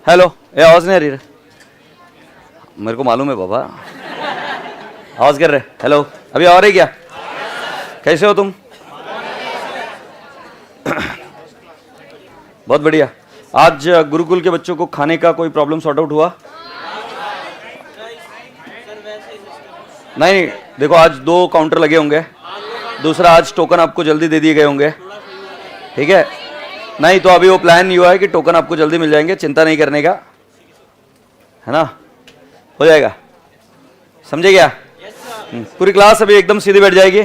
Hello, ये आवाज नहीं आ रही है? मेरे को मालूम है बाबा, आवाज कर रहे। हेलो, अभी आ रही क्या? कैसे हो तुम? बहुत बढ़िया। आज गुरुकुल के बच्चों को खाने का कोई प्रॉब्लम सॉर्ट आउट हुआ? नहीं, देखो आज 2 काउंटर लगे होंगे, दूसरा आज टोकन आपको जल्दी दे दिए गए होंगे, ठीक है? नहीं तो अभी वो प्लान नहीं हुआ है कि टोकन आपको जल्दी मिल जाएंगे, चिंता नहीं करने का, है ना? हो जाएगा, समझे क्या? पूरी क्लास अभी एकदम सीधी बैठ जाएगी।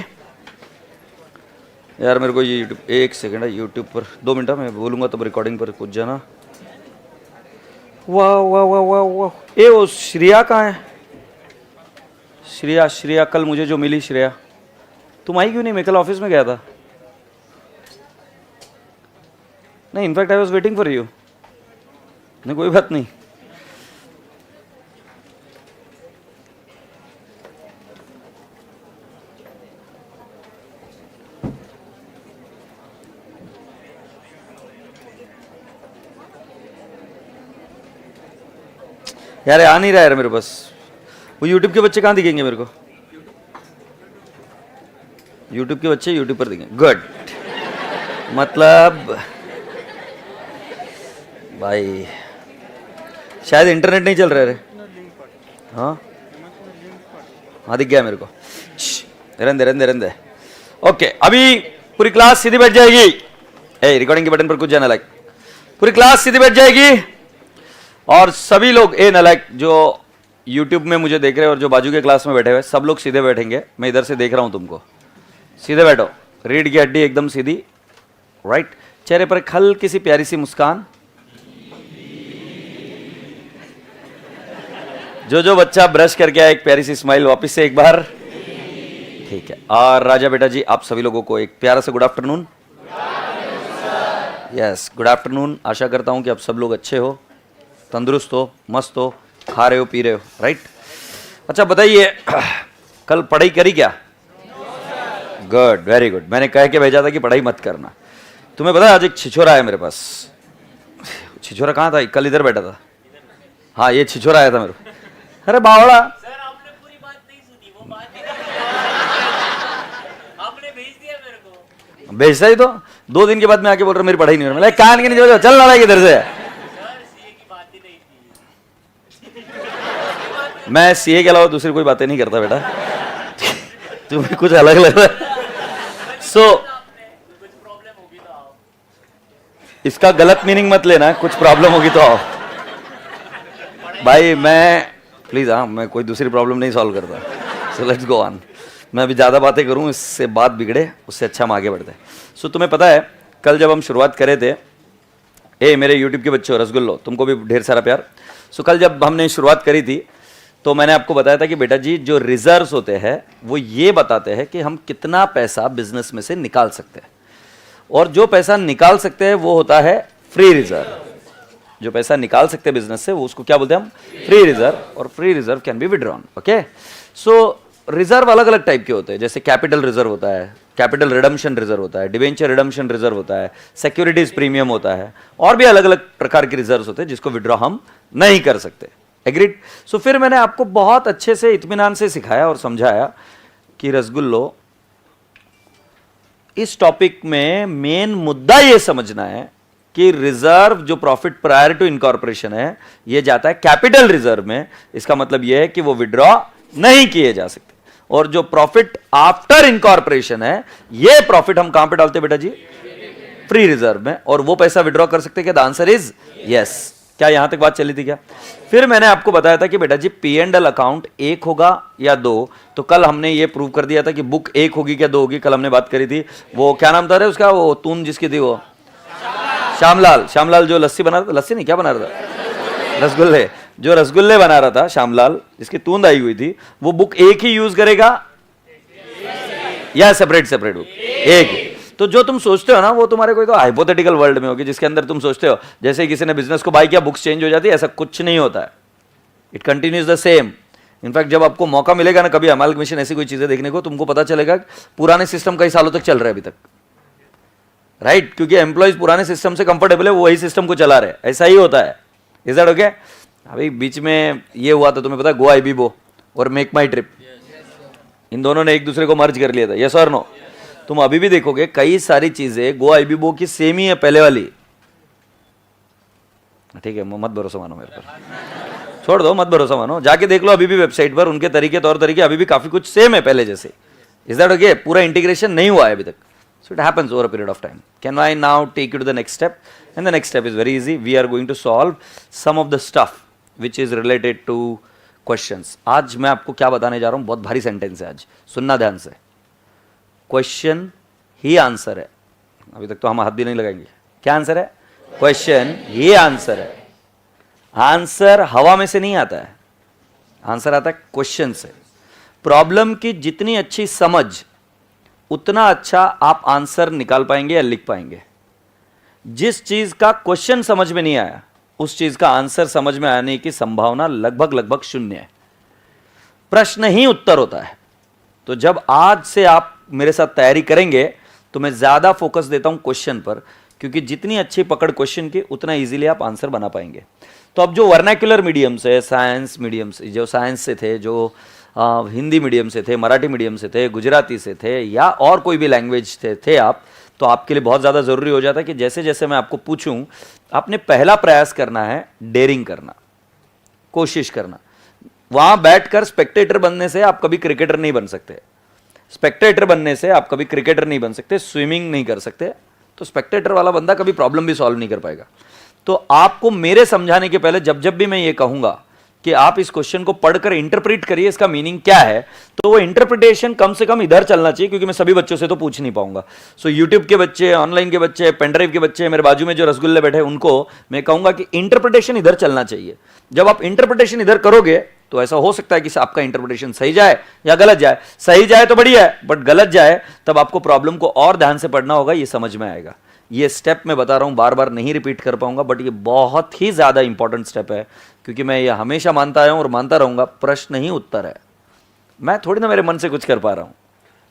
यार मेरे को ये यूट्यूब, 1 सेकंड है, यूट्यूब पर 2 मिनट मैं बोलूंगा तब रिकॉर्डिंग पर कुछ जाना। वाह वाह वाह वाह वाह, ये वो श्रेया कहाँ है? श्रेया कल मुझे जो मिली, श्रेया तुम आई क्यों नहीं? मैं कल ऑफिस में गया था। नहीं, in fact I was waiting for you. नहीं कोई बात नहीं, यार आ नहीं रहा यार मेरे पास। वो यूट्यूब के बच्चे कहाँ दिखेंगे मेरे को? यूट्यूब के बच्चे यूट्यूब पर दिखेंगे, गुड। मतलब भाई शायद इंटरनेट नहीं चल रहा है रे। हाँ हाँ, दिख गया मेरे को। रंदे। ओके, अभी पूरी क्लास सीधी बैठ जाएगी। रिकॉर्डिंग के बटन पर कुछ जाना लाइक, पूरी क्लास सीधी बैठ जाएगी और सभी लोग नालायक जो YouTube में मुझे देख रहे हैं और जो बाजू के क्लास में बैठे हुए सब लोग सीधे बैठेंगे। मैं इधर से देख रहा हूं तुमको, सीधे बैठो। रीढ़ की हड्डी एकदम सीधी, राइट। चेहरे पर एक हल्की सी प्यारी सी मुस्कान। जो बच्चा ब्रश करके आया, एक प्यारी सी स्माइल वापस से एक बार, ठीक है। और राजा बेटा जी, आप सभी लोगों को एक प्यारा सा good afternoon. Yes, good afternoon. आशा करता हूं कि आप सब लोग अच्छे हो, तंदुरुस्त हो, मस्त हो, खा रहे हो, पी रहे हो, राइट। अच्छा बताइए, कल पढ़ाई करी क्या? Good, very good. मैंने कह के भेजा था कि पढ़ाई मत करना। तुम्हें पता है आज एक छिछोरा आया मेरे पास। छिछोरा कहाँ था? कल इधर बैठा था। हाँ, ये छिछोरा आया था मेरे को। अरे बावड़ा, सर आपने पूरी बात नहीं सुनी, वो बात आपने भेज दिया मेरे को। भेजता ही तो 2 दिन के बाद मैं आके बोल रहा मेरी पढ़ाई नहीं हो रही। कान के नहीं, चल लड़ाई किधर से। मैं सीए के अलावा दूसरी कोई बातें नहीं करता बेटा। तुम्हें कुछ अलग लग रहा है। कुछ प्रॉब्लम होगी तो आओ। इसका गलत मीनिंग मत लेना, कुछ प्रॉब्लम होगी तो आओ भाई। मैं प्लीज, हाँ, मैं कोई दूसरी प्रॉब्लम नहीं सॉल्व करता। So let's go on. मैं अभी ज़्यादा बातें करूँ इससे बात बिगड़े, उससे अच्छा हम आगे बढ़ते हैं। सो तुम्हें पता है कल जब हम शुरुआत करे थे, मेरे यूट्यूब के बच्चों, रसगुल्लो, तुमको भी ढेर सारा प्यार। सो कल जब हमने शुरुआत करी थी तो मैंने आपको बताया था कि बेटा जी जो रिजर्व्स होते हैं वो ये बताते हैं कि हम कितना पैसा बिजनेस में से निकाल सकते हैं, और जो पैसा निकाल सकते हैं वो होता है फ्री रिजर्व। जो पैसा निकाल सकते हैं बिजनेस से वो उसको क्या बोलते हैं हम? Free reserve. और free reserve can be withdrawn. Okay, so reserve अलग अलग टाइप के होते हैं, जैसे कैपिटल रिजर्व होता है, कैपिटल रिडम्पशन रिजर्व होता है, डिवेंचर रिडम्पशन रिजर्व होता है, सिक्योरिटीज प्रीमियम होता है, और भी अलग अलग प्रकार के रिजर्व होते हैं जिसको विड्रॉ हम नहीं कर सकते। एग्रीड? सो फिर मैंने आपको बहुत अच्छे से इत्मीनान से सिखाया और समझाया कि रसगुल्लो, इस टॉपिक में मेन मुद्दा यह समझना है कि रिजर्व जो प्रॉफिट प्रायर टू इनकॉर्पोरेशन है, यह जाता है कैपिटल रिजर्व में। इसका मतलब यह है कि वो विड्रॉ नहीं किए जा सकते। और जो प्रॉफिट आफ्टर इनकॉर्पोरेशन है, यह प्रॉफिट हम कहां पे डालते हैं बेटा जी? फ्री रिजर्व में। और वो पैसा विड्रॉ कर सकते हैं क्या? The answer is yes. क्या यहां तक बात चली थी क्या? फिर मैंने आपको बताया था कि बेटा जी P&L अकाउंट 1 होगा या 2। तो कल हमने ये प्रूव कर दिया था कि बुक 1 होगी क्या 2 होगी। कल हमने बात करी थी, वो क्या नाम था रे उसका, वो तून जिसकी थी, वो श्यामलाल जो लस्सी बना रहा था, लस्सी नहीं क्या बना रहा था, रसगुल्ले, जो रसगुल्ले बना रहा था श्यामलाल, जिसकी तूंद आई हुई थी, वो बुक 1 ही यूज करेगा या सेपरेट बुक? 1। तो जो तुम सोचते हो ना वो तुम्हारे कोई तो हाइपोथेटिकल वर्ल्ड में होगी, जिसके अंदर तुम सोचते हो जैसे किसी ने बिजनेस को बाय किया, बुक्स चेंज हो जाती है। ऐसा कुछ नहीं होता है, it continues the same. In fact जब आपको मौका मिलेगा ना कभी अमालगमेशन ऐसी कोई चीजें देखने को, तुमको पता चलेगा पुराने सिस्टम कई सालों तक चल रहा है अभी तक, राइट? क्योंकि एम्प्लॉइज पुराने सिस्टम से कंफर्टेबल है, वो वही सिस्टम को चला रहे। ऐसा ही होता है, इज दैट ओके? अभी बीच में ये हुआ था, तुम्हें पता है, गो आईबीबो और मेक माई ट्रिप, इन दोनों ने एक दूसरे को मर्ज कर लिया था, यस और नो? तुम अभी भी देखोगे कई सारी चीजें गो आईबीबो की सेम ही है पहले वाली। ठीक है, मत भरोसा मानो मेरे पर, छोड़ दो, मत भरोसा मानो, जाके देख लो अभी भी वेबसाइट पर, उनके तरीके तौर तरीके अभी भी काफी कुछ सेम है पहले जैसे। Is that okay? पूरा इंटीग्रेशन नहीं हुआ है अभी तक। So it happens over a period of time. Can I now take you to the next step? And the next step is very easy. We are going to solve some of the stuff which is related to questions. आज मैं आपको क्या बताने जा रहा हूँ, बहुत भारी सेंटेंस है आज, सुनना ध्यान से। क्वेश्चन ही आंसर है। अभी तक तो हम हाथ भी नहीं लगाएंगे। क्या आंसर है? क्वेश्चन ही आंसर है। आंसर हवा में से नहीं आता है, आंसर आता है क्वेश्चन से। प्रॉब्लम की जितनी अच्छी समझ उतना अच्छा आप आंसर निकाल पाएंगे या लिख पाएंगे। जिस चीज का क्वेश्चन समझ में नहीं आया उस चीज का आंसर समझ में आने की संभावना लगभग शून्य है। प्रश्न ही उत्तर होता है। तो जब आज से आप मेरे साथ तैयारी करेंगे तो मैं ज्यादा फोकस देता हूं क्वेश्चन पर, क्योंकि जितनी अच्छी पकड़ क्वेश्चन की उतना इजीली आप आंसर बना पाएंगे। तो अब जो वर्नाक्युलर मीडियम से, साइंस मीडियम से, जो साइंस से थे, जो हिंदी मीडियम से थे, मराठी मीडियम से थे, गुजराती से थे, या और कोई भी लैंग्वेज थे आप, तो आपके लिए बहुत ज़्यादा ज़रूरी हो जाता है कि जैसे जैसे मैं आपको पूछूं आपने पहला प्रयास करना है डेयरिंग करना, कोशिश करना। वहाँ बैठकर स्पेक्टेटर बनने से आप कभी क्रिकेटर नहीं बन सकते, स्पेक्टेटर बनने से आप कभी क्रिकेटर नहीं बन सकते, स्विमिंग नहीं कर सकते, तो स्पेक्टेटर वाला बंदा कभी प्रॉब्लम भी सॉल्व नहीं कर पाएगा। तो आपको मेरे समझाने के पहले जब जब भी मैं ये कहूँगा कि आप इस क्वेश्चन को पढ़कर इंटरप्रेट करिए, इसका मीनिंग क्या है, तो वो इंटरप्रिटेशन कम से कम इधर चलना चाहिए, क्योंकि मैं सभी बच्चों से तो पूछ नहीं पाऊंगा। सो यूट्यूब के बच्चे, ऑनलाइन के बच्चे, पेनड्राइव के बच्चे, मेरे बाजू में जो रसगुल्ले बैठे, उनको मैं कहूंगा कि इंटरप्रिटेशन इधर चलना चाहिए। जब आप इंटरप्रिटेशन इधर करोगे तो ऐसा हो सकता है कि आपका इंटरप्रिटेशन सही जाए या गलत जाए। सही जाए तो बढ़िया है, बट गलत जाए तब आपको प्रॉब्लम को और ध्यान से पढ़ना होगा, ये समझ में आएगा। ये स्टेप मैं बता रहा हूं, बार बार नहीं रिपीट कर पाऊंगा, बट ये बहुत ही ज्यादा इंपॉर्टेंट स्टेप है, क्योंकि मैं ये हमेशा मानता आया हूं और मानता रहूंगा, प्रश्न ही उत्तर है। मैं थोड़ी ना मेरे मन से कुछ कर पा रहा हूं,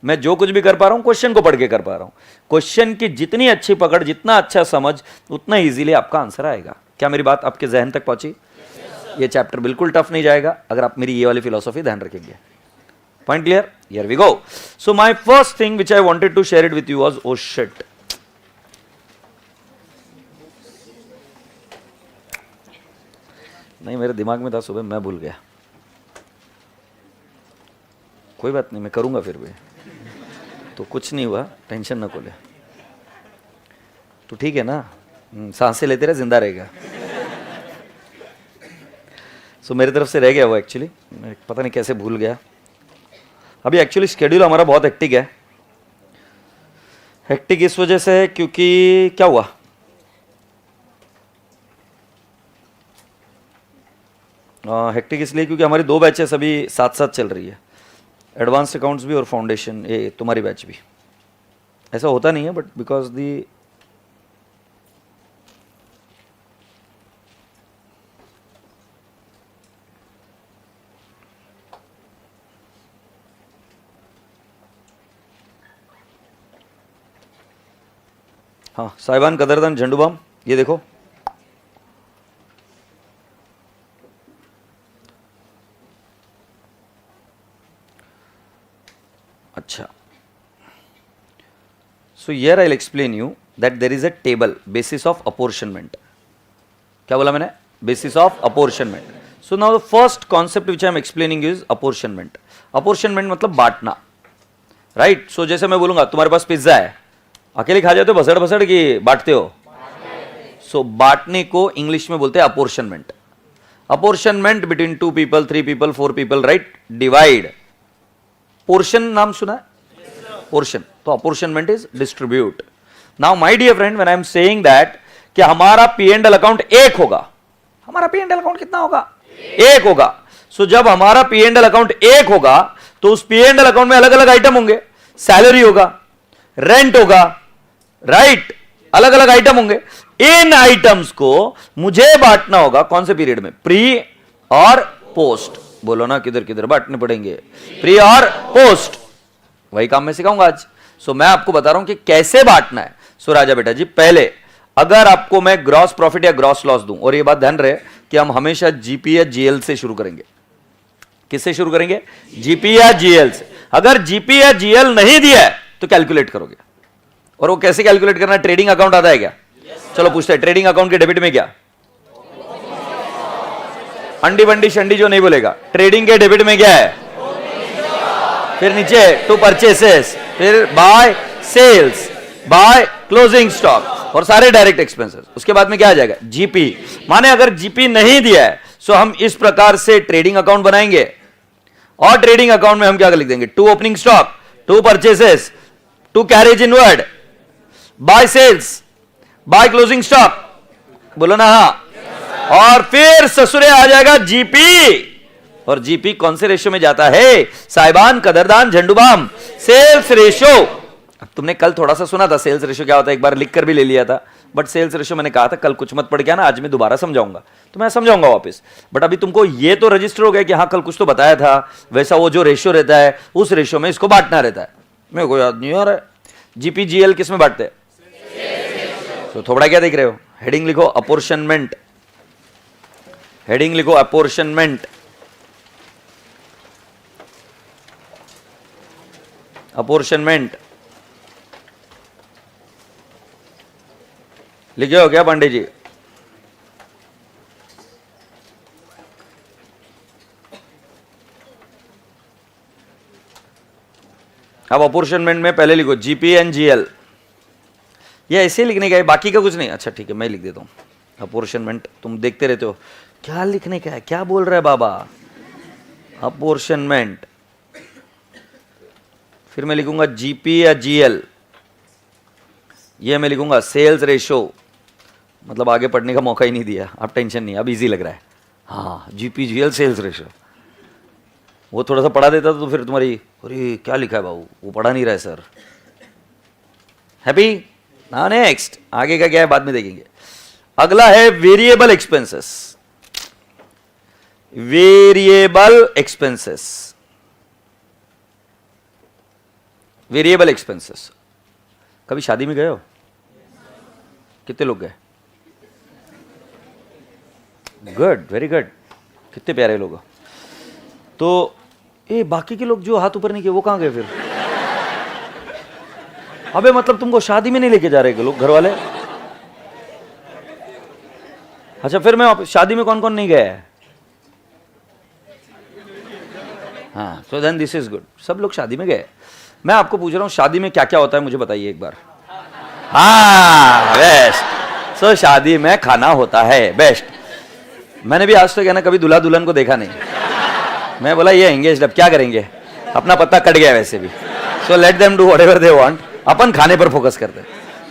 मैं जो कुछ भी कर पा रहा हूं क्वेश्चन को पढ़ के कर पा रहा हूं। क्वेश्चन की जितनी अच्छी पकड़, जितना अच्छा समझ, उतना इजीली आपका आंसर आएगा। क्या मेरी बात आपके जहन तक पहुंची? ये चैप्टर बिल्कुल टफ नहीं जाएगा अगर आप मेरी ये वाली फिलॉसफी ध्यान रखेंगे। Point clear? Here we go. So my first thing which I wanted to share it with you was, oh shit, नहीं मेरे दिमाग में था सुबह, मैं भूल गया। कोई बात नहीं, मैं करूंगा फिर भी, तो कुछ नहीं हुआ, टेंशन ना खोले। तो ठीक है ना, सांसें लेते रहे, जिंदा रहेगा। सो मेरी तरफ से रह गया वो, एक्चुअली पता नहीं कैसे भूल गया। अभी एक्चुअली शेड्यूल हमारा बहुत हेक्टिक है। हेक्टिक इस वजह से है क्योंकि क्या हुआ, हेक्टिक इसलिए क्योंकि हमारी 2 बैचेस अभी साथ साथ चल रही है, एडवांस्ड अकाउंट्स भी और फाउंडेशन, ये तुम्हारी बैच भी। ऐसा होता नहीं है, बट बिकॉज दी हाँ, साहिबान, कदरदान, झंडूबाम, ये देखो, अच्छा। So here I will explain you that there is a table, basis of apportionment. क्या बोला मैंने? Basis of apportionment. So now the first concept which I am explaining is apportionment. Apportionment मतलब बांटना, राइट? सो जैसे मैं बोलूंगा तुम्हारे पास पिज्जा है, अकेले खा जाते हो भसड़ भसड़ की बांटते हो? सो बांटने को इंग्लिश में बोलते हैं apportionment. Apportionment between 2 people, 3 people, 4 people, right? Divide. Portion नाम सुना है? पोर्शन, तो apportionment is distribute. Now my dear friend, when I am saying that कि हमारा पी एंड एल अकाउंट 1 होगा, हमारा पी एंड एल अकाउंट कितना होगा? 1 होगा। सो जब हमारा पी एंड एल अकाउंट 1 होगा तो उस पी एंड एल अकाउंट में अलग अलग आइटम होंगे, सैलरी होगा, रेंट होगा, राइट? अलग अलग आइटम होंगे। इन आइटम्स को मुझे बांटना होगा कौन से पीरियड में? प्री और पोस्ट। बोलो ना, किधर किधर बांटने पड़ेंगे? प्री और पोस्ट। वही काम मैं सिखाऊंगा आज। सो मैं आपको बता रहा हूं कि कैसे बांटना है। सो राजा बेटा जी, पहले अगर आपको मैं ग्रॉस प्रॉफिट या ग्रॉस लॉस दूं, और ये बात ध्यान रहे, कि हम हमेशा जीपी या जीएल से शुरू करेंगे। किससे शुरू करेंगे? जीपी या जीएल से। अगर जीपी या जीएल नहीं दिया है तो कैलकुलेट करोगे। और वो कैसे कैलकुलेट करना है? ट्रेडिंग अकाउंट आता है क्या? चलो पूछते हैं, ट्रेडिंग अकाउंट के डेबिट में क्या? अंडी बंडी शंडी जो नहीं बोलेगा। ट्रेडिंग के डेबिट में क्या है? फिर नीचे टू परचेसेस, फिर by sales, by closing stock और सारे डायरेक्ट एक्सपेंसेस। उसके बाद में क्या आ जाएगा? जीपी। माने अगर जीपी नहीं दिया है तो हम इस प्रकार से ट्रेडिंग अकाउंट बनाएंगे और ट्रेडिंग अकाउंट में हम क्या लिख देंगे? To opening stock, to purchases, to carriage inward, by sales, by closing stock. बोलो ना हाँ। और फिर ससुरे आ जाएगा जीपी। और जीपी कौन से रेशियो में जाता है? साहिबान, कदरदान, झंडूबाम, सेल्स रेशियो। अब तुमने कल थोड़ा सा सुना था सेल्स रेशियो क्या होता है, एक बार लिख कर भी ले लिया था, बट सेल्स रेशियो मैंने कहा था कल कुछ मत पड़ गया ना, आज मैं दोबारा समझाऊंगा, तो मैं समझाऊंगा वापस। बट अभी तुमको ये तो रजिस्टर हो गया कि हाँ कल कुछ तो बताया था, वैसा वो जो रेशियो रहता है उस रेशियो में इसको बांटना रहता है। मेरे को याद नहीं आ रहा है जीपी जीएल किस में बांटते हैं? तो थोड़ा क्या देख रहे हो? हेडिंग लिखो अपोर्शनमेंट, हेडिंग लिखो अपोर्शनमेंट, अपोर्शनमेंट लिखे हो क्या पांडे जी? अब अपोर्शनमेंट में पहले लिखो जीपी एंड जीएल। ये ऐसे लिखने का है, बाकी का कुछ नहीं। अच्छा ठीक है, मैं लिख देता हूं अपोर्शनमेंट। तुम देखते रहते हो क्या लिखने का है, क्या बोल रहा है बाबा? अपोर्शनमेंट। फिर मैं लिखूंगा जीपी या जीएल। ये मैं लिखूंगा सेल्स रेशो। मतलब आगे पढ़ने का मौका ही नहीं दिया, अब टेंशन नहीं, अब इजी लग रहा है। हाँ जीपी जीएल सेल्स रेशो। वो थोड़ा सा पढ़ा देता तो फिर तुम्हारी अरे क्या लिखा है बाबू, वो पढ़ा नहीं रहा है सर। हैप्पी ना? नेक्स्ट आगे का क्या है बाद में देखेंगे। अगला है variable expenses. Variable expenses, variable expenses. कभी शादी में गए हो? कितने लोग गए? गुड, वेरी गुड, कितने प्यारे लोग हो। तो ये बाकी के लोग जो हाथ ऊपर नहीं किए वो कहां गए फिर? अबे मतलब तुमको शादी में नहीं लेके जा रहे लोग घर वाले? अच्छा फिर मैं शादी में कौन कौन नहीं गया है? हाँ, so then this is good, सब लोग शादी में गए। मैं आपको पूछ रहा हूं शादी में क्या क्या होता है, मुझे बताइए एक बार। हाँ बेस्ट। सो शादी में खाना होता है, बेस्ट। मैंने भी आज तक है ना कभी दूल्हा दुल्हन को देखा नहीं। मैं बोला ये एंगेज्ड, अब क्या करेंगे, अपना पत्ता कट गया वैसे भी। So let them do whatever they want, अपन खाने पर फोकस करते हैं।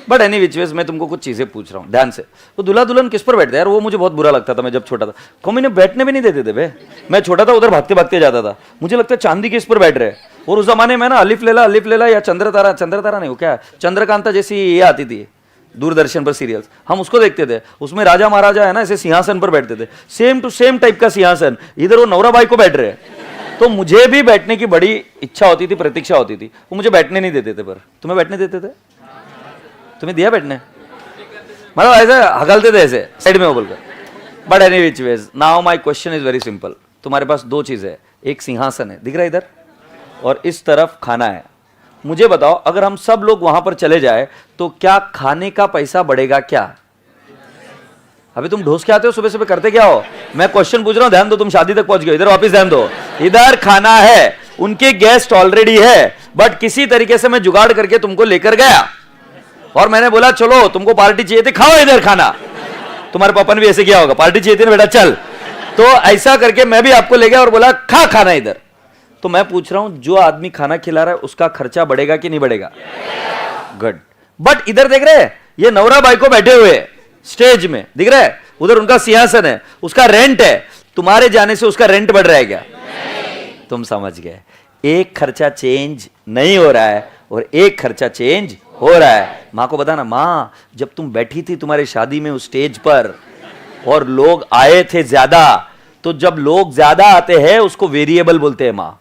बट एनी विच वेज मैं तुमको कुछ चीजें पूछ रहा हूँ ध्यान से। तो दूल्हा दुल्हन किस पर बैठते हैं यार? वो मुझे बहुत बुरा लगता था मैं जब छोटा था। कौन इन्हें बैठने भी नहीं देते थे बे। मैं छोटा था उधर भागते भागते जाता था, मुझे लगता है चांदी के इस पर बैठ रहे। और उस जमाने में ना अलिफ लेला या चंद्र तारा नहीं, वो क्या चंद्रकांता जैसी ये आती थी दूरदर्शन पर सीरियल्स, हम उसको देखते थे। उसमें राजा महाराजा है ना ऐसे सिंहासन पर बैठते थे, सेम टू सेम टाइप का सिंहासन। इधर वो नवरा बाई को बैठ रहे। तो मुझे भी बैठने की बड़ी इच्छा होती थी, प्रतीक्षा होती थी। वो मुझे बैठने नहीं देते थे। पर तुम्हें बैठने देते थे? तुम्हें दिया बैठने? मतलब ऐसे हकलते थे ऐसे साइड में वो बोलकर। But any which ways now my question is very simple. तुम्हारे पास दो चीजें है, एक सिंहासन है दिख रहा है इधर, और इस तरफ खाना है। मुझे बताओ अगर हम सब लोग वहां पर चले जाए तो क्या खाने का पैसा बढ़ेगा क्या? अभी तुम ढोस के आते हो सुबह सुबह, करते क्या हो? मैं क्वेश्चन पूछ रहा हूं, ध्यान दो। तुम शादी तक पहुंच गए, इधर वापस ध्यान दो। इधर खाना है, उनके गेस्ट ऑलरेडी है, बट किसी तरीके से मैं जुगाड़ करके तुमको लेकर गया और मैंने बोला चलो तुमको पार्टी चाहिए थी, खाओ इधर खाना। तुम्हारे पापा ने भी ऐसे किया होगा, पार्टी चाहिए थी ना बेटा चल। तो ऐसा करके मैं भी आपको ले गया और बोला खा खाना इधर। तो मैं पूछ रहा हूं जो आदमी खाना खिला रहा है उसका खर्चा बढ़ेगा कि नहीं बढ़ेगा? गुड। बट इधर देख रहे हैं ये नवरा बाई को बैठे हुए स्टेज में, दिख रहा है? उधर उनका सिंहासन है, उसका रेंट है। तुम्हारे जाने से उसका रेंट बढ़ रहा है क्या? तुम समझ गए, एक खर्चा चेंज नहीं हो रहा है और एक खर्चा चेंज हो रहा है। माँ को बताना, माँ जब तुम बैठी थी तुम्हारी शादी में उस स्टेज पर और लोग आए थे ज्यादा, तो जब लोग ज्यादा आते हैं उसको वेरिएबल बोलते हैं माँ,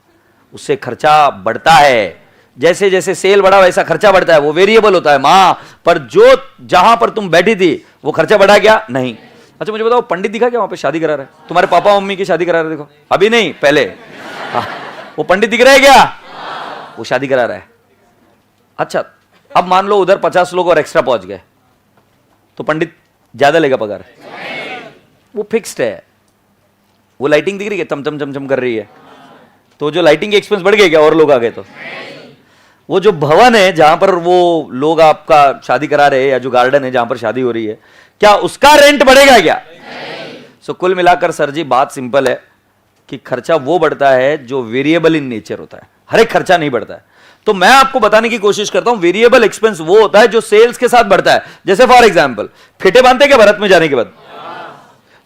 उससे खर्चा बढ़ता है। जैसे जैसे सेल बढ़ा वैसा खर्चा बढ़ता है, वो वेरिएबल होता है माँ। पर जो जहां पर तुम बैठी थी वो खर्चा बढ़ा क्या? नहीं। अच्छा मुझे बताओ, पंडित दिखा क्या वहां पे शादी करा रहा है? तुम्हारे पापा मम्मी की शादी करा रहे, देखो अभी नहीं पहले। हाँ, वो पंडित दिख रहा है क्या? वो शादी करा रहा है। अच्छा अब मान लो उधर 50 लोग और एक्स्ट्रा पहुंच गए, तो पंडित ज्यादा लेगा पगार? वो फिक्स्ड है। वो लाइटिंग दिख रही है, चमचम चमचम कर रही है, तो जो लाइटिंग के एक्सपेंस बढ़ गए क्या और लोग आ गए? तो वो जो भवन है जहां पर वो लोग आपका शादी करा रहे हैं, या जो गार्डन है जहां पर शादी हो रही है, क्या उसका रेंट बढ़ेगा क्या? सो कुल मिलाकर सर जी बात सिंपल है कि खर्चा वो बढ़ता है जो वेरिएबल इन नेचर होता है, हर एक खर्चा नहीं बढ़ता है। तो मैं आपको बताने की कोशिश करता हूं वेरिएबल एक्सपेंस वो होता है जो सेल्स के साथ बढ़ता है। जैसे फॉर एग्जांपल फेटे बांधते क्या बारात में जाने के बाद?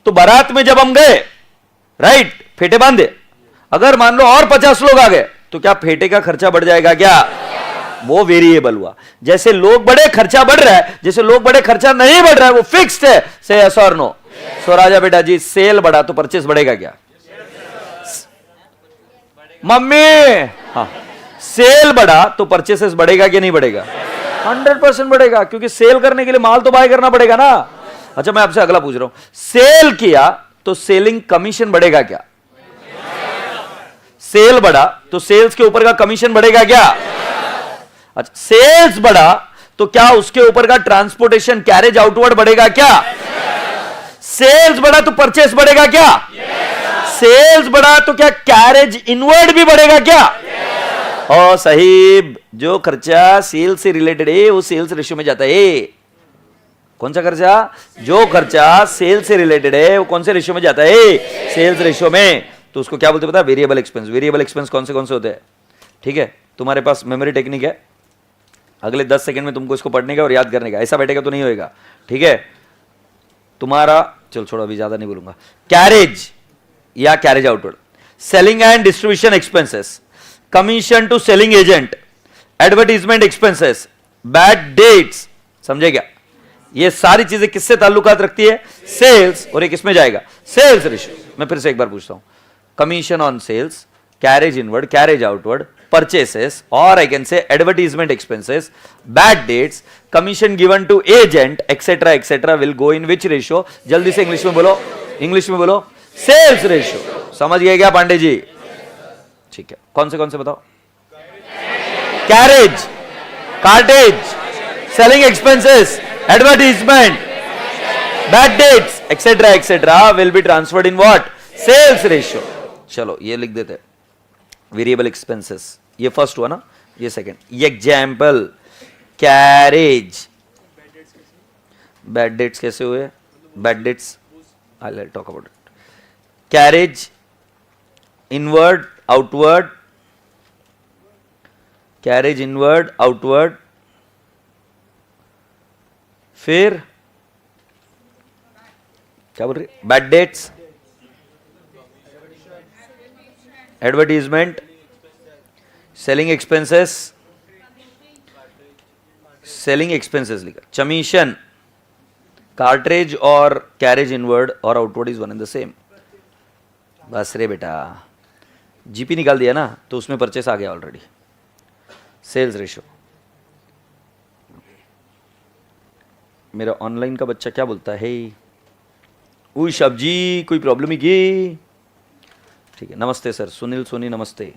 तो बारात में जब हम गए, राइट, फेटे बांधे, अगर मान लो और 50 लोग आ गए, तो क्या फेटे का खर्चा बढ़ जाएगा क्या? वो वेरिएबल हुआ। जैसे लोग बढ़े खर्चा बढ़ रहा है, जैसे लोग बढ़े खर्चा नहीं बढ़ रहा है, वो फिक्स्ड है। से यस और नो? सो राजा बेटा जी, सेल बढ़ा तो परचेस बढ़ेगा क्या? मम्मी, हाँ, सेल बढ़ा तो परचेसेस बढ़ेगा कि नहीं बढ़ेगा? 100% बढ़ेगा, क्योंकि सेल करने के लिए माल तो बाय करना पड़ेगा ना। अच्छा मैं आपसे अगला पूछ रहा हूं, सेल किया तो सेलिंग कमीशन बढ़ेगा क्या? सेल बढ़ा तो सेल्स के ऊपर का कमीशन बढ़ेगा क्या? अच्छा सेल्स बढ़ा तो क्या उसके ऊपर का ट्रांसपोर्टेशन कैरेज आउटवर्ड बढ़ेगा क्या? सेल्स बढ़ा तो परचेस बढ़ेगा क्या? सेल्स बढ़ा तो क्या कैरेज इनवर्ड भी बढ़ेगा क्या? और साहिब, जो खर्चा सेल से रिलेटेड है वो सेल्स रेशियो में जाता है। कौन सा खर्चा? जो खर्चा सेल से रिलेटेड है वो कौन से रेशियो में जाता है? सेल्स रेशियो में। तो उसको क्या बोलते हैं पता है? Variable expense. वेरिएबल एक्सपेंस कौन से होते हैं? ठीक है, तुम्हारे पास मेमोरी टेक्निक है, अगले 10 सेकंड में तुमको इसको पढ़ने का और याद करने का। ऐसा बैठेगा तो नहीं होएगा, ठीक है? तुम्हारा, चल छोड़ो अभी ज्यादा नहीं बोलूंगा। कैरेज या carriage outward, selling and distribution expenses, commission to selling agent, advertisement expenses, bad debts, समझे क्या? ये सारी चीजें किससे ताल्लुकात रखती है? सेल्स। और ये किसमें जाएगा? Sales ratio. मैं फिर से एक बार पूछता हूं, commission on sales, carriage inward, carriage outward, purchases, और I can say advertisement expenses, bad debts, commission given to agent, etcetera etcetera will go in which ratio? जल्दी से इंग्लिश में बोलो, इंग्लिश में बोलो। Sales ratio. समझ गए क्या पांडे जी? ठीक है, कौन से बताओ? Carriage, cartage, selling expenses, advertisement, bad debts, etcetera etcetera will be transferred in what? Sales ratio. चलो ये लिख देते हैं, वेरिएबल एक्सपेंसेस। ये फर्स्ट हुआ ना, ये second. Example, carriage. Bad debts कैसे हुए? Bad dates I will talk about it. Carriage inward outward, carriage inward outward, फिर क्या बोल रही? Bad debts, advertisement, selling expenses, selling expenses लिखा, कमीशन, कार्ट्रेज और कैरेज इनवर्ड और outward is one and the same. बस रे बेटा, जीपी निकाल दिया ना, तो उसमें परचेस आ गया ऑलरेडी। Sales ratio. मेरा ऑनलाइन का बच्चा क्या बोलता है? उई सब्जी, कोई प्रॉब्लम ही की? ठीक है, नमस्ते सर, सुनील सोनी नमस्ते।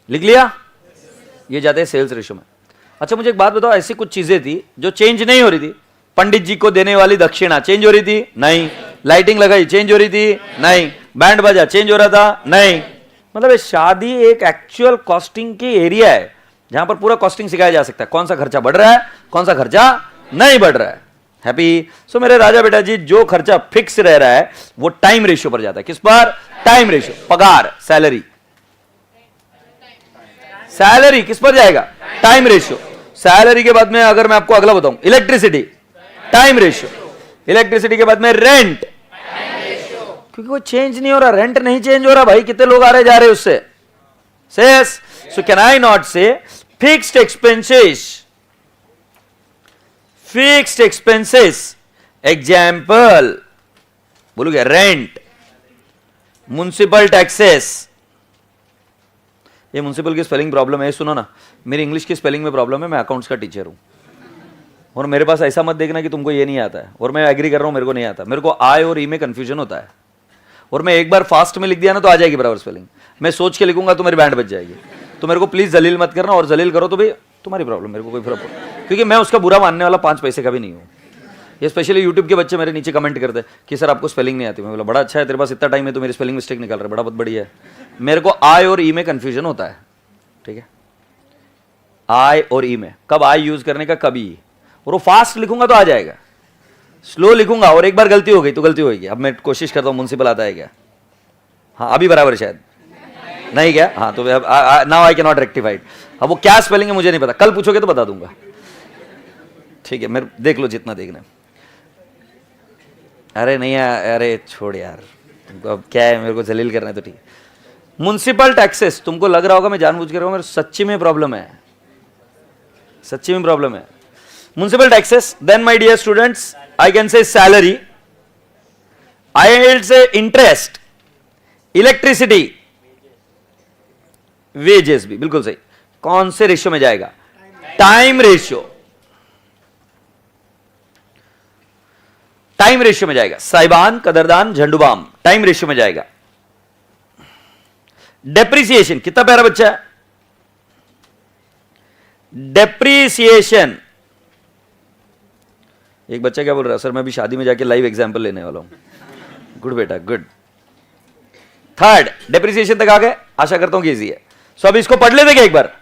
लिख लिया? ये जाते हैं सेल्स रेशियो में। अच्छा मुझे एक बात बताओ, ऐसी कुछ चीजें थी जो चेंज नहीं हो रही थी? पंडित जी को देने वाली दक्षिणा चेंज हो रही थी? नहीं। लाइटिंग लगाई चेंज हो रही थी? नहीं। बैंड बजा चेंज हो रहा था? नहीं। मतलब ये शादी एक एक्चुअल कॉस्टिंग की एरिया है जहां पर पूरा कॉस्टिंग सिखाया जा सकता है, कौन सा खर्चा बढ़ रहा है, कौन सा खर्चा नहीं बढ़ रहा है। हैप्पी? सो मेरे राजा बेटा जी, जो खर्चा फिक्स रह रहा है वो टाइम रेशियो पर जाता है। किस पर? Time ratio. पगार, सैलरी, सैलरी किस पर जाएगा? Time ratio. सैलरी के बाद में अगर मैं आपको अगला बताऊं, इलेक्ट्रिसिटी, टाइम रेशियो। इलेक्ट्रिसिटी के बाद में रेंट, क्योंकि वो चेंज नहीं हो रहा, रेंट नहीं चेंज हो रहा भाई, कितने लोग आ रहे जा रहे उससे। सेस, so can I not say fixed expenses? Fixed expenses example बोलोगे, रेंट, म्युनिसिपल टैक्सेस। ये म्युनिसिपल की स्पेलिंग प्रॉब्लम है, सुनो ना, मेरी इंग्लिश की स्पेलिंग में प्रॉब्लम है, मैं अकाउंट्स का टीचर हूं। और मेरे पास ऐसा मत देखना कि तुमको ये नहीं आता है, और मैं एग्री कर रहा हूं मेरे को नहीं आता, मेरे को आई और ई में कंफ्यूजन होता है, और मैं एक बार फास्ट में लिख दिया ना तो आ जाएगी बराबर स्पेलिंग, मैं सोच के लिखूंगा तो मेरी बैंड बच जाएगी। तो मेरे को प्लीज जलील मत करना, और जलील करो तो भाई तुम्हारी प्रॉब्लम, मेरे को कोई फर्क पड़ता, क्योंकि मैं उसका बुरा मानने वाला 5 पैसे का भी नहीं हूँ। ये स्पेशली यूट्यूब के बच्चे मेरे नीचे कमेंट करते हैं कि सर आपको स्पेलिंग नहीं आती। मैं बोला बड़ा अच्छा है, तेरे पास इतना टाइम है तो मेरी स्पेलिंग मिस्टेक निकाल रहा है, बड़ा बहुत बढ़िया है। मेरे को आई और ई में कंफ्यूजन होता है, ठीक है, आई और ई में, कब आई यूज करने का कब ई, और वो फास्ट लिखूंगा तो आ जाएगा, स्लो लिखूंगा और एक बार गलती हो गई तो गलती होगी। अब मैं कोशिश करता हूं, म्युनिसिपल आता है क्या? हाँ अभी बराबर शायद नहीं क्या? हाँ तो now I can not rectified. अब वो क्या स्पेलिंग है मुझे नहीं पता, कल पूछोगे तो बता दूंगा, ठीक है, मेरे देख लो जितना देखना। अरे नहीं अरे छोड़ यार, तुमको अब क्या है, मेरे को जलील करना है तो ठीक है। म्युनिसिपल टैक्सेस, तुमको लग रहा होगा मैं जानबूझ कर रहा हूं, मेरे सच्ची में प्रॉब्लम है, सच्ची में प्रॉब्लम है। Municipal taxes, then my dear students I can say salary, I will say interest, electricity, wages भी बिल्कुल सही। कौन से रेशियो में जाएगा? टाइम रेशियो, टाइम रेशियो में जाएगा। साइबान, कदरदान, झंडूबाम टाइम रेशियो में जाएगा। डेप्रिसिएशन, कितना प्यारा बच्चा है, डेप्रिसिएशन। एक बच्चा क्या बोल रहा है, सर मैं अभी शादी में जाके लाइव एग्जांपल लेने वाला हूं। गुड बेटा गुड। थर्ड, डेप्रिसिएशन तक आ गए, आशा करता हूं कि इजी है। सो अब इसको पढ़ लेते क्या एक बार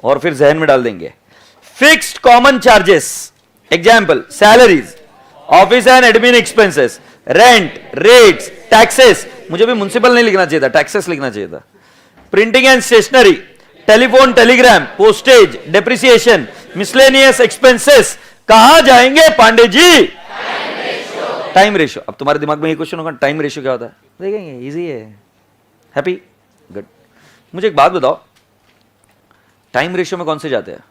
और फिर जहन में डाल देंगे। Fixed common charges, example salaries, office and admin expenses, rent, rates, taxes, मुझे भी म्युनिसिपल नहीं लिखना चाहिए था, टैक्सेस लिखना चाहिए था। Printing and stationery, telephone, telegram, postage, depreciation, miscellaneous expenses, कहां जाएंगे पांडे जी? Time ratio. अब तुम्हारे दिमाग में ये क्वेश्चन होगा टाइम रेशियो क्या होता है, देखेंगे, इजी है। Happy, good. मुझे एक बात बताओ, टाइम रेशियो में कौन से जाते हैं?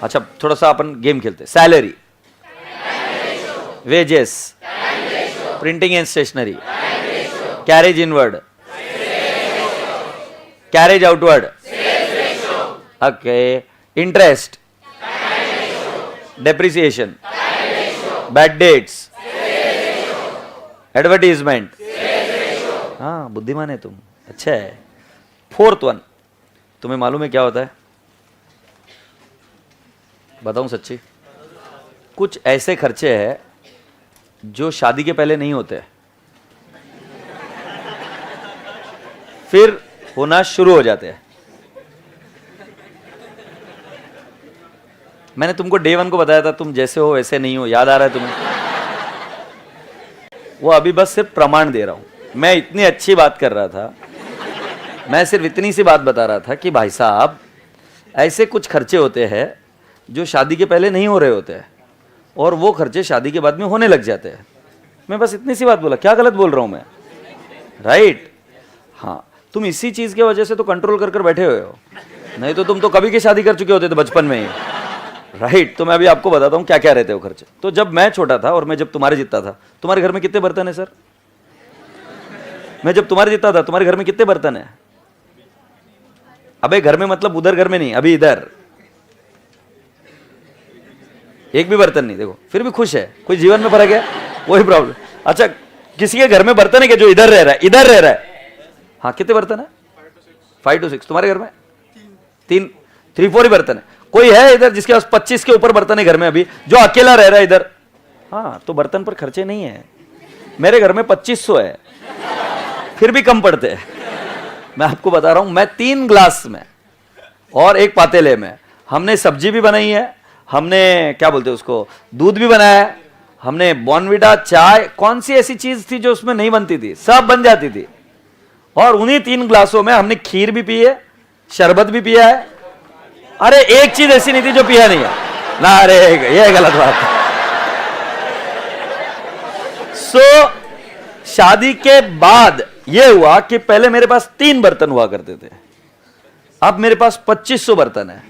अच्छा थोड़ा सा अपन गेम खेलते हैं। Salary, wages, printing and stationery, carriage inward, carriage outward, okay, interest, depreciation, bad debts, advertisement. हाँ बुद्धिमान है तुम, अच्छा है। फोर्थ वन, तुम्हें मालूम है क्या होता है? बताऊं सच्ची, कुछ ऐसे खर्चे हैं जो शादी के पहले नहीं होते, फिर होना शुरू हो जाते हैं। मैंने तुमको डे 1 को बताया था, तुम जैसे हो वैसे नहीं हो, याद आ रहा है तुम्हें? वो अभी बस सिर्फ प्रमाण दे रहा हूं। मैं इतनी अच्छी बात कर रहा था, मैं सिर्फ इतनी सी बात बता रहा था कि भाई साहब ऐसे कुछ खर्चे होते हैं जो शादी के पहले नहीं हो रहे होते हैं, और वो खर्चे शादी के बाद में होने लग जाते हैं। मैं बस इतनी सी बात बोला, क्या गलत बोल रहा हूं मैं? राइट? हाँ, तुम इसी चीज की वजह से तो कंट्रोल कर बैठे हुए हो, नहीं तो तुम तो कभी की शादी कर चुके होते थे बचपन में ही। राइट? तो मैं अभी आपको बताता हूं क्या क्या रहते हो खर्चे। तो जब मैं छोटा था और मैं जब तुम्हारे जितना था, तुम्हारे घर में कितने बर्तन है सर? मैं जब तुम्हारे जितना था, तुम्हारे घर में कितने बर्तन है? अबे घर में मतलब उधर घर में नहीं, अभी इधर एक भी बर्तन नहीं। देखो फिर भी खुश है, कोई जीवन में फर्क है, वही प्रॉब्लम। अच्छा किसी के घर में बर्तन है क्या जो इधर रह रहा है, इधर रह रहा है? हाँ कितने बर्तन है? 5 to 6। तुम्हारे घर में 3-4 ही बर्तन है। कोई है इधर जिसके पास 25 के ऊपर बर्तन है घर में अभी, जो अकेला रह रहा है इधर? हाँ तो बर्तन पर खर्चे नहीं है। मेरे घर में 2500 है, फिर भी कम पड़ते हैं। मैं आपको बता रहा हूं, मैं 3 ग्लास में और 1 पातेले में हमने सब्जी भी बनाई है, हमने क्या बोलते हैं उसको, दूध भी बनाया है, हमने बॉर्नविटा, चाय, कौन सी ऐसी चीज थी जो उसमें नहीं बनती थी, सब बन जाती थी। और उन्हीं 3 ग्लासों में हमने खीर भी पी है, शरबत भी पिया है। अरे एक चीज ऐसी नहीं थी जो पिया नहीं है ना। अरे ये गलत बात है। सो शादी के बाद यह हुआ कि पहले मेरे पास 3 बर्तन हुआ करते थे, अब मेरे पास 2500 बर्तन है।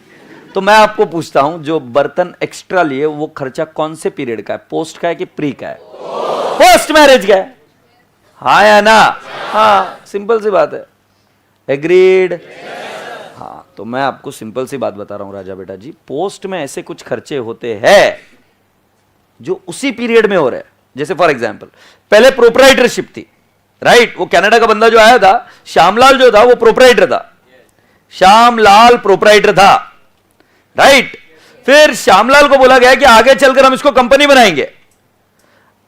तो मैं आपको पूछता हूं, जो बर्तन एक्स्ट्रा लिए वो खर्चा कौन से पीरियड का है, पोस्ट का है कि प्री का है? पोस्ट मैरिज का है। हाँ या ना? हाँ, सिंपल सी बात है। एग्रीड? हाँ। तो मैं आपको सिंपल सी बात बता रहा हूं राजा बेटा जी, पोस्ट में ऐसे कुछ खर्चे होते हैं जो उसी पीरियड में हो रहे हैं। जैसे फॉर एग्जांपल, पहले प्रोप्राइटरशिप थी, राइट? वो कनाडा का बंदा जो आया था, श्यामलाल जो था, वो प्रोप्राइटर था, श्यामलाल प्रोप्राइटर था, राइट? फिर श्यामलाल को बोला गया कि आगे चलकर हम इसको कंपनी बनाएंगे।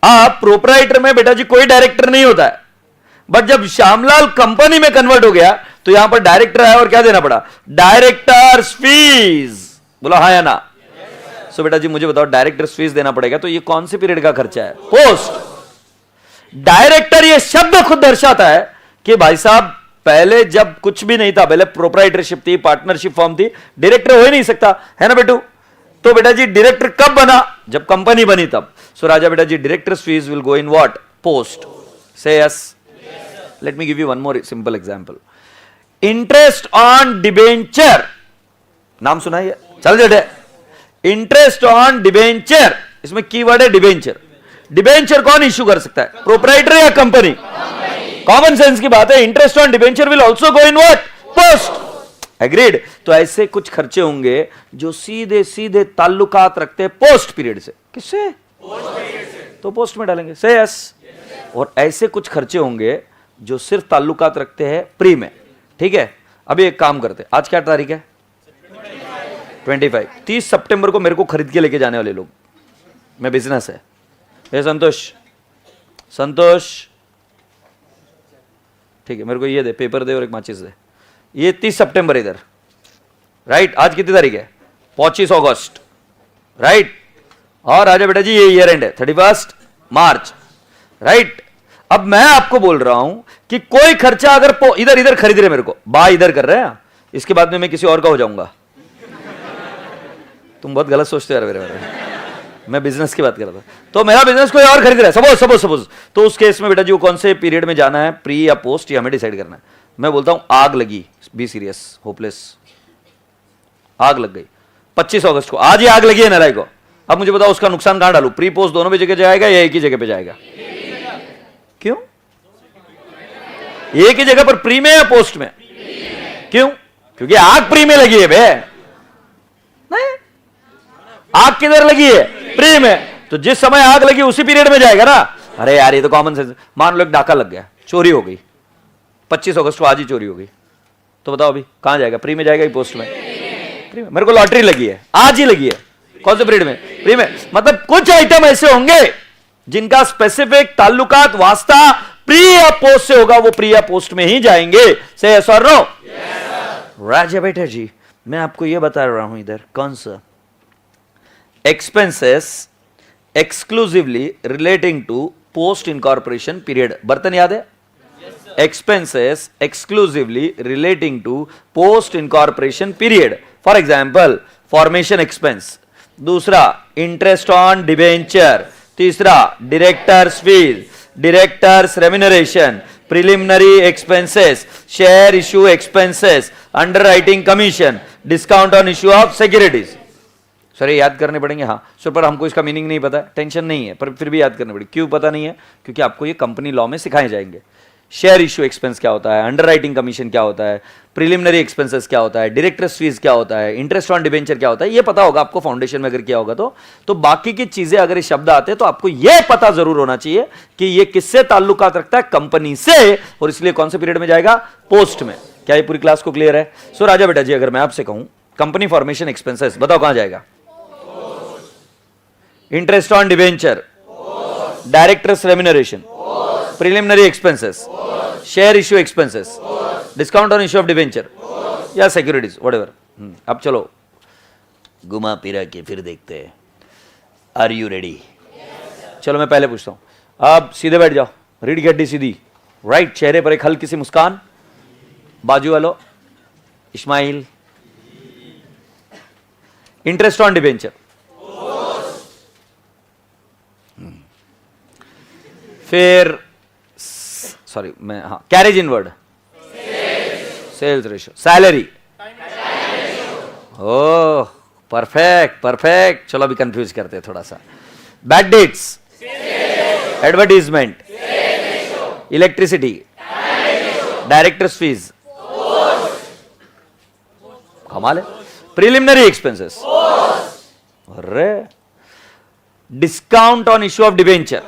आप प्रोप्राइटर में बेटा जी कोई डायरेक्टर नहीं होता है, बट जब श्यामलाल कंपनी में कन्वर्ट हो गया तो यहां पर डायरेक्टर आया और क्या देना पड़ा? Directors fees. बोला हाँ या ना? सो बेटा जी मुझे बताओ, डायरेक्टर्स फीस देना पड़ेगा, तो ये कौन से पीरियड का खर्चा है? पोस्ट। डायरेक्टर ये शब्द खुद दर्शाता है कि भाई साहब पहले जब कुछ भी नहीं था, पहले प्रोप्राइटरशिप थी, पार्टनरशिप फॉर्म थी, डायरेक्टर हो ही नहीं सकता, है ना बेटू? तो बेटा जी डायरेक्टर कब बना? जब कंपनी बनी तब। सो राजा बेटा जी, directors fees will go in what? Post. Say yes? Let me give you one more simple example. Interest on debenture, नाम सुना है? चल जटे, इंटरेस्ट ऑन डिबेंचर, इसमें कीवर्ड है डिबेंचर। डिबेंचर कौन इश्यू कर सकता है? प्रोप्राइटर या कंपनी? कॉमन सेंस की बात है, interest on debenture will also go in what? Post. Agreed? तो ऐसे कुछ खर्चे होंगे जो सीधे सीधे ताल्लुकात रखते हैं पोस्ट पीरियड से। किससे? तो पोस्ट में डालेंगे। से यस? और ऐसे कुछ खर्चे होंगे जो सिर्फ ताल्लुकात रखते हैं प्री में। ठीक है, अभी एक काम करते हैं, आज क्या तारीख है? 25। 30 सितंबर को मेरे को खरीद के लेके जाने वाले लोग, मैं बिजनेस है। ये संतोष, संतोष ठीक है, मेरे को ये दे, पेपर दे और एक माचिस दे। ये 30 सितंबर इधर, राइट? आज कितनी तारीख है? 25 अगस्त, राइट? और राजा बेटा जी ये ईयर एंड है 31 मार्च, राइट? अब मैं आपको बोल रहा हूं कि कोई खर्चा अगर इधर इधर खरीद रहे, मेरे को बा इधर कर रहे हैं, इसके बाद में मैं किसी और का हो जाऊंगा। तुम बहुत गलत सोचते हो यार मेरे बारे में, मैं बिजनेस की बात कर रहा था। तो मेरा बिजनेस कोई और खरीद रहा है, सपोज, तो उस केस में बेटा जी वो कौन से पीरियड में जाना है, प्री या पोस्ट, ये हमें डिसाइड करना है। मैं बोलता हूं आग लगी, बी सीरियस, होपलेस, आग लग गई 25 अगस्त को, आज ही आग लगी है नाराय को। अब मुझे बताओ उसका नुकसान कहां डालू? प्री पोस्ट दोनों भी जगह जाएगा या एक ही जगह पे जाएगा? क्यों? एक ही जगह पर, प्री में या पोस्ट में? क्यों? क्योंकि आग प्री में लगी है बे। नहीं, आग किधर लगी है? प्री में। तो जिस समय आग लगी उसी पीरियड में जाएगा ना। अरे यार ये तो कॉमन सेंस। मान लो एक डाका लग गया, चोरी हो गई 25 अगस्त को, आज ही चोरी हो गई, तो बताओ अभी कहां जाएगा? प्री में जाएगा कि पोस्ट में? प्री में। मेरे को लॉटरी लगी है, आज ही लगी है, कौन से पीरियड में? प्री में। मतलब कुछ आइटम ऐसे होंगे जिनका स्पेसिफिक ताल्लुकात वास्ता प्री या पोस्ट से होगा, वो प्री या पोस्ट में ही जाएंगे। से यस और नो? राजा बेटा जी मैं आपको यह बता रहा हूं, इधर कौन सा expenses exclusively relating to post incorporation period. बर्तन याद है? Expenses exclusively relating to post incorporation period. For example formation expense, दूसरा इंटरेस्ट ऑन डिबेंचर, तीसरा directors fees, directors remuneration, preliminary expenses, share issue expenses, underwriting commission, discount on issue of securities. Sir ये याद करने पड़ेंगे? हाँ sir, पर हमको इसका मीनिंग नहीं पता, टेंशन नहीं है, पर फिर भी याद करने पड़ेगी। क्यों पता नहीं है? क्योंकि आपको ये कंपनी लॉ में सिखाए जाएंगे। शेयर इश्यू एक्सपेंस क्या होता है, अंडरराइटिंग कमीशन क्या होता है, प्रिलिमिनरी एक्सपेंसेस क्या होता है, डायरेक्टर्स फीस क्या होता है, इंटरेस्ट ऑन डिबेंचर क्या होता है, ये पता होगा आपको फाउंडेशन में अगर किया होगा तो बाकी की चीजें अगर ये शब्द आते हैं तो आपको ये पता जरूर होना चाहिए कि ये किससे ताल्लुकात रखता है? कंपनी से, और इसलिए कौन से पीरियड में जाएगा? पोस्ट में। क्या ये पूरी क्लास को क्लियर है? सो राजा बेटा जी अगर मैं आपसे कहूं कंपनी फॉर्मेशन एक्सपेंसेस, बताओ कहां जाएगा? Interest on debenture, directors remuneration, preliminary expenses, share issue expenses, discount on issue of debenture या सिक्योरिटीज, व्हाटएवर। अब चलो घुमा फिरा के फिर देखते हैं। Are you ready? चलो मैं पहले पूछता हूं, आप सीधे बैठ जाओ, रीढ़ की हड्डी सीधी, राइट, चेहरे पर एक हल्की सी मुस्कान, बाजू वालों इस्माइल। इंटरेस्ट ऑन डिबेंचर, फिर सॉरी मैं हाँ carriage inward, sales ratio, salary, oh perfect perfect. चलो अभी कंफ्यूज करते हैं थोड़ा सा। Bad debts, advertisement, electricity, directors fees, कमाल है। प्रिलिमिनरी एक्सपेंसेस, अरे discount on issue of debenture,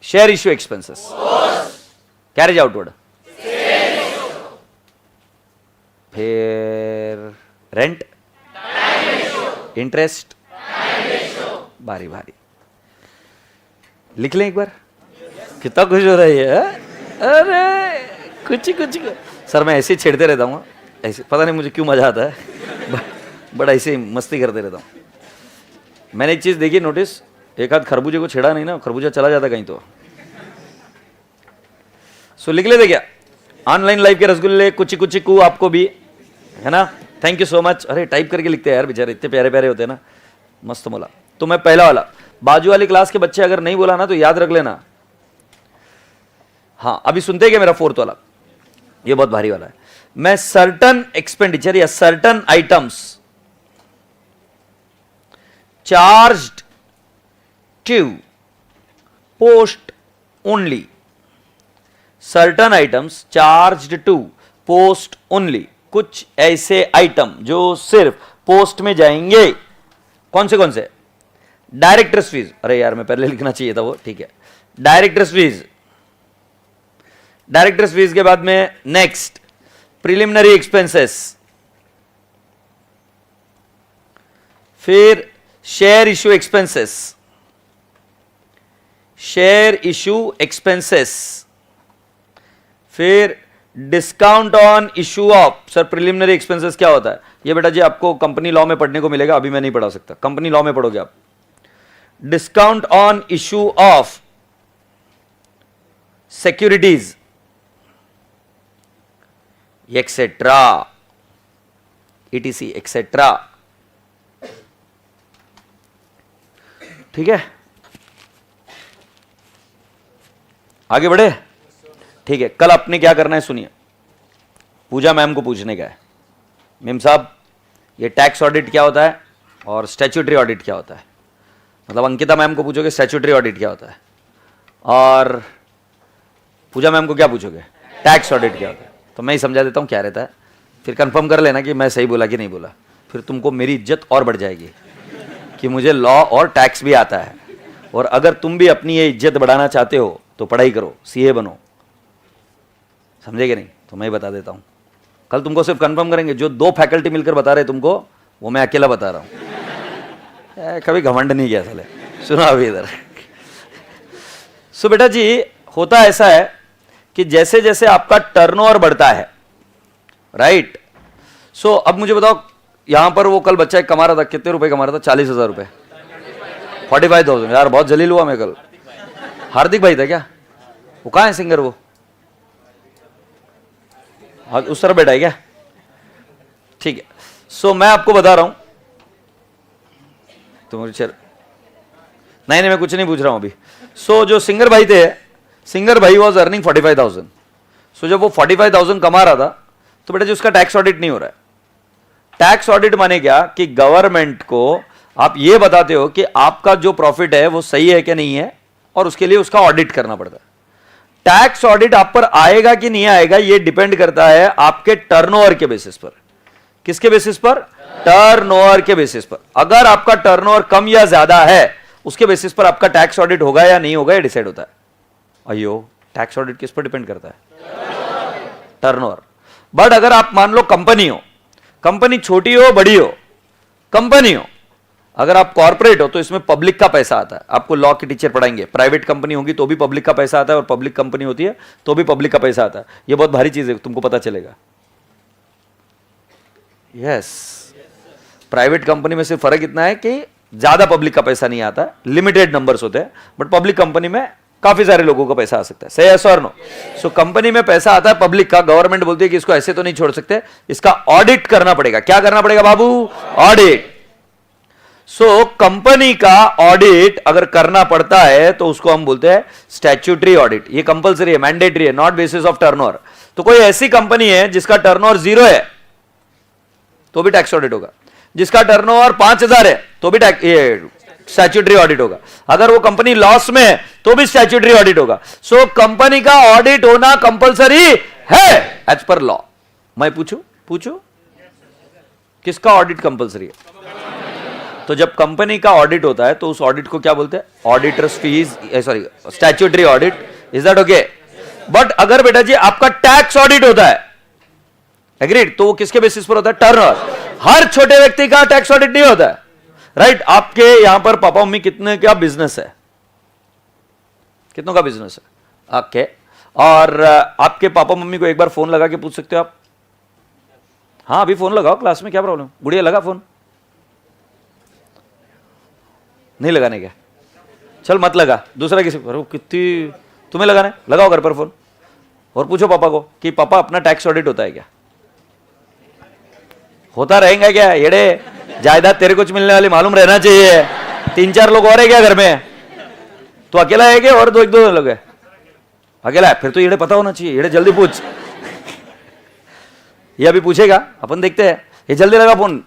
share issue expenses, carriage outward, फिर रेंट, इंटरेस्ट, भारी भारी। लिख लें एक बार, कितना खुश हो रही है। अरे कुछ ही सर, मैं ऐसे ही छेड़ते रहता हूँ, ऐसे पता नहीं मुझे क्यों मजा आता है, बड़ा ऐसे ही मस्ती करते रहता हूँ। मैंने एक चीज देखी, नोटिस, एक आध खरबूजे को छेड़ा नहीं ना, खरबूजा चला जाता कहीं तो। सो लिख लेते क्या, ऑनलाइन लाइव के रसगुल्ले, कुची कुची कू आपको भी, है ना। Thank you so much. अरे टाइप करके लिखते हैं यार बेचारे, इतने प्यारे प्यारे होते हैं ना, मस्त बोला। तो मैं पहला वाला, बाजू वाली क्लास के बच्चे अगर नहीं बोला ना तो याद रख लेना। हाँ अभी सुनते हैं क्या मेरा फोर्थ वाला, ये बहुत भारी वाला है। मैं सर्टन एक्सपेंडिचर या certain items charged to post only, certain items charged to post only, कुछ ऐसे आइटम जो सिर्फ पोस्ट में जाएंगे। कौन से? डायरेक्टर्स फीस, अरे यार मैं पहले लिखना चाहिए था वो, ठीक है। डायरेक्टर्स फीस के बाद में नेक्स्ट प्रिलिमिनरी एक्सपेंसेस, फिर शेयर इश्यू एक्सपेंसेस, फिर discount on issue of. Sir preliminary expenses क्या होता है? ये बेटा जी आपको कंपनी लॉ में पढ़ने को मिलेगा, अभी मैं नहीं पढ़ा सकता, कंपनी लॉ में पढ़ोगे आप। Discount on issue of securities etcetera, etc etcetera, ठीक है। आगे बढ़े, ठीक है। कल आपने क्या करना है सुनिए, पूजा मैम को पूछने का है, मैम साहब ये टैक्स ऑडिट क्या होता है और स्टैट्यूटरी ऑडिट क्या होता है। मतलब अंकिता मैम को पूछोगे स्टैट्यूटरी ऑडिट क्या होता है, और पूजा मैम को क्या पूछोगे, टैक्स ऑडिट क्या होता है। तो मैं ही समझा देता हूँ क्या रहता है, फिर कंफर्म कर लेना कि मैं सही बोला कि नहीं बोला, फिर तुमको मेरी इज्जत और बढ़ जाएगी कि मुझे लॉ और टैक्स भी आता है। और अगर तुम भी अपनी ये इज्जत बढ़ाना चाहते हो तो पढ़ाई करो, सीए बनो, समझे कि नहीं। तो मैं ही बता देता हूँ, कल तुमको सिर्फ कंफर्म करेंगे, जो 2 फैकल्टी मिलकर बता रहे तुमको वो मैं अकेला बता रहा हूँ, कभी घमंड नहीं किया साले। सुनो अभी इधर। सो बेटा जी होता ऐसा है कि जैसे जैसे आपका टर्नओवर बढ़ता है, राइट। सो अब मुझे बताओ, यहां पर वो कल बच्चा कमा रहा था, कितने रुपए कमा रहा था? 40,000 रुपए, 45,000। यार बहुत जलील हुआ मैं कल। हार्दिक भाई था क्या? वो कहाँ है सिंगर वो? उस तरफ बैठा है क्या? ठीक है। सो मैं आपको बता रहा हूं, तो मुझे नहीं मैं कुछ नहीं पूछ रहा हूं अभी। सो जो सिंगर भाई थे, सिंगर भाई वॉज अर्निंग 45,000। सो जब वो 45,000 कमा रहा था तो बेटा जी उसका टैक्स ऑडिट नहीं हो रहा है। टैक्स ऑडिट माने क्या कि गवर्नमेंट को आप ये बताते हो कि आपका जो प्रॉफिट है वो सही है कि नहीं है, और उसके लिए उसका ऑडिट करना पड़ता है। टैक्स ऑडिट आप पर आएगा कि नहीं आएगा ये डिपेंड करता है आपके टर्नओवर के बेसिस पर। किसके बेसिस पर? टर्नओवर के बेसिस पर। अगर आपका टर्नओवर कम या ज्यादा है उसके बेसिस पर आपका टैक्स ऑडिट होगा या नहीं होगा ये डिसाइड होता है। अयो, टैक्स ऑडिट किस पर डिपेंड करता है? टर्नओवर। बट अगर आप मान लो कंपनी हो, कंपनी छोटी हो बड़ी हो, कंपनी हो, अगर आप कॉर्पोरेट हो तो इसमें पब्लिक का पैसा आता है। आपको लॉ के टीचर पढ़ाएंगे, प्राइवेट कंपनी होगी तो भी पब्लिक का पैसा आता है, और पब्लिक कंपनी होती है तो भी पब्लिक का पैसा आता है। ये बहुत भारी चीज है, तुमको पता चलेगा। यस, प्राइवेट कंपनी में सिर्फ फर्क इतना है कि ज्यादा पब्लिक का पैसा नहीं आता, लिमिटेड नंबर्स होते हैं, बट पब्लिक कंपनी में काफी सारे लोगों का पैसा आ सकता है। सही है और नो? सो कंपनी में पैसा आता है पब्लिक का, गवर्नमेंट बोलती है कि इसको ऐसे तो नहीं छोड़ सकते, इसका ऑडिट करना पड़ेगा। क्या करना पड़ेगा बाबू? ऑडिट। सो कंपनी का ऑडिट अगर करना पड़ता है तो उसको हम बोलते हैं स्टैट्यूटरी ऑडिट। ये कंपलसरी है, मैंडेटरी है, नॉट बेसिस ऑफ टर्नओवर। तो कोई ऐसी कंपनी है जिसका टर्नओवर 0 है तो भी टैक्स ऑडिट होगा, जिसका टर्नओवर 5,000 है तो भी स्टैट्यूटरी ऑडिट होगा, अगर वो कंपनी लॉस में है तो भी स्टैट्यूटरी ऑडिट होगा। सो कंपनी का ऑडिट होना कंपलसरी है एज पर लॉ। मैं पूछूं पूछो, किसका ऑडिट कंपलसरी है? तो जब कंपनी का ऑडिट होता है तो उस ऑडिट को क्या बोलते हैं? Auditors fees, sorry statutory audit. Is that okay? But अगर बेटा जी आपका टैक्स ऑडिट होता है, एग्रीड, तो वो किसके बेसिस पर होता है? टर्नओवर. हर छोटे व्यक्ति का टैक्स ऑडिट नहीं होता है, राइट? आपके यहां पर पापा मम्मी कितने का बिजनेस है? कितनों का बिजनेस है? ओके. और आपके पापा मम्मी को एक बार फोन लगा के पूछ सकते हो आप? हाँ अभी फोन लगाओ, क्लास में क्या प्रॉब्लम? गुड़िया लगा फोन? नहीं लगाने क्या? चल मत लगा, दूसरा किसी पर. कितनी तुम्हें लगाना है, लगाओ घर पर फोन और पूछो पापा को कि पापा अपना टैक्स ऑडिट होता है क्या? होता रहेगा क्या? येड़े, जायदाद तेरे कुछ मिलने वाली मालूम रहना चाहिए. 3-4 लोग और है क्या घर में? तो अकेला है क्या और दो लोग है? अकेला है. फिर तो येड़े पता होना चाहिए. येड़े जल्दी पूछ. ये अभी पूछेगा, अपन देखते हैं. ये जल्दी लगा phone.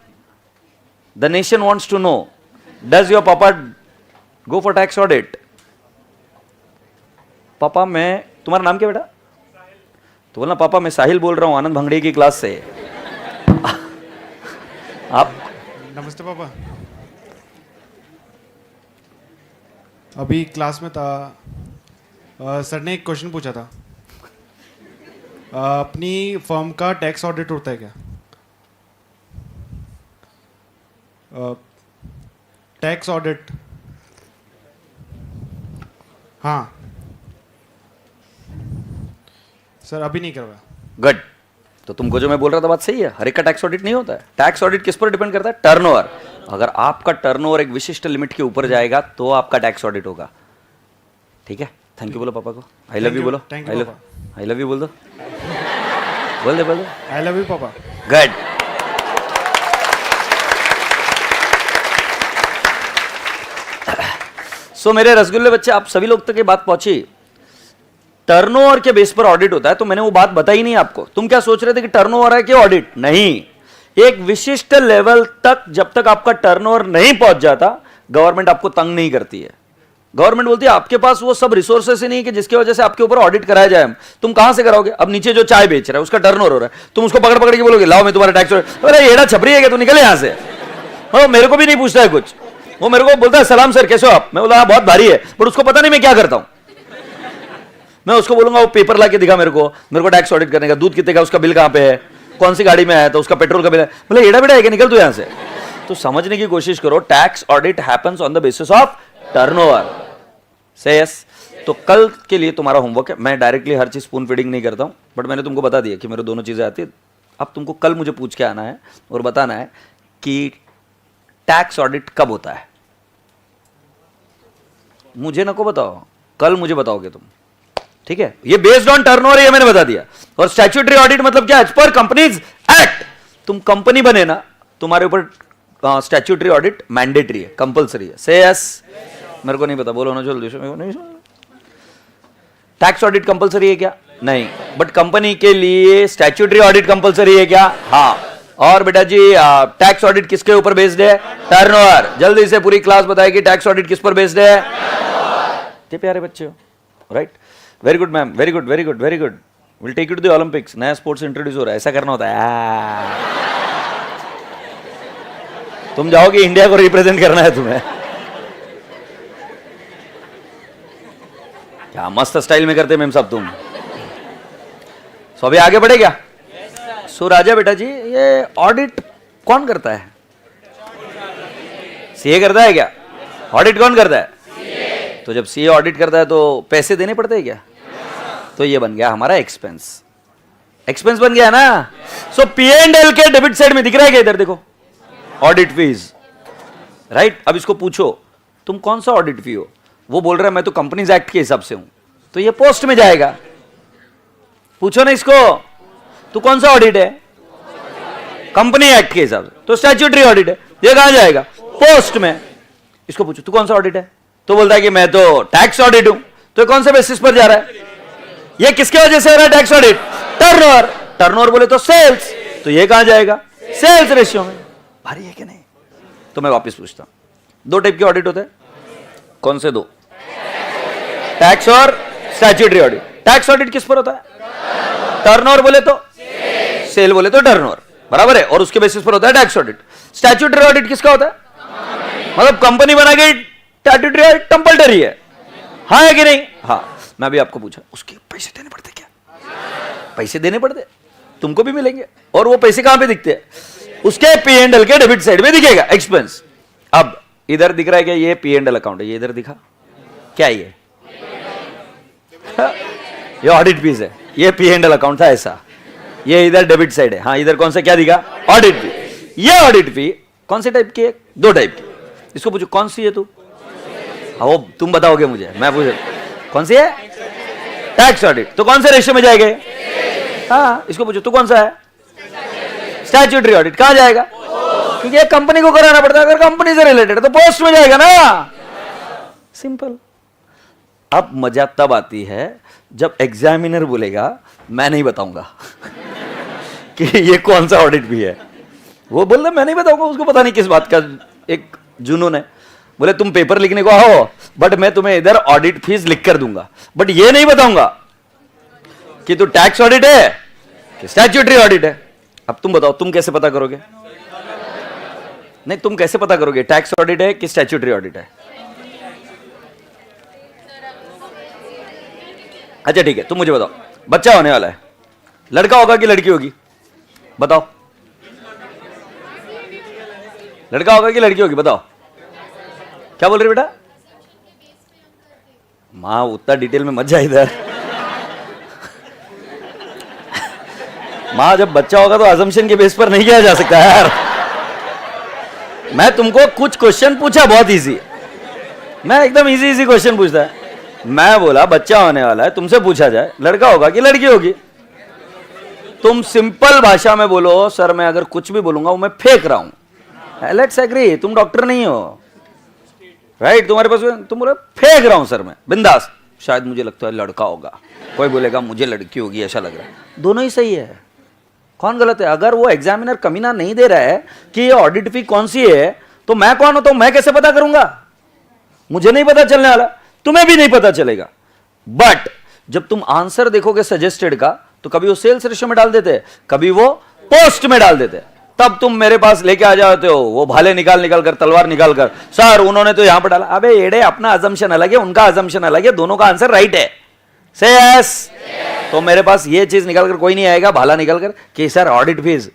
The nation wants to know, does your papa go for tax audit? पापा मैं, तुम्हारा नाम क्या बेटा? तो बोलना पापा मैं साहिल बोल रहा हूं आनंद भंगड़ी की क्लास से. आप? नमस्ते पापा. अभी क्लास में था, सर ने एक क्वेश्चन पूछा था, अपनी फर्म का टैक्स ऑडिट होता है क्या? Tax audit. हाँ सर, अभी नहीं करवाया. गुड. तो तुमको जो मैं बोल रहा था बात सही है. हर एक का टैक्स ऑडिट नहीं होता है. टैक्स ऑडिट किस पर डिपेंड करता है? टर्नओवर. अगर आपका टर्नओवर एक विशिष्ट लिमिट के ऊपर जाएगा तो आपका टैक्स ऑडिट होगा. ठीक है. थैंक यू बोलो पापा को. आई लव यू बोलो. आई लव यू बोल दो. बोल दे. आई लव यू पापा. गुड. सो मेरे रसगुल्ले बच्चे, आप सभी लोग तक ये बात पहुंची. टर्नओवर के बेस पर ऑडिट होता है. तो मैंने वो बात बताई नहीं आपको. तुम क्या सोच रहे थे कि टर्नओवर है कि ऑडिट? नहीं. एक विशिष्ट लेवल तक जब तक आपका टर्नओवर नहीं पहुंच जाता, गवर्नमेंट आपको तंग नहीं करती है. गवर्नमेंट बोलती है आपके पास वो सब रिसोर्सेस ही नहीं कि जिसकी वजह से आपके ऊपर ऑडिट कराया जाए. तुम कहां से कराओगे? अब नीचे जो चाय बेच रहा है उसका टर्नओवर हो रहा है, तुम उसको पकड़ के बोलोगे लाओ मैं तुम्हारा टैक्स. अरे येड़ा छपरी है कि तू निकले यहां से. वो मेरे को भी नहीं पूछता है कुछ. वो मेरे को बोलता है सलाम सर कैसे हो आप? मैं बोला बहुत भारी है, बट उसको पता नहीं मैं क्या करता हूं. मैं उसको बोलूंगा वो पेपर ला के दिखा मेरे को टैक्स ऑडिट करने का. दूध कितने का, उसका बिल कहां पे है, कौन सी गाड़ी में आया था, उसका पेट्रोल का बिल है. बोले येड़ा बेटा है कि निकल तू यहां से. तो समझने की कोशिश करो, tax audit happens on the basis of turnover. से यस. तो कल के लिए तुम्हारा होमवर्क है. मैं डायरेक्टली हर चीज स्पून फीडिंग नहीं करता हूं, बट मैंने तुमको बता दिया कि मेरे दोनों चीजें आती है. अब तुमको कल मुझे पूछ के आना है और बताना है कि टैक्स ऑडिट कब होता है. मुझे नको बताओ, कल मुझे बताओगे तुम. ठीक है. ये बेस्ड ऑन टर्नओवर, ये मैंने बता दिया. और स्टैट्यूटरी ऑडिट मतलब क्या? As per companies act. तुम कंपनी बने ना, तुम्हारे ऊपर स्टैट्यूटरी ऑडिट मैंडेटरी है, कंपलसरी है. से यस. मेरे को नहीं पता, बोलो ना जल्दी से. मेरे को नहीं. टैक्स ऑडिट कंपलसरी है क्या? नहीं. बट कंपनी के लिए स्टैट्यूटरी ऑडिट कंपलसरी है क्या? हाँ. और बेटा जी टैक्स ऑडिट किसके ऊपर बेस्ड है? टर्नओवर. जल्दी से पूरी क्लास बताएगी टैक्स ऑडिट किस पर बेस्ड है. ये प्यारे बच्चे हो, right? Very good ma'am, very good, very good, very good. Will take you to the Olympics. नया स्पोर्ट्स इंट्रोड्यूस हो रहा है, ऐसा करना होता है. तुम जाओगे, इंडिया को रिप्रेजेंट करना है तुम्हें. क्या मस्त स्टाइल में करते मैम सब तुम. सो अभी आगे बढ़े क्या? सो राजा बेटा जी, ये ऑडिट कौन करता है? सीए करता है क्या? ऑडिट कौन करता है? तो जब सीए ऑडिट करता है तो पैसे देने पड़ते हैं क्या? तो ये बन गया हमारा एक्सपेंस. एक्सपेंस बन गया ना. सो P&L के डेबिट साइड में दिख रहा है क्या? इधर देखो, ऑडिट फीस, राइट? अब इसको पूछो तुम कौन सा ऑडिट फी हो? वो बोल रहा है मैं तो कंपनीज एक्ट के हिसाब से हूं. तो ये पोस्ट में जाएगा. पूछो ना इसको, तू कौन सा ऑडिट है? कंपनी एक्ट के हिसाब से. तो स्टैट्यूटरी ऑडिट है. ये कहां जाएगा? पोस्ट में. इसको पूछो तू कौन सा ऑडिट है? तो बोलता है कि मैं तो टैक्स ऑडिट हूं. तो कौन से बेसिस पर जा रहा है? ये किसके वजह से हो रहा है टैक्स ऑडिट? टर्नओवर. टर्नओवर बोले तो सेल्स. तो ये कहां जाएगा? सेल्स रेशियो में. भारी है कि नहीं? तो मैं वापस पूछता हूं, दो टाइप के ऑडिट होते हैं. कौन से दो? टैक्स और स्टैट्यूटरी ऑडिट. टैक्स ऑडिट किस पर होता है? टर्नओवर बोले तो सेल बोले तो टर्नओवर. बराबर है, और उसके बेसिस पर होता है टैक्स ऑडिट। स्टैट्यूटरी ऑडिट किसका होता है? मतलब कंपनी बना के स्टैट्यूटरी ऑडिट कंपल्सरी है, हाँ है कि नहीं? हाँ। मैं भी आपको पूछा, उसके पैसे देने पड़ते क्या? पैसे देने पड़ते, तुमको भी मिलेंगे। और वो पैसे कहां पे दिखते हैं? उसके P&L के डेबिट साइड में दिखेगा एक्सपेंस। अब इधर दिख रहा है क्या? ये P&L अकाउंट है, ये इधर दिखा क्या? ये ऑडिट फीस है, ये P&L अकाउंट था ऐसा, ये इधर डेबिट साइड है। हाँ, इधर कौन सा क्या दिखा? ऑडिट फी। ये ऑडिट फी कौन से टाइप की है? दो टाइप की। इसको पूछो कौन सी है तू? हाँ, वो तुम बताओगे मुझे, मैं पूछ कौन सी है? Tax audit. तो कौन से रेशियो में जाएंगे? हाँ, इसको पूछो तू कौन सा है? Statutory audit. कहां जाएगा? क्योंकि एक कंपनी को कराना पड़ता है, अगर कंपनी से रिलेटेड तो पोस्ट में जाएगा ना, सिंपल। अब मजा तब आती है जब एग्जामिनर बोलेगा मैं नहीं बताऊंगा कि ये कौन सा ऑडिट भी है। वो बोल रहा मैं नहीं बताऊंगा, उसको पता नहीं किस बात का एक जुनून है। बोले तुम पेपर लिखने को आओ, बट मैं तुम्हें इधर ऑडिट फीस लिख कर दूंगा, बट ये नहीं बताऊंगा कि तू टैक्स ऑडिट है कि स्टैट्यूटरी ऑडिट है। अब तुम बताओ, तुम कैसे पता करोगे? नहीं, तुम कैसे पता करोगे टैक्स ऑडिट है कि स्टैट्यूटरी ऑडिट है? अच्छा ठीक है, तुम मुझे बताओ, बच्चा होने वाला है, लड़का होगा कि लड़की होगी? बताओ, लड़का होगा कि लड़की होगी? बताओ। क्या बोल रही बेटा? मां उतना डिटेल में मत जा इधर। मां जब बच्चा होगा तो अजम्पशन के बेस पर नहीं किया जा सकता यार। मैं तुमको कुछ क्वेश्चन पूछा बहुत इजी, मैं एकदम इजी इजी क्वेश्चन पूछता है। मैं बोला बच्चा होने वाला है, तुमसे पूछा जाए लड़का होगा कि लड़की होगी? तुम सिंपल भाषा में बोलो सर मैं अगर कुछ भी बोलूंगा वो मैं फेंक रहा हूं। लेट्स एग्री, तुम डॉक्टर नहीं हो, राइट? तुम्हारे पास तुम बोले फेंक रहा हूं सर मैं, बिंदास। शायद मुझे लगता है लड़का होगा, कोई बोलेगा मुझे लड़की होगी, ऐसा लग रहा है। दोनों ही सही है, कौन गलत है? अगर वो एग्जामिनर कमीना नहीं दे रहा है कि ये ऑडिट फी कौन सी है, तो मैं कौन होता हूं? मैं कैसे पता करूंगा? मुझे नहीं पता चलने वाला, तुम्हें भी नहीं पता चलेगा। बट जब तुम आंसर देखोगे सजेस्टेड का, तो कभी वो सेल्स रेशियो में डाल देते, कभी वो पोस्ट में डाल देते। तब तुम मेरे पास लेके आ जाते हो वो भाले निकाल कर, तलवार निकाल कर, सर उन्होंने तो यहां पर डाला। अबे एड़े, अपना अजम्पशन अलग है, उनका अजम्पशन अलग है, दोनों का आंसर राइट है। से यस। तो मेरे पास ये चीज निकाल कर कोई नहीं आएगा भाला निकाल कर कि सर ऑडिट फीस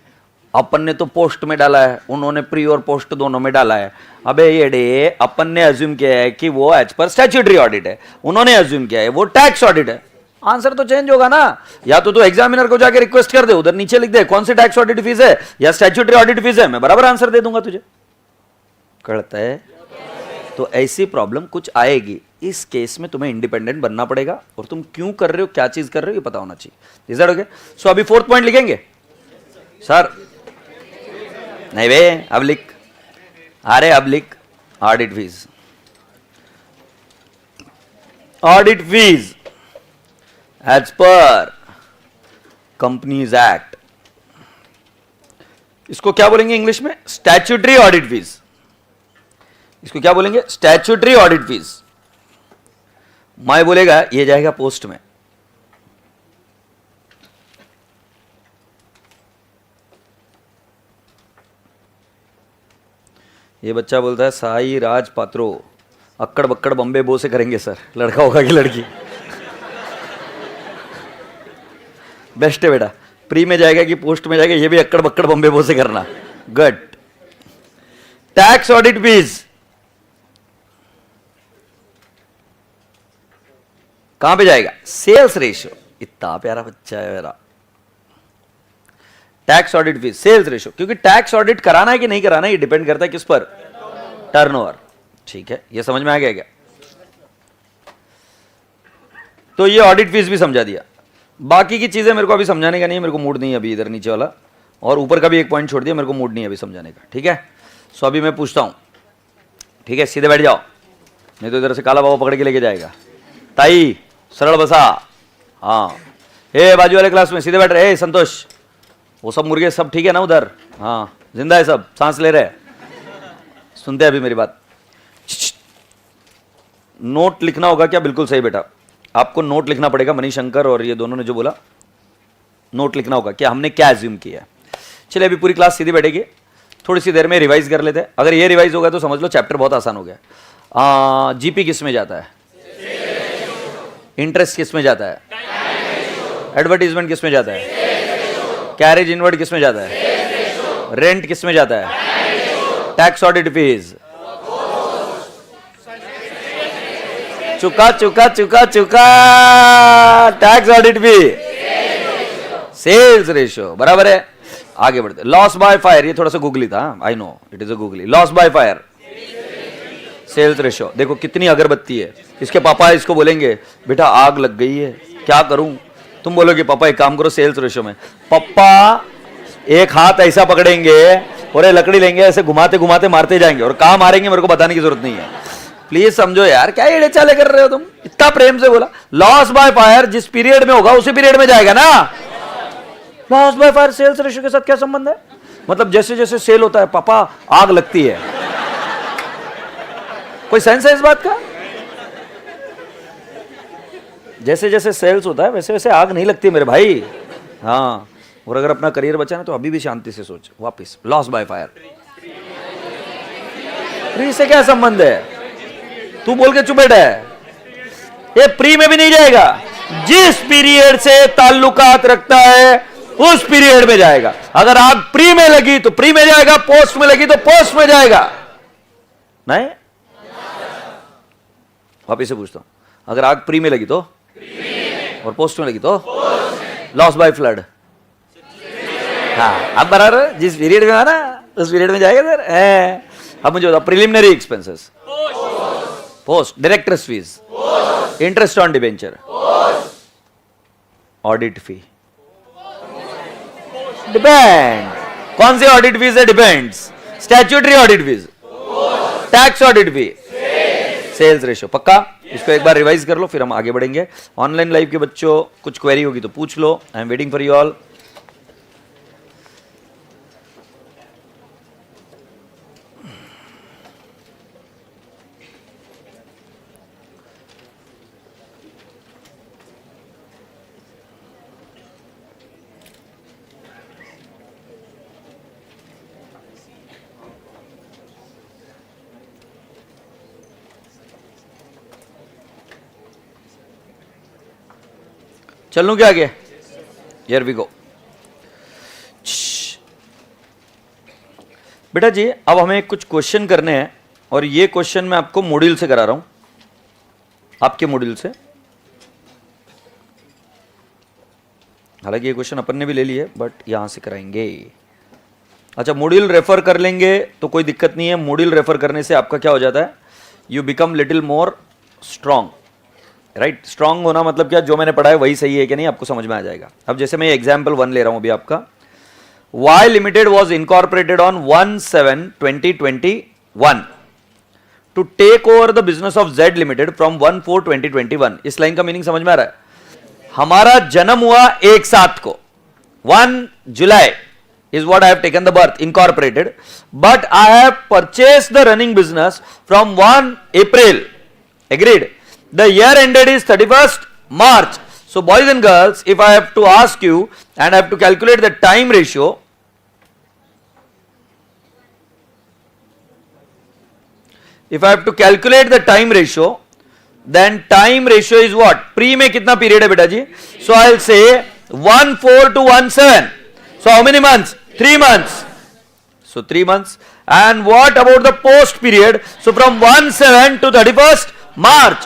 अपन ने तो पोस्ट में डाला है, उन्होंने प्री और पोस्ट दोनों में डाला है। अबे ये डे, अपन ने अज्यूम किया है कि वो एज पर स्टैट्यूटरी ऑडिट है, उन्होंने अज्यूम किया है वो टैक्स ऑडिट है। आंसर तो चेंज होगा ना। या तो एग्जामिनर को जाके रिक्वेस्ट कर दे, उधर नीचे लिख दे कौन सी टैक्स ऑडिट फीस है या स्टैट्यूटरी ऑडिट फीस है, मैं बराबर आंसर दे दूंगा तुझे। करता है तो ऐसी प्रॉब्लम कुछ आएगी। इस केस में तुम्हें इंडिपेंडेंट बनना पड़ेगा और तुम क्यों कर रहे हो, क्या चीज कर रहे हो, ये पता होना चाहिए। Is that okay? सो अभी 4th पॉइंट लिखेंगे सर? नहीं बे, अब लिख। अरे अब लिख, audit fees. Audit fees as per companies act, इसको क्या बोलेंगे इंग्लिश में? Statutory audit fees. इसको क्या बोलेंगे? Statutory audit fees. मैं बोलेगा ये जाएगा पोस्ट में। ये बच्चा बोलता है साई राज पात्रो अक्कड़ बक्कड़ बम्बे बो से करेंगे सर, लड़का होगा कि लड़की? बेस्ट है बेटा, प्री में जाएगा कि पोस्ट में जाएगा, ये भी अक्कड़ बक्कड़ बम्बे बो से करना। गुड। टैक्स ऑडिट फीस कहां पे जाएगा? Sales ratio. इतना प्यारा बच्चा है मेरा। Tax audit fees, sales ratio, क्योंकि टैक्स ऑडिट कराना है कि नहीं कराना है ये डिपेंड करता है किस पर? टर्नओवर। ठीक है, ये समझ में आ गया क्या? तो ये ऑडिट फीस भी समझा दिया। बाकी की चीजें मेरे को अभी समझाने का नहीं है, मेरे को मूड नहीं है अभी इधर नीचे वाला, और ऊपर का भी एक पॉइंट छोड़ दिया, मेरे को मूड नहीं है अभी समझाने का। ठीक है, सो अभी मैं पूछता हूं। ठीक है, सीधे बैठ जाओ, नहीं तो इधर से काला बाबा पकड़ के लेके जाएगा। ताई सरल बसा। हाँ, हे बाजू वाले क्लास में सीधे बैठ रहे। संतोष, वो सब मुर्गे सब ठीक है ना उधर? हाँ, जिंदा है सब, सांस ले रहे, सुनते हैं अभी मेरी बात। नोट लिखना होगा क्या? बिल्कुल सही बेटा, आपको नोट लिखना पड़ेगा। मनीशंकर और ये दोनों ने जो बोला, नोट लिखना होगा क्या हमने क्या एज्यूम किया है। चलिए अभी पूरी क्लास सीधी बैठेगी, थोड़ी सी देर में रिवाइज कर लेते हैं। अगर ये रिवाइज होगा तो समझ लो चैप्टर बहुत आसान हो गया। जीपी किस में जाता है? इंटरेस्ट किस में जाता है? एडवर्टीजमेंट किस में जाता है? कैरेज इनवर्ड किस में जाता है? रेंट किस में जाता है? Tax audit fees. चुका चुका चुका चुका tax audit fee, sales ratio, बराबर है। आगे बढ़ते, लॉस बाय फायर, ये थोड़ा सा गूगली था, I know it is a googly. Loss by fire, sales ratio. देखो कितनी अगरबत्ती है। इसके पापा इसको बोलेंगे बेटा आग लग गई है, क्या करूं? तुम बोलोगे पापा एक काम करो सेल्स रेशियो में। पापा एक हाथ ऐसा पकड़ेंगे और ये लकड़ी लेंगे, ऐसे घुमाते घुमाते मारते जाएंगे, और कहां मारेंगे मेरे को बताने की जरूरत नहीं है। प्लीज समझो यार, क्या एड़े चाले कर रहे हो तुम? इतना प्रेम से बोला। लॉस बाय फायर जिस पीरियड में होगा उसी पीरियड में जाएगा ना। Loss by fire sales ratio के साथ क्या संबंध है? मतलब जैसे जैसे सेल होता है पापा आग लगती है। कोई सेंस है इस बात का? जैसे जैसे सेल्स होता है वैसे वैसे आग नहीं लगती मेरे भाई। हाँ, और अगर अपना करियर बचाना तो अभी भी शांति से सोच। वापिस लॉस बाय फायर, प्री से क्या संबंध है? तू बोल के चुप बैठा है। ये प्री में भी नहीं जाएगा। जिस पीरियड से ताल्लुकात रखता है उस पीरियड में जाएगा। अगर आग प्री में लगी तो प्री में जाएगा, पोस्ट में लगी तो पोस्ट में जाएगा। नहीं, वापिस से पूछता हूं, अगर आग प्री में लगी तो और पोस्ट में लगी तो लॉस बाय फ्लड। हाँ, अब बराबर जिस पीरियड में है ना उस पीरियड में जाएगा सर। अब मुझे बताओ, preliminary expenses, post, directors fees, interest on debenture, audit fee, depend. कौन सी ऑडिट फीस है? Depends. Statutory audit fees, tax audit fee, sales ratio. पक्का? इसको एक बार रिवाइज कर लो, फिर हम आगे बढ़ेंगे। ऑनलाइन लाइव के बच्चों कुछ क्वेरी होगी तो पूछ लो, I am waiting for you all. चलूं क्या आगे? Here we go. बेटा जी अब हमें कुछ क्वेश्चन करने हैं, और ये क्वेश्चन मैं आपको मॉड्यूल से करा रहा हूं, आपके मॉड्यूल से। हालांकि ये क्वेश्चन अपन ने भी ले लिए, बट यहां से कराएंगे। अच्छा, मॉड्यूल रेफर कर लेंगे तो कोई दिक्कत नहीं है। मॉड्यूल रेफर करने से आपका क्या हो जाता है? You become little more strong, right. Strong होना मतलब क्या? जो मैंने पढ़ा है वही सही है कि नहीं आपको समझ में आ जाएगा। अब जैसे मैं एग्जाम्पल 1 ले रहा हूं अभी आपका। Y limited was incorporated on 1/7/2021 to take over the business of Z limited from 1/4/2021। इस लाइन का मीनिंग समझ में आ रहा है? हमारा जन्म हुआ 1/7 को, 1 जुलाई is what I have taken the birth, incorporated, but I have purchased the running business from 1 April. Agreed? The year ended is 31st March. So boys and girls, if I have to ask you and I have to calculate the time ratio, if I have to calculate the time ratio, then time ratio is what? Pre में कितना period है बेटा जी? So I'll say 1/4 to 1/7. So how many months? 3 months. So 3 months. And what about the post period? So from 1/7 to 31st March.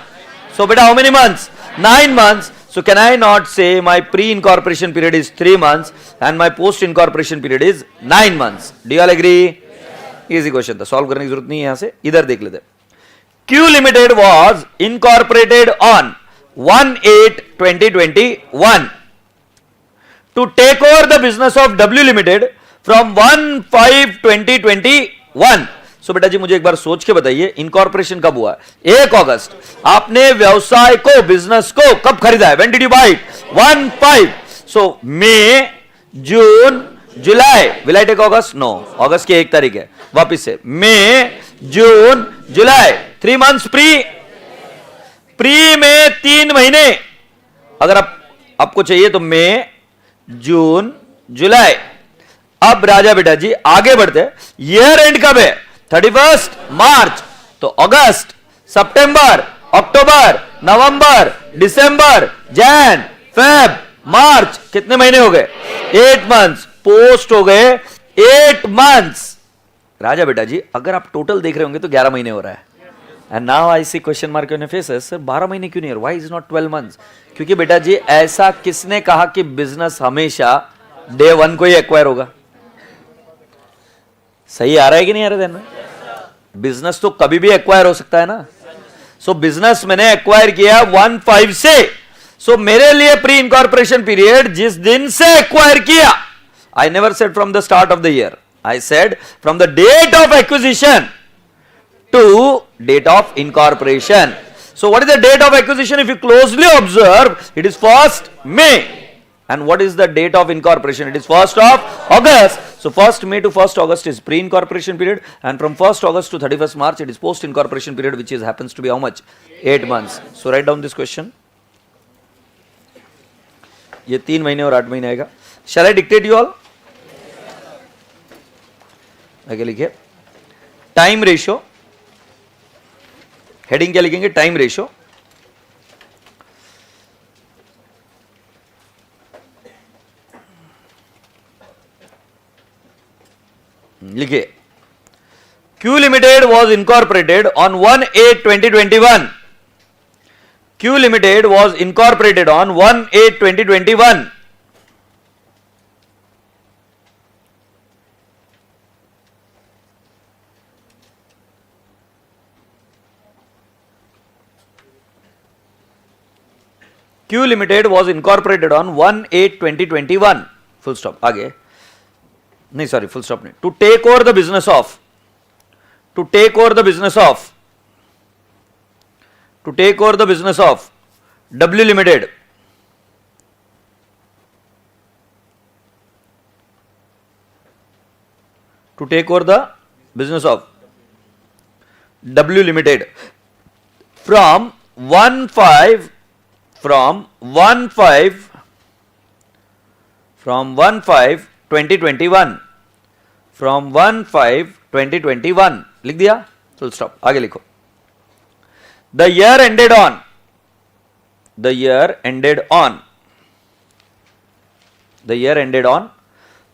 So beta how many months? 9 months. So can I not say my pre-incorporation period is 3 months and my post-incorporation period is 9 months? Do you all agree? Easy question था, solve करने की जरूरत नहीं है। यहाँ से इधर देख लेते। Q Limited was incorporated on 1/8/2021 to take over the business of W Limited from 1/5/2021. सो बेटा जी मुझे एक बार सोच के बताइए, इनकॉर्पोरेशन कब हुआ? 1 अगस्त। आपने व्यवसाय को, बिजनेस को कब खरीदा है? When did you buy it? 1/5। So May, June, July. Will I take August? No, अगस्त की 1 तारीख है। वापिस से May, June, July, 3 months pre. Pre में 3 महीने अगर आपको चाहिए तो मई, जून, जुलाई। अब राजा बेटा जी आगे बढ़ते, ईयर एंड कब है? 31 मार्च। तो अगस्त, सितंबर, अक्टूबर, नवंबर, दिसंबर, जैन, फेब, मार्च, कितने महीने हो गए? 8 मंथ्स। पोस्ट हो गए 8 मंथ्स। राजा बेटा जी अगर आप टोटल देख रहे होंगे तो 11 महीने हो रहा है। And now I see question mark on your faces, sir 12 महीने क्यों नहीं है? Why is not 12 months? क्योंकि बेटा जी ऐसा किसने कहा कि बिजनेस हमेशा डे 1 को ही एक्वायर होगा? सही आ रहा है कि नहीं आ रहा है? बिजनेस तो कभी भी एक्वायर हो सकता है ना। सो बिजनेस मैंने एक्वायर किया 1/5 से। सो मेरे लिए प्री इनकॉर्पोरेशन पीरियड जिस दिन से एक्वायर किया, I never said from the start of the year, I said from the date of acquisition to date of incorporation. So what is the date of acquisition? If you closely observe, it is 1st May. And what is the date of incorporation? It is 1st of August. So 1st May to 1st August is pre-incorporation period, and from 1st August to 31st March it is post-incorporation period, which is happens to be how much? 8 months. So write down this question. ये 3 महीने और 8 महीने आएगा. Shall I dictate you all? आगे लिखिए. Time ratio. Heading क्या लिखेंगे? Time ratio. लिखिए, Q limited was incorporated on 1/8/2021. Q limited was incorporated on 1/8/2021. Q Limited was incorporated on 1/8/2021. Full stop. आगे नहीं, सॉरी, फुल स्टॉप नहीं. To take over the business of. To take over the business of. To take over the business of W Limited. To take over the business of W Limited from 1/5 2021. From 1/5/2021 लिख दिया. Full stop. आगे लिखो. The year ended on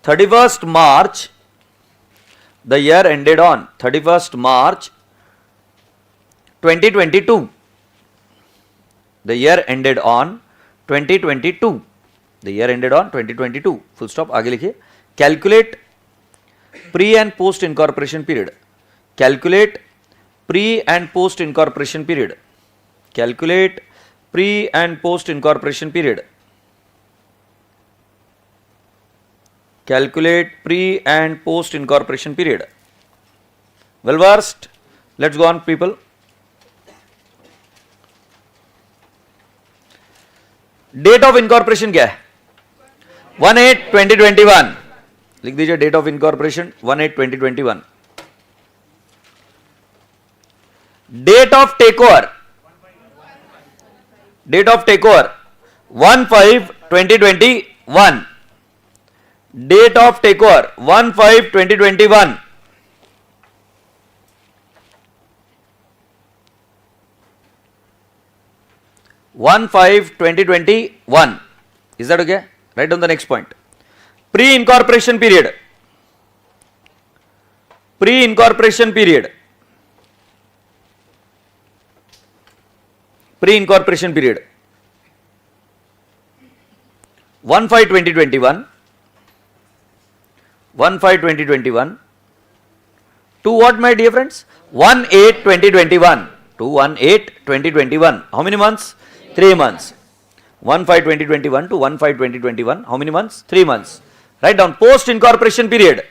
31st March. The year ended on 31st March 2022. The year ended on 2022. The year ended on 2022. Full stop. आगे लिखिए. Calculate pre and post incorporation period. Calculate pre and post incorporation period. Calculate pre and post incorporation period. Calculate pre and post incorporation period. Well versed. Let's go on, people. Date of incorporation क्या है? 1/8/2021. लिख दीजिए date of incorporation 1/8/2021. Date of take over 1/5/2021. Date of take over 1/5/2021. One 1/5/2021. Is that okay? Write down the next point. Pre-incorporation period. Pre-incorporation period. Pre-incorporation period. 1/5/2021. 1/5/2021. To what, my dear friends? 1/8/2021. To 1/8/2021. How many months? 3 months. 1/5/2021 to 1/5/2021. How many months? 3 months. Write down post incorporation period.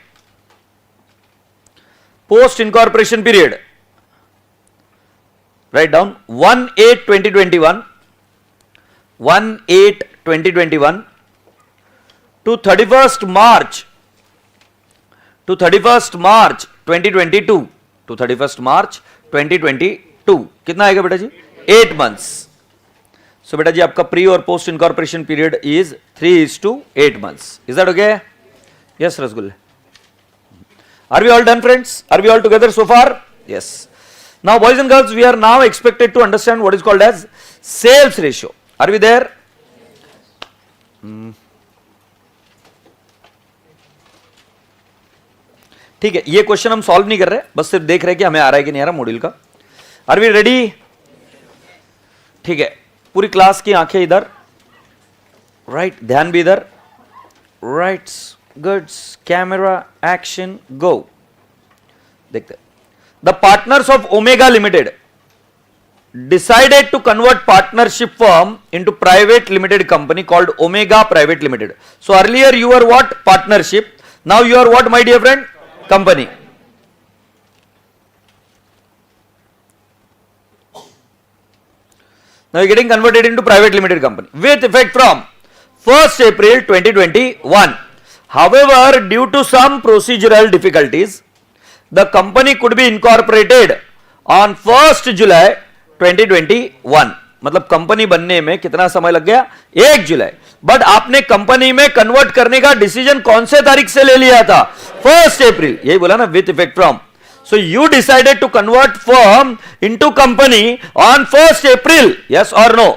Post incorporation period. Write down 1/8/2021. 1/8/2021 to 31st March. To 31st March 2022. To 31st March 2022. कितना आएगा बेटा जी? 8 months. So बेटा जी आपका pre और post incorporation period is 3:8 months. Is that okay? Yes, रसगुल्ले. Are we all done, friends? Are we all together so far? Yes. Now, boys and girls, we are now expected to understand what is called as sales ratio. Are we there? ठीक है, ये question हम solve नहीं कर रहे, बस सिर्फ देख रहे हैं कि हमें आ रहा है कि नहीं आ रहा मॉड्यूल का. Are we ready? ठीक है, पूरी क्लास की आंखें इधर, राइट, ध्यान भी इधर, राइट, गुड्स, कैमरा, एक्शन, गो. देखते, the partners of omega limited decided to convert partnership firm into private limited company called Omega Private Limited. So earlier you were what? Partnership. Now you are what, my dear friend? Company. Now you are getting converted into private limited company with effect from 1st April 2021. However, due to some procedural difficulties, the company could be incorporated on 1st July 2021. मतलब company बनने में कितना समय लग गया? 1 जुलाई. But आपने company में convert करने का डिसीजन कौन से तारीख से ले लिया था? 1st अप्रैल. यही बोला ना, with effect from. So you decided to convert firm into company on 1st April. Yes or no?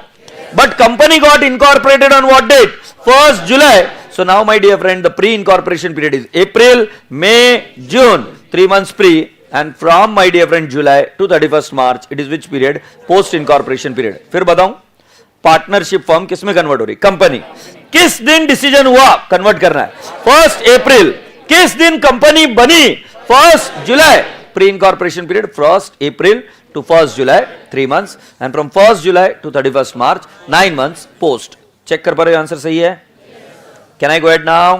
But company got incorporated on what date? 1st July. So now, my dear friend, the pre-incorporation period is April, May, June. 3 months pre. And from, my dear friend, July to 31st March, it is which period? Post incorporation period. फिर बताऊं, partnership firm किस में convert हो रही? Company. किस दिन decision हुआ convert करना है? 1st अप्रैल. किस दिन कंपनी बनी? 1st July. Pre incorporation period 1st April to 1st July, 3 months, and from 1st July to 31st March, 9 months post. Check कर पा रहे हो? आंसर सही है? Can I go at now?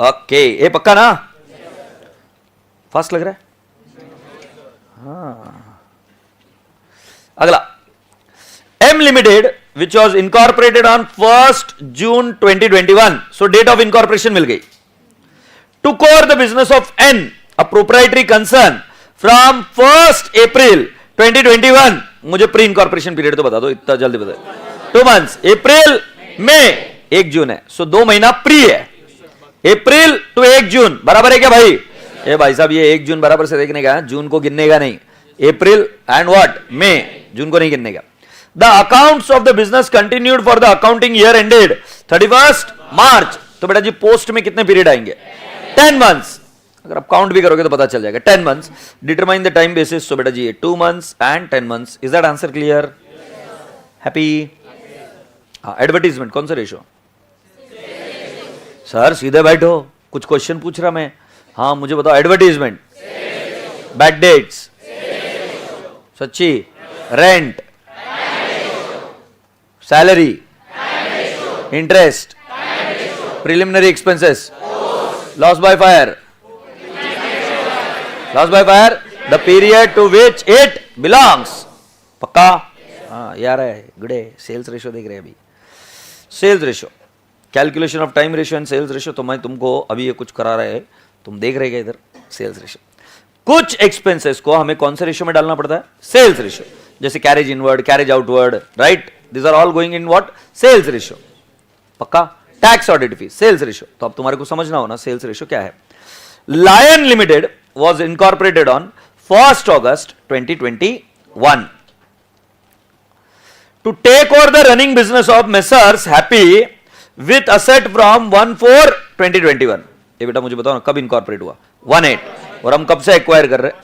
Okay, ये पक्का ना? फास्ट लग रहा है? अगला, M Limited, which was incorporated on 1st June 2021. So date of incorporation मिल गई. Took over the business of N, a proprietary concern, from 1st April 2021. मुझे pre incorporation period तो बता दो, इतना जल्दी बता दो. 2 months, अप्रैल, मई, 1 जून है. सो 2 महीना प्री है. अप्रैल टू 1 जून बराबर है क्या भाई? ए भाई साहब, ये 1 जून बराबर से देखने का, जून को गिनने का नहीं. अप्रैल एंड व्हाट? मई. जून को नहीं गिनने का. The accounts of the business continued for the accounting year ended 31st मार्च. तो बेटा जी पोस्ट में कितने पीरियड आएंगे? 10 मंथ्स. अगर आप काउंट भी करोगे तो पता चल जाएगा. 10 months. Determine the time basis. So बेटा जी 2 months and 10 months. Is that answer clear? Happy? Advertisement कौन सा रेशो? सर सीधे बैठो, कुछ क्वेश्चन पूछ रहा मैं. हाँ मुझे बताओ. एडवर्टीजमेंट, बैड डेट्स, सच्ची, rent, salary, interest, preliminary expenses, loss by fire. Loss by fire, the period to which it belongs. पक्का? हाँ यार है. गुडे. सेल्स रेशो देख रहे हैं अभी. Sales ratio, calculation of time ratio and sales ratio. तो मैं तुमको अभी ये कुछ करा रहे हैं, तुम देख रहे इधर. सेल्स रेशियो, कुछ एक्सपेंसेस को हमें कौन से रेशियो में डालना पड़ता है? Sales ratio. जैसे carriage inward, carriage outward, right, this are all going in what? Sales ratio. पक्का? Tax audit fees, sales ratio. तो अब तुम्हारे को समझना हो ना सेल्स रेशियो क्या है. Lion Limited was incorporated on 1st August 2021 to take over the running business of Messrs Happy with asset from 1/4/2021. ये बेटा मुझे बताओ ना कब इनकॉर्पोरेट हुआ? 1/8. और हम कब से एक्वायर कर रहे हैं?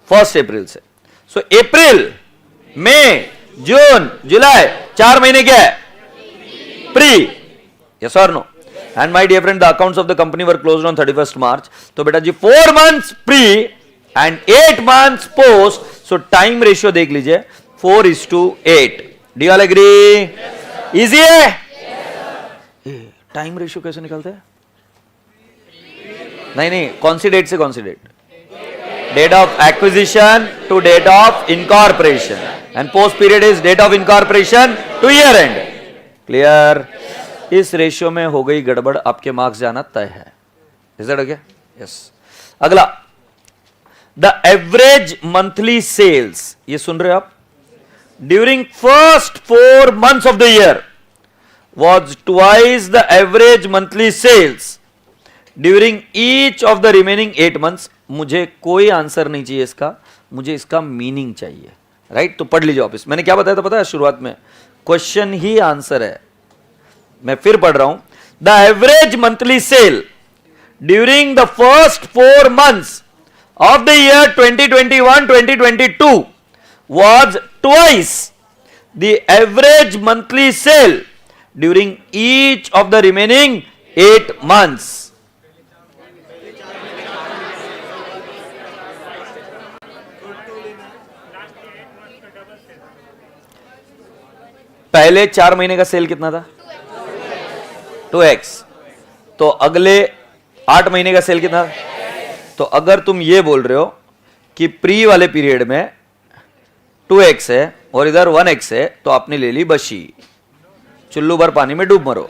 1st अप्रैल से. सो अप्रैल, मई, जून, जुलाई, 4 महीने क्या है? प्री. यस और no? And my dear friend, the accounts of the company were closed on 31st March. तो बेटा जी 4 months pre and 8 months post. So time ratio देख लीजिए 4:8. Do you all agree? Easy है? Time ratio कैसे निकालते हैं? नहीं, कौन सी डेट से कौन सी date? Date of acquisition to date of incorporation. And post period is date of incorporation to year end. Clear? इस रेशियो में हो गई गड़बड़, आपके मार्क्स जाना तय है. Is that okay? यस. अगला, द एवरेज मंथली सेल्स. ये सुन रहे हो आप? ड्यूरिंग फर्स्ट 4 months ऑफ द ईयर was twice the average monthly sales during each of the remaining 8 months। मुझे कोई आंसर नहीं चाहिए इसका, मुझे इसका मीनिंग चाहिए, राइट? तो पढ़ लीजिए वापस। मैंने क्या बताया था पता है शुरुआत में? क्वेश्चन ही आंसर है। मैं फिर पढ़ रहा हूं। The average monthly cell during the first 4 months of the year 2021-2022 was twice the average monthly sale during each of the remaining 8 months। पहले 4 महीने का सेल कितना था? 2x। तो अगले 8 महीने का सेल कितना? तो अगर तुम ये बोल रहे हो कि प्री वाले पीरियड में 2x है और इधर 1x है, तो आपने ले ली बशी, चुल्लू भर पानी में डूब मरो।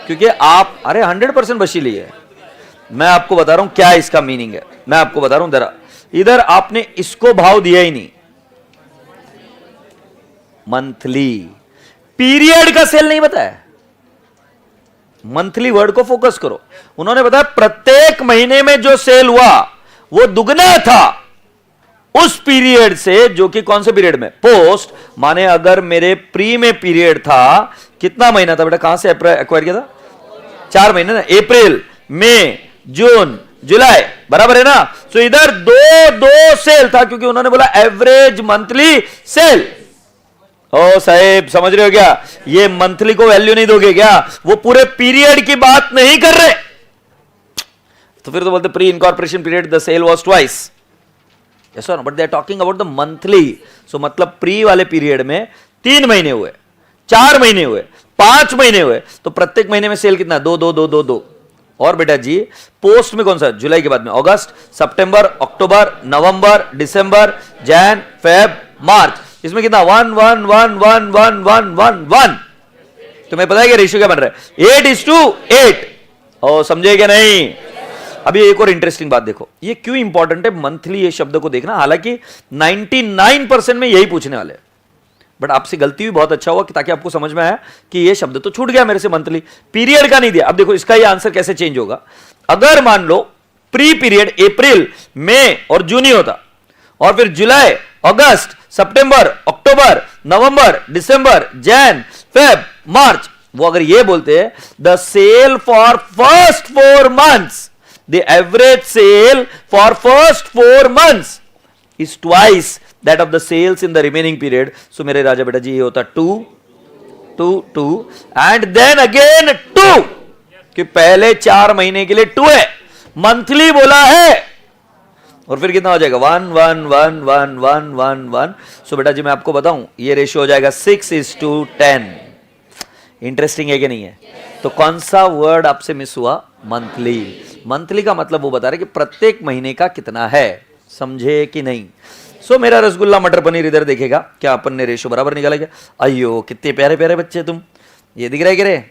क्योंकि आप, अरे 100% बशी ली है। मैं आपको बता रहा हूं क्या इसका मीनिंग है, मैं आपको बता रहा हूं। जरा इधर आपने इसको भाव दिया ही नहीं, मंथली पीरियड का सेल नहीं बताया। मंथली वर्ड को फोकस करो। उन्होंने बताया प्रत्येक महीने में जो सेल हुआ वो दुगना था उस पीरियड से, जो कि कौन से पीरियड में? पोस्ट। माने अगर मेरे प्री में पीरियड था, कितना महीना था बेटा? कहां से एक्वायर किया था? 4 महीने ना, अप्रैल, मई, जून, जुलाई, बराबर है ना? तो इधर दो सेल था, क्योंकि उन्होंने बोला एवरेज मंथली सेल। ओ साहेब, समझ रहे हो क्या? ये मंथली को वैल्यू नहीं दोगे क्या? वो पूरे पीरियड की बात नहीं कर रहे। तो फिर तो बोलते pre incorporation period the sale was twice, yes और no, but they are talking about the monthly. So मतलब प्री वाले पीरियड में 3 महीने हुए, 4 महीने हुए, 5 महीने हुए, तो प्रत्येक महीने में सेल कितना? 2। और बेटा जी पोस्ट में कौन सा? जुलाई के बाद में अगस्त, सितंबर, अक्टूबर, नवंबर, दिसंबर, जैन, फेब, मार्च। इसमें कितना? 1 1 1 1 1 1 1 1। तुम्हें पता है कि रेशियो क्या बन रहा है? 8:8। ओ समझे क्या नहीं? अभी एक और इंटरेस्टिंग बात देखो, ये क्यों इंपॉर्टेंट है मंथली ये शब्द को देखना। हालांकि 99% में यही पूछने वाले, बट आपसे गलती भी बहुत अच्छा हुआ कि ताकि आपको समझ में आया कि ये शब्द तो छूट गया मेरे से, मंथली पीरियड का नहीं दिया। अब देखो इसका ये आंसर कैसे चेंज होगा। अगर मान लो प्री पीरियड अप्रैल, मई और जून ही होता, और फिर जुलाई, अगस्त, सितंबर, अक्टूबर, नवंबर, दिसंबर, जैन, फेब, मार्च, वो अगर ये बोलते हैं the sale for first 4 months, the average sale for first 4 months is twice that of the sales in the remaining period। so मेरे राजा बेटा जी ये होता 2 2 2 and then again 2, कि पहले 4 महीने के लिए 2 है, मंथली बोला है, और फिर कितना हो जाएगा? 1 1 1 1 1 1 1। सो बेटा जी मैं आपको बताऊं ये रेशियो हो जाएगा 6:10। इंटरेस्टिंग है कि नहीं है? तो कौन सा वर्ड आपसे मिस हुआ? मंथली। मंथली का मतलब वो बता रहे कि प्रत्येक महीने का कितना है, समझे कि नहीं? सो मेरा रसगुल्ला मटर पनीर इधर देखेगा क्या अपन ने रेशियो बराबर निकाला क्या? अयो कितने प्यारे प्यारे बच्चे तुम, ये दिख रहा है कि रे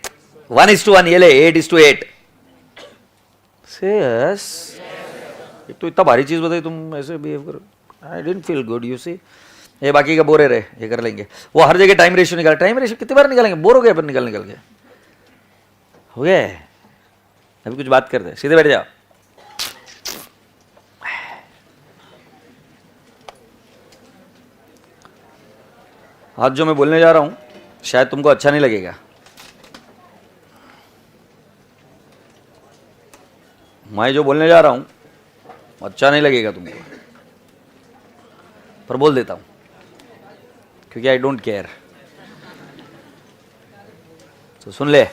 1:1, ये ले 8:8। एक तो इतना भारी चीज बताई तुम ऐसे बिहेव करो, I didn't feel good. You see ये बाकी का बोरे रहे, ये कर लेंगे। वो हर जगह टाइम रेशियो निकाल, टाइम रेशियो कितनी बार निकालेंगे? बोर हो गए अपन निकाल के। हो गया, अभी कुछ बात करते हैं, सीधे बैठ जाओ। आज जो मैं बोलने जा रहा हूं शायद तुमको अच्छा नहीं लगेगा। मैं जो बोलने जा रहा हूं अच्छा नहीं लगेगा तुमको, पर बोल देता हूं क्योंकि आई डोंट केयर। तो सुन ले।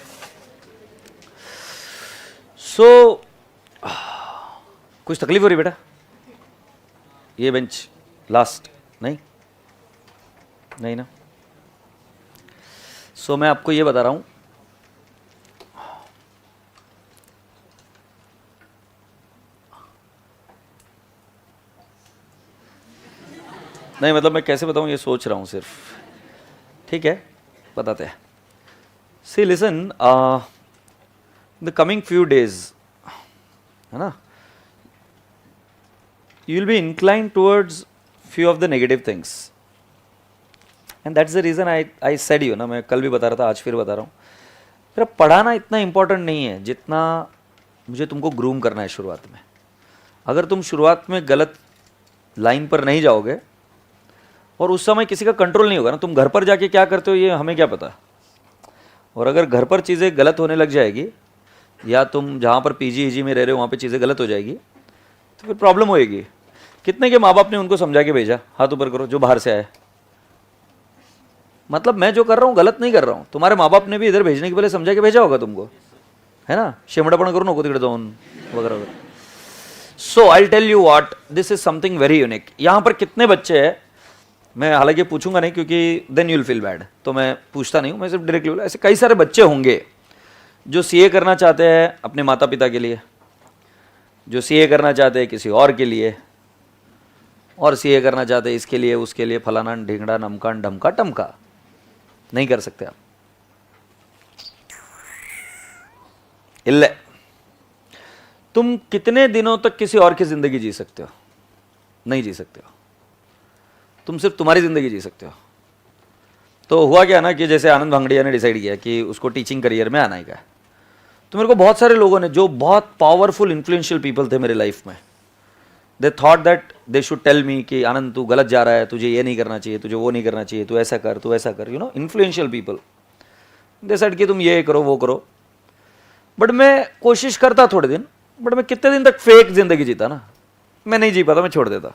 कुछ तकलीफ हो रही बेटा? ये बेंच लास्ट नहीं ना? मैं आपको ये बता रहा हूं, नहीं मतलब मैं कैसे बताऊं ये सोच रहा हूं सिर्फ, ठीक है बताते हैं। See listen, the coming few days है ना, you will be inclined towards few of the negative things, and that's the reason I said you ना, मैं कल भी बता रहा था आज फिर बता रहा हूँ, मेरा पढ़ाना इतना इम्पोर्टेंट नहीं है जितना मुझे तुमको ग्रूम करना है शुरुआत में। अगर तुम शुरुआत में गलत लाइन पर नहीं जाओगे और उस समय किसी का कंट्रोल नहीं होगा ना, तुम घर पर जाके क्या करते हो ये हमें क्या पता। और अगर घर पर चीज़ें गलत होने लग जाएगी या तुम जहाँ पर पीजी में रह रहे हो वहाँ पे चीज़ें गलत हो जाएगी तो फिर प्रॉब्लम होएगी। कितने के माँ बाप ने उनको समझा के भेजा, हाथ ऊपर करो जो बाहर से आए। मतलब मैं जो कर रहा हूँ गलत नहीं कर रहा हूँ, तुम्हारे माँ बाप ने भी इधर भेजने के पहले समझा के भेजा होगा तुमको, है ना। शेमड़ापण करो नको तिकडे जाऊन वगैरह वगैरह। So I tell you what, this is something very unique. यहाँ पर कितने बच्चे हैं, मैं हालांकि पूछूंगा नहीं क्योंकि then you will feel bad, तो मैं पूछता नहीं हूँ, मैं सिर्फ डायरेक्टली बोला। ऐसे कई सारे बच्चे होंगे जो सीए करना चाहते हैं अपने माता पिता के लिए, जो सीए करना चाहते हैं किसी और के लिए, और सीए करना चाहते हैं इसके लिए उसके लिए, फलाना ढिंगड़ा नमकान ढमका टमका। नहीं कर सकते आप। इल्ले तुम कितने दिनों तक किसी और की जिंदगी जी सकते हो? नहीं जी सकते हो। तुम सिर्फ तुम्हारी जिंदगी जी सकते हो। तो हुआ क्या ना कि जैसे आनंद भांगड़िया ने डिसाइड किया कि उसको टीचिंग करियर में आना ही है, तो मेरे को बहुत सारे लोगों ने जो बहुत पावरफुल इन्फ्लुएंशियल पीपल थे मेरे लाइफ में, they thought that they should tell me कि आनंद तू गलत जा रहा है, तुझे ये नहीं करना चाहिए, तुझे वो नहीं करना चाहिए, तू ऐसा कर, तू ऐसा कर। You know, influential people they said कि तुम ये करो वो करो। बट मैं कोशिश करता थोड़े दिन, बट मैं कितने दिन तक फेक जिंदगी जीता ना, मैं नहीं जी पाता, मैं छोड़ देता।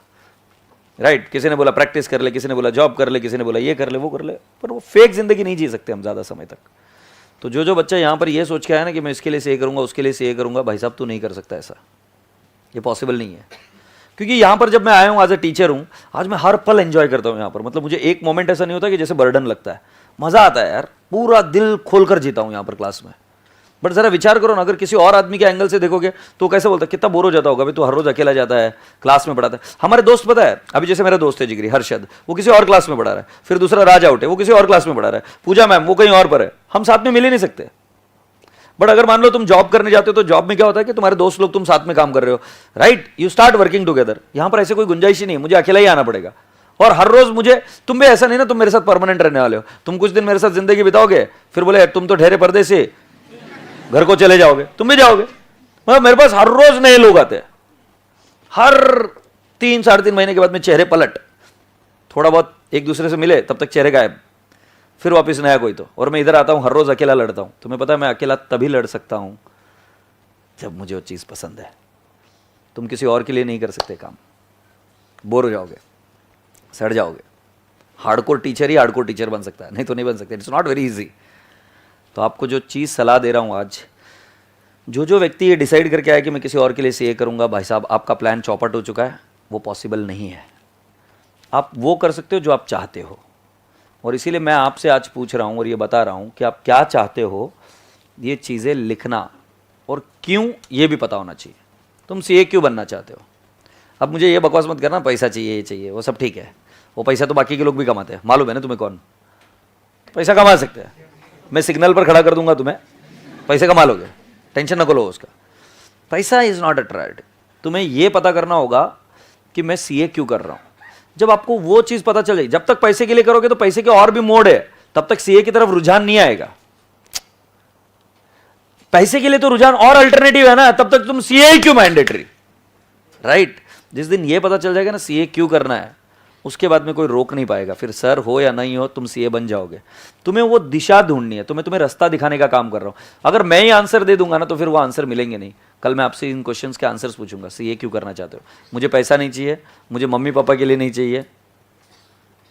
राइट, किसी ने बोला प्रैक्टिस कर ले, किसी ने बोला जॉब कर ले, किसी ने बोला ये कर ले वो कर ले, पर वो फेक जिंदगी नहीं जी सकते हम ज़्यादा समय तक। तो जो बच्चा यहाँ पर ये सोच के आया ना कि मैं इसके लिए से ये करूँगा उसके लिए से ये करूँगा, भाई साहब तू नहीं कर सकता ऐसा, ये पॉसिबल नहीं है। क्योंकि यहाँ पर जब मैं आया हूँ एज ए टीचर हूँ, आज मैं हर पल एंजॉय करता हूँ यहाँ पर। मतलब मुझे एक मोमेंट ऐसा नहीं होता कि जैसे बर्डन लगता है, मज़ा आता है यार, पूरा दिल खोल कर जीता हूँ यहाँ पर क्लास में। बट ज़रा विचार करो ना, अगर किसी और आदमी के एंगल से देखोगे तो कैसे बोलता है, कितना बोर हो जाता होगा भाई, तू हर रोज अकेला जाता है, क्लास में पढ़ाता है। हमारे दोस्त पता है, अभी जैसे मेरा दोस्त है जिगरी हर्षद, वो किसी और क्लास में पढ़ा रहा है, फिर दूसरा राज आउट है वो किसी और क्लास में पढ़ा रहा है, पूजा मैम वो कहीं और पर है, हम साथ में मिल ही नहीं सकते। बट अगर मान लो तुम जॉब करने जाते हो तो जॉब में क्या होता है कि तुम्हारे दोस्त लोग तुम साथ में काम कर रहे हो, right, you start working together. यहां पर ऐसे कोई गुंजाइश ही नहीं, मुझे अकेला ही आना पड़ेगा। और हर रोज मुझे, तुम भी ऐसा नहीं ना तुम मेरे साथ परमानेंट रहने वाले हो, तुम कुछ दिन मेरे साथ जिंदगी बिताओगे, फिर बोले तुम तो ठहरे पर्दे से घर को चले जाओगे, तुम भी जाओगे। मतलब मेरे पास हर रोज नए लोग आते हैं, हर 3-3.5 महीने के बाद में चेहरे पलट, थोड़ा बहुत एक दूसरे से मिले तब तक चेहरे गायब, फिर वापस नया कोई। तो और मैं इधर आता हूं हर रोज अकेला लड़ता हूं। तुम्हें पता है मैं अकेला तभी लड़ सकता हूं जब मुझे वो चीज पसंद है। तुम किसी और के लिए नहीं कर सकते काम, बोर हो जाओगे, सड़ जाओगे। हार्डकोर टीचर ही हार्डकोर टीचर बन सकता है, नहीं तो नहीं बन सकते। It's not very easy. तो आपको जो चीज़ सलाह दे रहा हूँ आज, जो व्यक्ति ये डिसाइड करके आया कि मैं किसी और के लिए से ये करूँगा, भाई साहब आपका प्लान चौपट हो चुका है, वो पॉसिबल नहीं है। आप वो कर सकते हो जो आप चाहते हो, और इसीलिए मैं आपसे आज पूछ रहा हूँ और ये बता रहा हूँ कि आप क्या चाहते हो, ये चीज़ें लिखना, और क्यों ये भी पता होना चाहिए। तुम सीए क्यों बनना चाहते हो? अब मुझे ये बकवास मत करना पैसा चाहिए ये चाहिए, वो सब ठीक है, वो पैसा तो बाकी के लोग भी कमाते हैं, मालूम है ना तुम्हें कौन पैसा कमा सकते हैं। मैं सिग्नल पर खड़ा कर दूंगा तुम्हें, पैसे कमा लोगे, टेंशन न लो उसका। पैसा इज नॉट अट्रैक्ट। तुम्हें यह पता करना होगा कि मैं सीए क्यों कर रहा हूं। जब आपको वो चीज पता चल जाएगी, जब तक पैसे के लिए करोगे तो पैसे के और भी मोड है, तब तक सीए की तरफ रुझान नहीं आएगा। पैसे के लिए तो रुझान और अल्टरनेटिव है ना, तब तक तुम सीए क्यों मैंडेटरी, राइट। जिस दिन ये पता चल जाएगा ना सीए क्यों करना है, उसके बाद में कोई रोक नहीं पाएगा। फिर सर हो या नहीं हो तुम सीए बन जाओगे। तुम्हें वो दिशा ढूंढनी है, तुम्हें रास्ता दिखाने का काम कर रहा हूं। अगर मैं ही आंसर दे दूंगा ना तो फिर वो आंसर मिलेंगे नहीं। कल मैं आपसे इन क्वेश्चंस के आंसर्स पूछूंगा, सीए क्यों करना चाहते हो? मुझे पैसा नहीं चाहिए, मुझे मम्मी पापा के लिए नहीं चाहिए,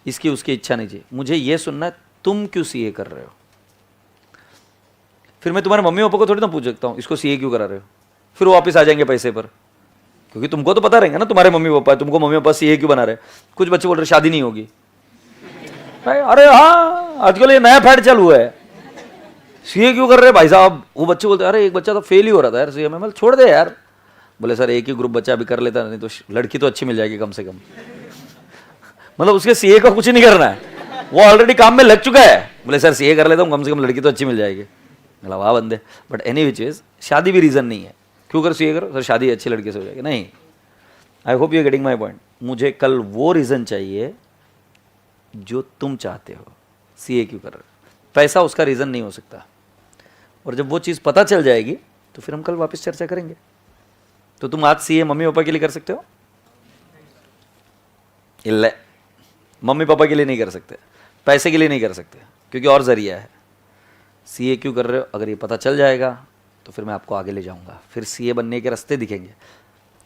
इसकी उसकी इच्छा नहीं चाहिए, मुझे ये सुनना है तुम क्यों सीए कर रहे हो। फिर मैं तुम्हारे मम्मी पापा को थोड़ी ना पूछ सकता हूँ इसको सीए क्यों करा रहे हो, फिर वो वापस आ जाएंगे पैसे पर, क्योंकि तुमको तो पता रहेगा ना तुम्हारे मम्मी पापा, तुमको मम्मी पापा सीए क्यों बना रहे। कुछ बच्चे बोल रहे शादी नहीं होगी, अरे हाँ आजकल ये नया फैड चालू है, सीए क्यों कर रहे भाई साहब। वो बच्चे बोलते अरे एक बच्चा तो फेल ही हो रहा था यार सीए में, मतलब छोड़ दे यार। बोले सर एक ही ग्रुप बच्चा अभी कर लेता, नहीं तो लड़की तो अच्छी मिल जाएगी कम से कम। मतलब उसके सीए का कुछ नहीं करना है, वो ऑलरेडी काम में लग चुका है। बोले सर सीए कर लेता हूँ, कम से कम लड़की तो अच्छी मिल जाएगी। मतलब वाह बंदे। बट एनी विच इज शादी भी रीज़न नहीं है क्यों कर सीए करो, सर शादी अच्छी लड़के से हो जाएगी, नहीं। I hope you getting my point. मुझे कल वो रीज़न चाहिए जो तुम चाहते हो, सीए क्यों कर रहे हो। पैसा उसका रीज़न नहीं हो सकता। और जब वो चीज़ पता चल जाएगी तो फिर हम कल वापस चर्चा करेंगे। तो तुम आज सीए मम्मी पापा के लिए कर सकते हो? इल्ले, मम्मी पापा के लिए नहीं कर सकते, पैसे के लिए नहीं कर सकते, क्योंकि और जरिया है। सीए क्यों कर रहे हो? अगर ये पता चल जाएगा तो फिर मैं आपको आगे ले जाऊंगा, फिर सीए बनने के रास्ते दिखेंगे,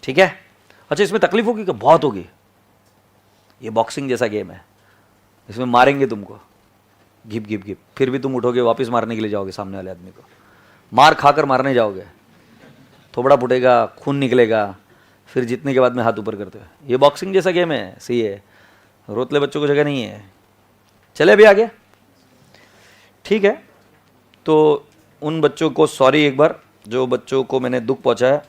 ठीक है? अच्छा, इसमें तकलीफ होगी क्या? बहुत होगी। ये बॉक्सिंग जैसा गेम है, इसमें मारेंगे तुमको घिप घिप घिप, फिर भी तुम उठोगे, वापस मारने के लिए जाओगे सामने वाले आदमी को, मार खाकर मारने जाओगे, थोबड़ा फुटेगा, खून निकलेगा, फिर जीतने के बाद में हाथ ऊपर करते हो। ये बॉक्सिंग जैसा गेम है सीए, रोतले बच्चों को जगह नहीं है। चले अभी आगे, ठीक है? तो उन बच्चों को सॉरी एक बार, जो बच्चों को मैंने दुख पहुंचाया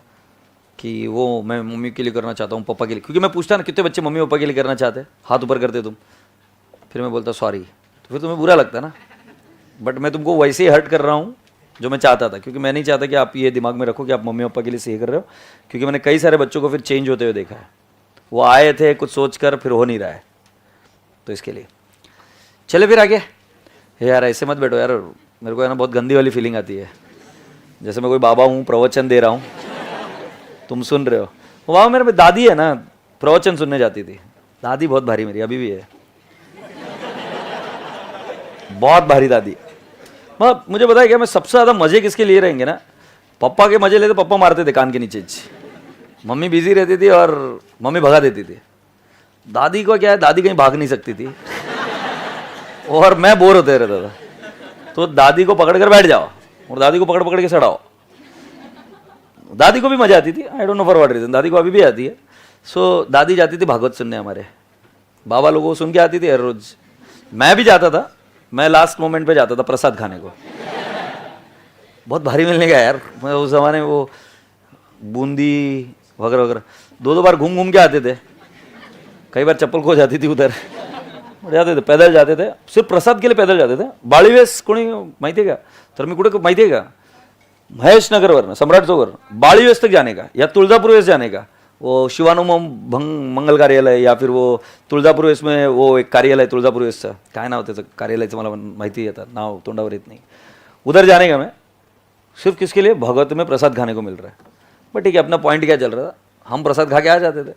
कि वो मैं मम्मी के लिए करना चाहता हूँ, पापा के लिए, क्योंकि मैं पूछता ना कितने बच्चे मम्मी पापा के लिए करना चाहते हैं, हाथ ऊपर करते तुम, फिर मैं बोलता सॉरी, तो फिर तुम्हें बुरा लगता ना। बट मैं तुमको वैसे ही हर्ट कर रहा हूँ जो मैं चाहता था, क्योंकि मैं नहीं चाहता कि आप ये दिमाग में रखो कि आप मम्मी पापा के लिए सही कर रहे हो, क्योंकि मैंने कई सारे बच्चों को फिर चेंज होते हुए देखा है। वो आए थे कुछ सोच कर, फिर हो नहीं रहा है, तो इसके लिए चले फिर आगे। यार ऐसे मत बैठो यार, मेरे को है ना बहुत गंदी वाली फीलिंग आती है, जैसे मैं कोई बाबा हूँ, प्रवचन दे रहा हूँ, तुम सुन रहे हो। वहाँ मेरे दादी है ना, प्रवचन सुनने जाती थी, दादी बहुत भारी मेरी, अभी भी है, बहुत भारी दादी। मुझे बताया क्या, मैं सबसे ज़्यादा मज़े किसके लिए रहेंगे ना, पापा के मज़े लेते, पापा मारते थे कान के नीचे, मम्मी बिजी रहती थी और मम्मी भगा देती थी। दादी को क्या है, दादी कहीं भाग नहीं सकती थी और मैं बोर होते रहता था, तो दादी को पकड़ कर बैठ जाओ और दादी को पकड़ पकड़ के सड़ाओ। दादी को भी मजा आती थी, I don't know for what reason, दादी को अभी भी आती है। सो दादी जाती थी भागवत सुनने, हमारे बाबा लोगों को सुन के आती थी हर रोज। मैं भी जाता था, मैं लास्ट मोमेंट पे जाता था प्रसाद खाने को, बहुत भारी मिलने का यार। मैं उस जमाने में वो बूंदी वगैरह वगैरह 2-2 बार घूम घूम के आते थे, कई बार चप्पल खो जाती थी उधर, जाते थे पैदल जाते थे, सिर्फ प्रसाद के लिए पैदल जाते थे। बाळीवेस कोणी माहिती है का? तर मी कुठे माहिती है का, महेश नगर वरनं सम्राट चौक बाळीवेस तक जाने का या तुळजापुर वेस जाने का, वो शिवानुम मंगल कार्यालय या फिर वो तुळजापुर वेस में वो एक कार्यालय तुळजापुर वेसचं, काय नाव त्याचं कार्यालयाचं मला माहिती येतं, नाव तोंडावर येत नहीं, उधर जाने का मैं, सिर्फ किसके लिए, भगवत में प्रसाद खाने को मिल रहा है। बट ठीक है, अपना पॉइंट क्या चल रहा था, हम प्रसाद खा के आ जाते थे।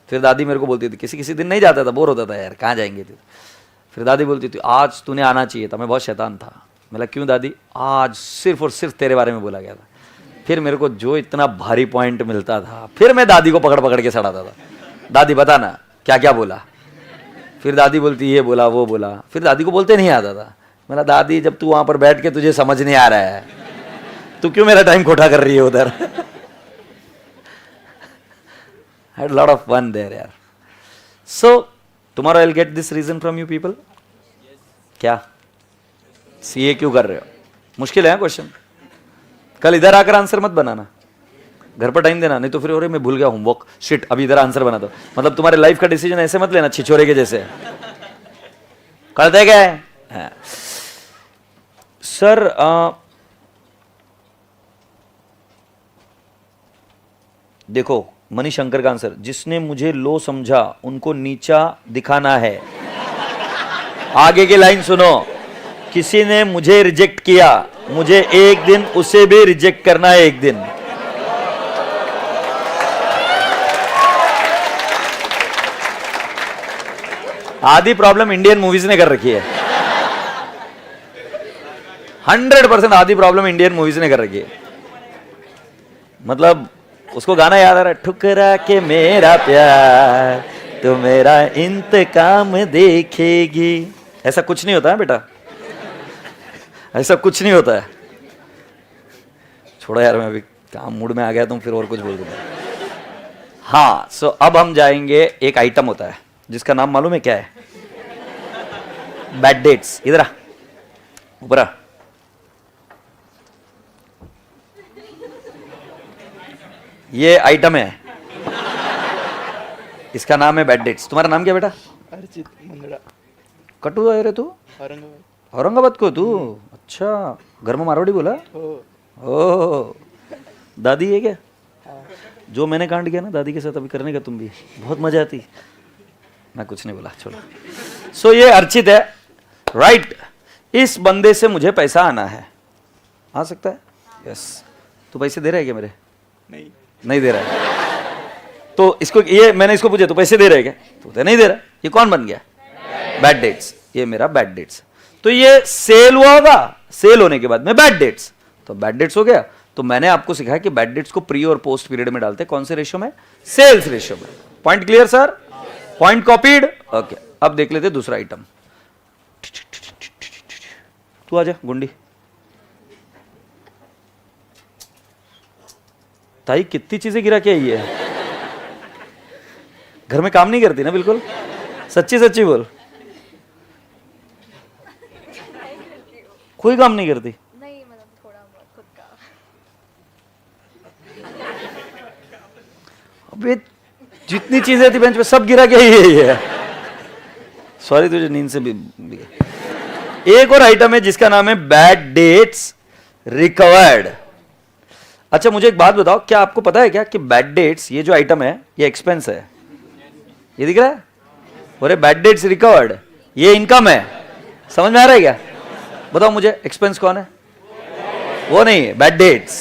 फिर दादी मेरे को बोलती थी, किसी किसी दिन नहीं जाता था, बोर होता था यार, कहाँ जाएंगे थे। फिर दादी बोलती थी, आज तूने आना चाहिए था, मैं बहुत शैतान था। मैंने क्यों दादी? आज सिर्फ और सिर्फ तेरे बारे में बोला गया था। फिर मेरे को जो इतना भारी पॉइंट मिलता था, फिर मैं दादी को पकड़ पकड़ के सड़ाता था, दादी बता ना क्या क्या बोला। फिर दादी बोलती ये बोला वो बोला, फिर दादी को बोलते नहीं आता था। मेरा दादी, जब तू वहाँ पर बैठ के तुझे समझ नहीं आ रहा है, तू क्यों मेरा टाइम खोटा कर रही है उधर। had a lot of fun there यार। So tomorrow I'll get this reason from you people। क्या सीए क्यों कर रहे हो? मुश्किल है क्वेश्चन, कल इधर आकर आंसर मत बनाना, घर पर टाइम देना, नहीं तो फिर अरे मैं भूल गया होमवर्क, शिट अभी इधर आंसर बना दो। मतलब तुम्हारे लाइफ का डिसीजन ऐसे मत लेना छिछोरे के जैसे, करते क्या है सर। देखो मणिशंकर का आंसर, जिसने मुझे लो समझा उनको नीचा दिखाना है। आगे की लाइन सुनो, किसी ने मुझे रिजेक्ट किया, मुझे एक दिन उसे भी रिजेक्ट करना है एक दिन। आधी प्रॉब्लम इंडियन मूवीज ने कर रखी है, 100% आधी प्रॉब्लम इंडियन मूवीज ने कर रखी है। मतलब उसको गाना याद आ रहा है, ठुकरा के मेरा प्यार तो मेरा इंतकाम देखेगी। ऐसा कुछ नहीं होता है बेटा, ऐसा कुछ नहीं होता है। छोड़ो यार, मैं अभी काम मूड में आ गया, तुम फिर और कुछ बोल दूंगा। हाँ, सो अब हम जाएंगे, एक आइटम होता है जिसका नाम मालूम है क्या है? Bad dates. इधर आ, ऊपर आ। ये आइटम है, इसका नाम है बैड डेट्स। तुम्हारा नाम क्या बेटा? अर्चित मंगड़ा, कटु है रे तू? औरंगाबाद। औरंगाबाद को तू? अच्छा, घर में मारवाड़ी बोला? ओ, दादी है क्या? जो मैंने कांड किया ना दादी के साथ, अभी करने का तुम भी, बहुत मजा आती। मैं कुछ नहीं बोला, छोड़ो। सो ये अर्चित है, राइट। इस बंदे से मुझे पैसा आना है, आ सकता है? यस। तू पैसे दे रहा है क्या मेरे? नहीं नहीं दे रहा है। तो इसको ये मैंने इसको पूछा, तो पैसे दे रहा है क्या? तो नहीं दे रहा। ये कौन बन गया? Bad debts. ये मेरा बैड डेट्स। तो ये सेल हुआ होगा, सेल होने के बाद में बैड डेट्स, तो बैड डेट्स हो गया। तो मैंने आपको सिखाया कि बैड डेट्स को प्री और पोस्ट पीरियड में डालते हैं। कौन से रेशियो में? सेल्स रेशियो में। Point clear sir? Point copied? Okay. अब देख लेते दूसरा आइटम। तू आजा गुंडी। ताई कितनी चीजें गिरा के आई है। घर में काम नहीं करती ना बिल्कुल? सच्ची सच्ची बोल। कोई काम नहीं करती? नहीं, मतलब थोड़ा बहुत खुद का। अबे जितनी चीजें थी बेंच पे सब गिरा के ही है। सॉरी तुझे नींद से भी। एक और आइटम है जिसका नाम है बैड डेट्स रिकवर्ड। अच्छा मुझे एक बात बताओ, क्या आपको पता है क्या कि बैड डेट्स ये जो आइटम है ये एक्सपेंस है? ये दिख रहा है? और बैड डेट्स रिकवर्ड ये इनकम है। समझ में आ रहा है क्या? बताओ मुझे, एक्सपेंस कौन है? वो नहीं है, बैड डेट्स।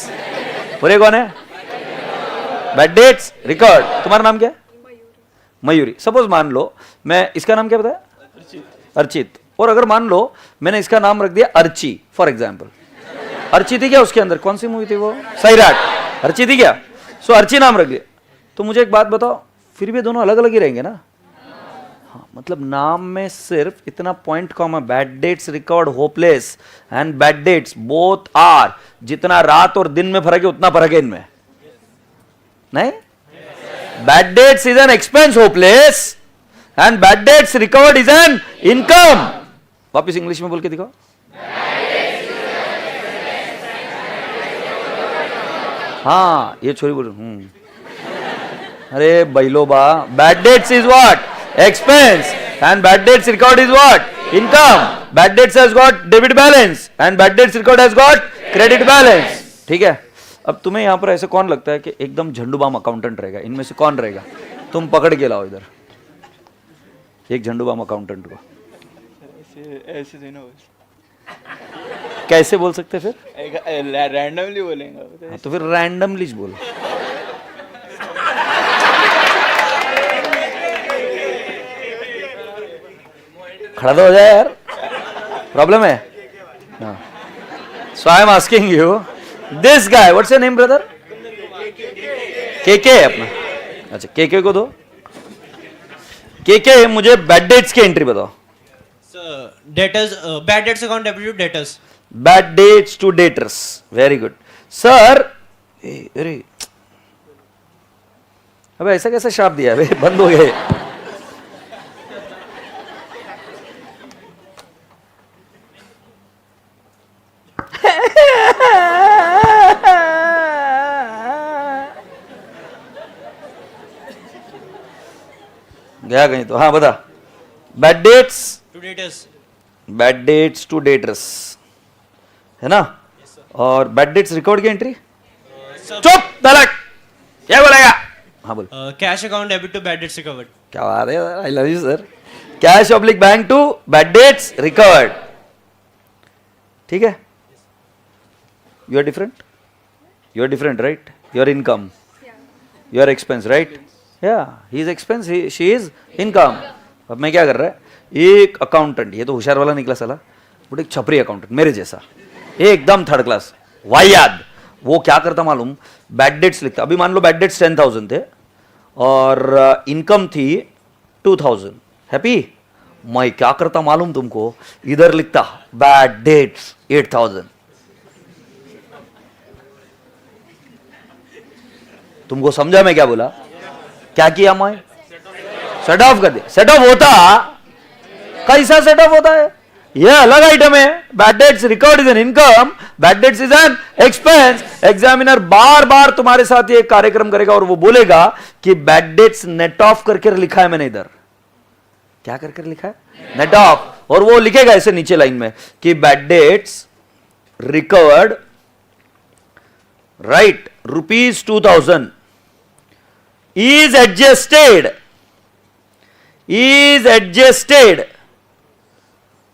और ये कौन है? Bad debts record. तुम्हारा नाम क्या है? मयूरी। सपोज मान लो मैं, इसका नाम क्या बताया? अर्चित। और अगर मान लो मैंने इसका नाम रख दिया अर्ची फॉर एग्जाम्पल। अर्ची थी क्या उसके अंदर? कौन सी मूवी थी वो? सैराट। अर्ची थी क्या? सो अर्ची नाम रख दिया। तो मुझे एक बात बताओ, फिर भी दोनों अलग अलग ही रहेंगे ना? हाँ, मतलब नाम में सिर्फ इतना पॉइंट कॉम है, bad debts record hopeless and bad debts both are. जितना रात और दिन में फर्क है उतना फर्क है इनमें, नहीं? Bad debts is an expense hopeless and bad debts recovered is an income. वापिस इंग्लिश में बोल के दिखाओ। हाँ ये छोरी बोल। अरे बैलोबा, bad debts is what? Expense and bad debts record is what? Income. Bad debts has got debit balance and bad debts record has got credit balance. ठीक है? अब तुम्हें यहां पर ऐसे कौन लगता है कि एकदम झंडूबाम अकाउंटेंट रहेगा? इनमें से कौन रहेगा? तुम पकड़ के लाओ इधर एक झंडूबाम अकाउंटेंट को। ऐसे देना बस। कैसे बोल सकते फिर? रैंडमली बोलेंगे। हाँ, तो फिर रैंडमली बोल। खड़ा तो हो जाए यार, प्रॉब्लम है। So I am asking you this guy, what's your name brother? KK है अपना। अच्छा केके को दो। केके मुझे बैड डेट्स की एंट्री बताओ। Debtors, bad debts account debit to debtors. Bad debts to debtors, very good sir. अरे अब ऐसा कैसा शाप दिया है? बंद हो गए। गया कहीं तो? हाँ बता। Bad debts to debtors. Bad debts to debtors है ना? और बैड डेट्स रिकॉर्ड की एंट्री? चुप तलक, क्या बोलेगा? हाँ बोल। Cash account debit to bad debts recovered. क्या बात है, I love you sir. Cash oblique bank to bad debts recovered. ठीक है? You are different, you are different right? Your income, your expense right? या he is expense, she is income. अब मैं क्या कर रहा है, एक अकाउंटेंट, ये तो होशियार वाला निकला साला, बट एक छपरी अकाउंटेंट मेरे जैसा, एकदम थर्ड क्लास वाहियात, वो क्या करता मालूम? बैड डेट्स लिखता। अभी मान लो बैड डेट्स 10,000 थे और इनकम थी 2,000। हैप्पी? मैं क्या करता मालूम तुमको? इधर लिखता बैड डेट्स 8,000। तुमको समझा मैं क्या बोला? क्या किया मैं? सेट ऑफ कर दिया। सेट ऑफ होता कैसा सेट ऑफ होता है? यह अलग आइटम है। Bad debts record is an income, bad debts is an expense. Examiner बार बार तुम्हारे साथ ये कार्यक्रम करेगा और वो बोलेगा कि बैड डेट्स नेट ऑफ करके लिखा है मैंने इधर। क्या करके लिखा है? Net of. और वो लिखेगा ऐसे नीचे लाइन में कि bad debts recovered right ₹2,000 is adjusted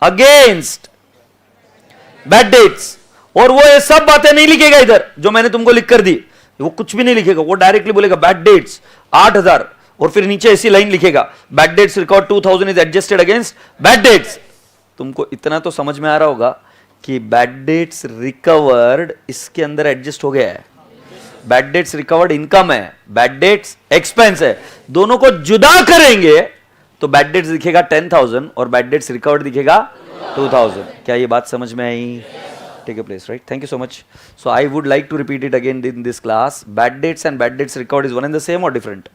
against bad dates और वो ये सब बातें नहीं लिखेगा इधर जो मैंने तुमको लिख कर दी, वो कुछ भी नहीं लिखेगा, वो डायरेक्टली बोलेगा बैड डेट्स 8000 और फिर नीचे ऐसी लाइन लिखेगा bad debts record 2000 is adjusted against bad debts. तुमको इतना तो समझ में आ रहा होगा कि बैड डेट्स रिकवर्ड इसके अंदर एडजस्ट हो गया है। बैड डेट्स रिकवर्ड इनकम है, बैड डेट्स एक्सपेंस है, दोनों को जुदा करेंगे तो बैड डेट्स दिखेगा 10,000 और बैड डेट्स रिकवर्ड दिखेगा 2000। क्या ये बात समझ में आई? Take a place, right? Thank you so much. So I would like to repeat it again in this class. Bad dates and bad dates record is one and the same or different?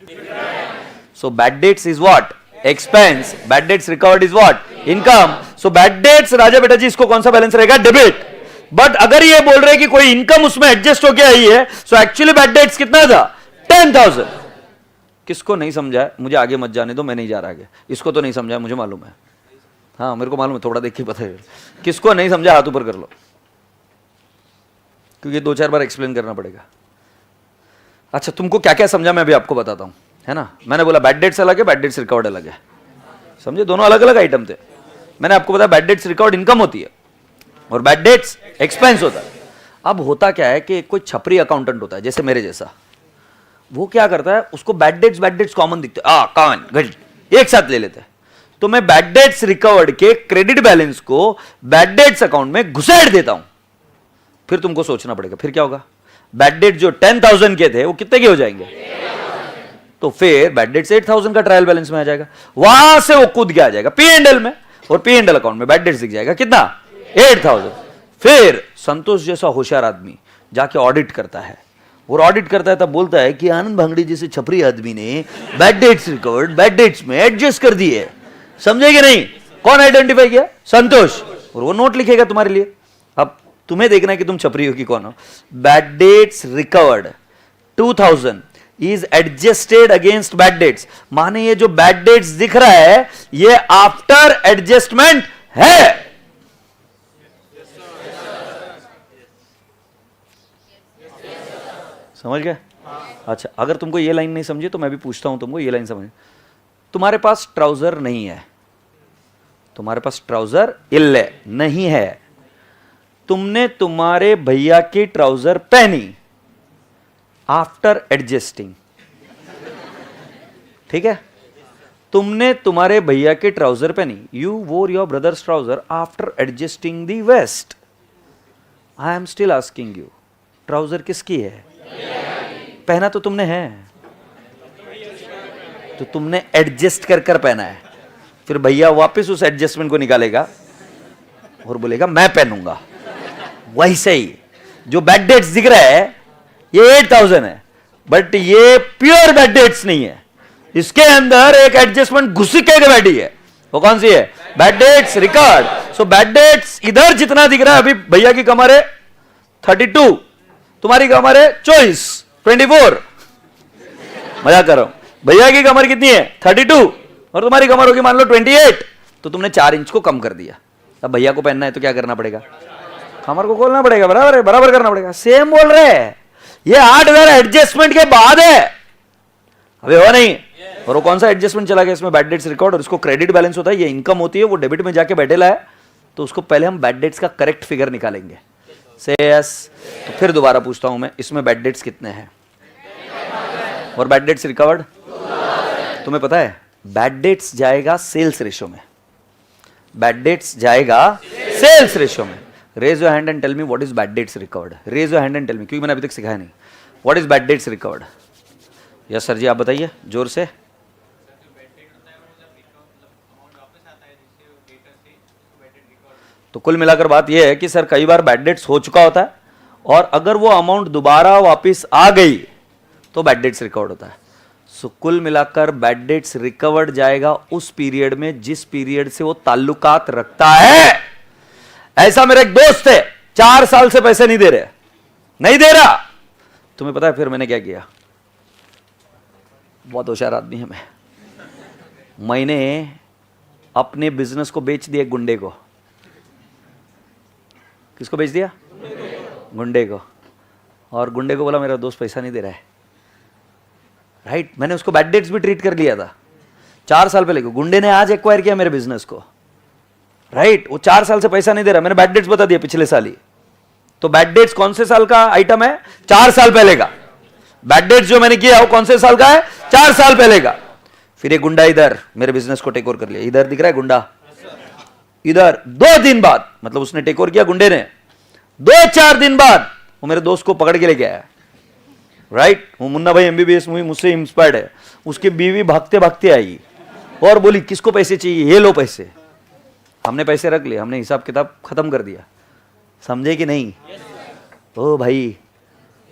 So bad dates is what? Expense. Bad dates recovered is what? Income. So bad dates राजा बेटा जी इसको कौन सा balance रहेगा? Debit. But अगर ये बोल रहे हैं कि कोई इनकम उसमें एडजस्ट होके आई है, सो एक्चुअली बैड डेट्स कितना था? 10,000। किसको नहीं समझा है मुझे आगे मत जाने दो, मैं नहीं जा रहा आगे। इसको तो नहीं समझा, मुझे मालूम है, हाँ मेरे को मालूम है, थोड़ा देख के पता है। किसको नहीं समझा हाथ ऊपर कर लो, क्योंकि 2-4 बार एक्सप्लेन करना पड़ेगा। अच्छा तुमको क्या क्या समझा मैं अभी आपको बताता हूं, है ना। मैंने बोला बैड डेट्स अलग है, बैड डेट्स रिकवर्ड अलग है, समझे, दोनों अलग अलग आइटम थे। मैंने आपको बताया बैड डेट्स रिकवर्ड इनकम होती है और बैड डेट्स एक्सपेंस होता है। अब होता क्या है कि कोई छपरी अकाउंटेंट होता है जैसे मेरे जैसा, वो क्या करता है, उसको बैड डेट्स कॉमन दिखते हैं, कॉमन घट एक साथ ले लेते हैं। तो मैं बैड डेट्स रिकवर्ड के क्रेडिट बैलेंस को बैड डेट्स अकाउंट में घुसेड़ देता हूं। फिर तुमको सोचना पड़ेगा फिर क्या होगा। बैड डेट जो 10,000 के थे वो कितने के हो जाएंगे? तो फिर बैड डेट्स 8,000 का ट्रायल बैलेंस में आ जाएगा, वहां से वो कूद के आ जाएगा P&L में, और P&L अकाउंट में बैड डेट्स दिख जाएगा कितना? 8,000। फिर संतोष जैसा होशियार आदमी जाके ऑडिट करता है, और ऑडिट करता है तब बोलता है कि आनंद भांगड़ी जैसे छपरी आदमी ने bad debts recovered bad debts में एडजस्ट कर दिए। समझे कि नहीं? कौन आइडेंटिफाई किया? संतोष। और वो नोट लिखेगा तुम्हारे लिए। अब तुम्हें देखना है कि तुम छपरी हो कि कौन हो। Bad debts recovered 2000 is adjusted against bad debts, माने ये जो बैड डेट्स दिख रहा है ये आफ्टर एडजस्टमेंट है। समझ गए? अच्छा अगर तुमको ये लाइन नहीं समझी तो मैं भी पूछता हूं तुमको, ये लाइन समझ। तुम्हारे पास ट्राउजर नहीं है, तुम्हारे पास ट्राउजर इल्ले नहीं है, तुमने तुम्हारे भैया की ट्राउजर पहनी आफ्टर एडजस्टिंग, ठीक है, तुमने तुम्हारे भैया की ट्राउजर पहनी, you wore your brother's trouser after adjusting the waist. I am still asking you, trouser किसकी है? पहना तो तुमने है, तो तुमने एडजस्ट कर कर पहना है। फिर भैया वापस उस एडजस्टमेंट को निकालेगा और बोलेगा मैं पहनूंगा। वैसे ही जो बैड डेट्स दिख रहा है ये 8,000 है, बट ये प्योर बैड डेट्स नहीं है, इसके अंदर एक एडजस्टमेंट घुस के बैठी है। वो कौन सी है? Bad debts record. So bad debts इधर जितना दिख रहा है, अभी भैया की कमर है 32, तुम्हारी कमर है 24 मजाक कर रहा हूं। भैया की कमर कितनी है? 32 और तुम्हारी कमर होगी मान लो 28, तो तुमने 4 इंच को कम कर दिया। अब भैया को पहनना है तो क्या करना पड़ेगा? कमर को खोलना पड़ेगा, बराबर है, बराबर करना पड़ेगा। सेम बोल रहे हैं, ये 8,000 एडजस्टमेंट के बाद है, अभी हुआ नहीं। और वो कौन सा एडजस्टमेंट चला गया इसमें? बैड डेट्स रिकॉर्ड, और इसको क्रेडिट बैलेंस होता है, ये इनकम होती है, वो डेबिट में जाके बैठेला है, तो उसको पहले हम बैड डेट्स का करेक्ट फिगर निकालेंगे। से यस। तो फिर दोबारा पूछता हूं मैं, इसमें बैड डेट्स कितने हैं और बैड डेट्स रिकवर्ड? तुम्हें पता है बैड डेट्स जाएगा सेल्स रेशो में, बैड डेट्स जाएगा सेल्स रेशो में। Raise your hand and tell me what is bad debts recovered. Raise your hand and tell me, क्योंकि मैंने अभी तक सिखाया नहीं। What is bad debts recovered? Yes sir जी, आप बताइए जोर से। तो कुल मिलाकर बात यह है कि सर कई बार बैड डेट्स हो चुका होता है, और अगर वो अमाउंट दोबारा वापस आ गई तो बैड डेट्स रिकवर्ड होता है। सो कुल मिलाकर बैड डेट्स रिकवर्ड जाएगा उस पीरियड में जिस पीरियड से वो ताल्लुकात रखता है। ऐसा मेरा एक दोस्त है, 4 साल से पैसे नहीं दे रहे, नहीं दे रहा। तुम्हें पता है फिर मैंने क्या किया? बहुत होशियार आदमी है मैंने अपने बिजनेस को बेच दिया गुंडे को। किसको बेच दिया? गुंडे को। और गुंडे को बोला मेरा दोस्त पैसा नहीं दे रहा है, राइट। मैंने उसको बैड डेट्स भी ट्रीट कर लिया था 4 साल पहले। गुंडे ने आज एक्वायर किया मेरे बिजनेस को, राइट। वो 4 साल से पैसा नहीं दे रहा, मैंने बैड डेट्स बता दिया पिछले साल ही। तो बैड डेट्स कौन से साल का आइटम है? 4 साल पहले का। बैड डेट्स जो मैंने किया वो कौन से साल का है? 4 साल पहले का। फिर ये गुंडा इधर मेरे बिजनेस को टेक ओवर कर लिया, इधर दिख रहा है गुंडा, इधर 2 दिन बाद, मतलब उसने टेक ओवर किया गुंडे ने, 2-4 दिन बाद वो मेरे दोस्त को पकड़ के लेके आया, राइट? वो मुन्ना भाई एमबीबीएस मूवी मुझसे इंस्पायर्ड है। उसकी बीवी भागते भागते आई और बोली किसको पैसे चाहिए? ये लो पैसे। हमने पैसे रख लिए, हमने हिसाब किताब खत्म कर दिया, समझे कि नहीं? ओ भाई,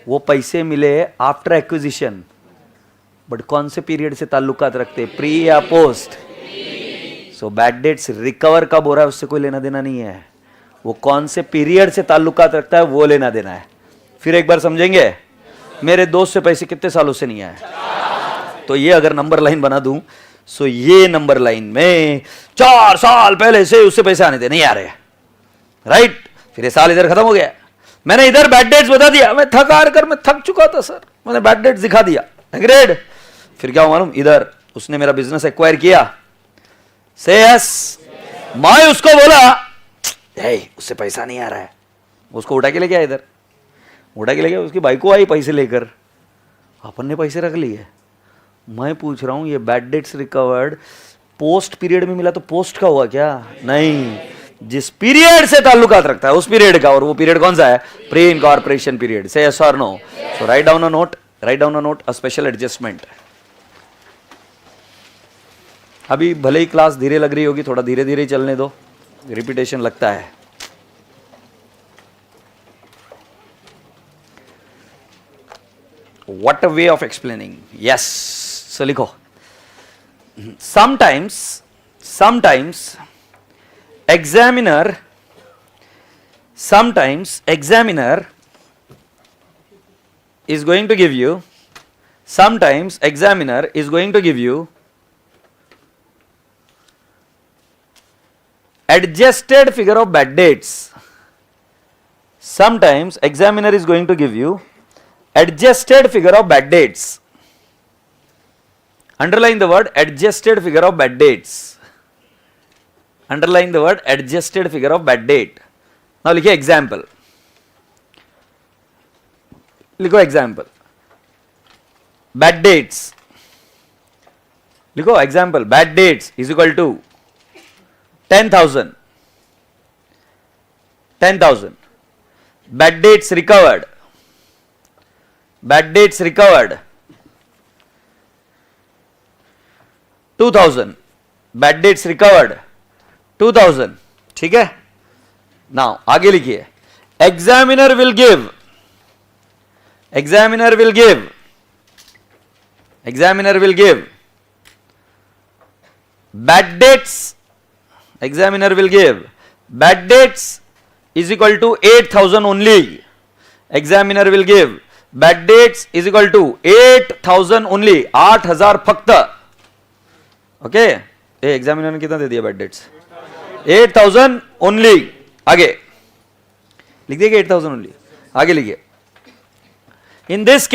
वो पैसे मिले आफ्टर एक्विजिशन, बट कौन से पीरियड से ताल्लुकात रखते, प्री या post? So bad debts recover कब हो रहा है उससे कोई लेना देना नहीं है, वो कौन से पीरियड से ताल्लुकात रखता है वो लेना देना है। फिर एक बार समझेंगे, मेरे दोस्त से पैसे कितने सालों से नहीं आए, तो ये अगर नंबर लाइन बना दूं, सो ये नंबर लाइन में 4 साल पहले से उससे पैसे आने थे, नहीं आ रहे, राइट? फिर ये साल इधर खत्म हो गया, मैंने इधर बैड डेट्स बता दिया, मैं थक हार कर मैं थक चुका था सर, मैंने बैड डेट्स दिखा दिया, ग्रेड। फिर क्या हुआ मालूम? इधर उसने मेरा बिजनेस एक्वायर किया, से यस, मैं उसको बोला उससे पैसा नहीं आ रहा है, उसको उठा के ले गया, इधर उठा के ले गया, उसकी बाइक को आई पैसे लेकर, अपन ने पैसे रख लिए। मैं पूछ रहा हूं ये bad debts recovered post period में मिला तो पोस्ट का हुआ क्या? नहीं, जिस पीरियड से ताल्लुकात रखता है उस पीरियड का, और वो पीरियड कौन सा है? Pre incorporation period. Say yes और no? So write down a note, a special adjustment. अभी भले ही क्लास धीरे लग रही होगी, थोड़ा धीरे धीरे चलने दो, रिपीटेशन लगता है। What a way of explaining. Yes, so लिखो, sometimes examiner is going to give you, adjusted figure of bad dates. Sometimes examiner is going to give you adjusted figure of bad dates. Underline the word adjusted figure of bad dates. Underline the word adjusted figure of bad date. Now लिखिए example. लिखो example. Bad dates. लिखो example. Bad dates is equal to 10,000. 10,000. Bad dates recovered. Bad dates recovered 2,000. Bad dates recovered 2,000. ठीक है? Now आगे लिखिए, examiner will give bad dates. Examiner will give bad dates is equal to 8,000 only. Examiner will give bad dates is equal to 8,000 only. 8,000 फक्त. Okay, examiner ने कितना दे दिया bad debts? 8,000 only. आगे लिख दिया 8,000 ओनली। आगे लिखिए, इन दिस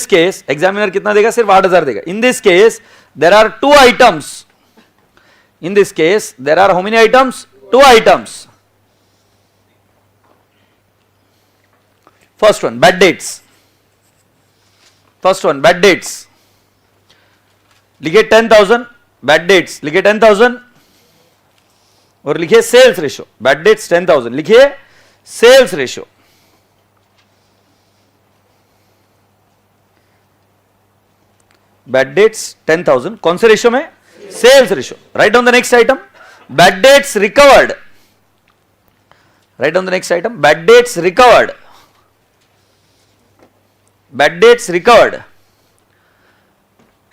केस एग्जामिनर कितना देगा? सिर्फ 8,000 देगा। In this case there are 2 items. In this case, there are how many items? 2 items. First one, bad dates. लिखिए 10,000 bad dates, लिखिए 10,000 और लिखिए सेल्स रेशो। बैड डेट्स 10,000, लिखिए सेल्स रेशो। बैड डेट्स 10,000 कौन से रेशो में? Sales ratio. Write down the next item. Bad dates recovered. Write down the next item. Bad dates recovered.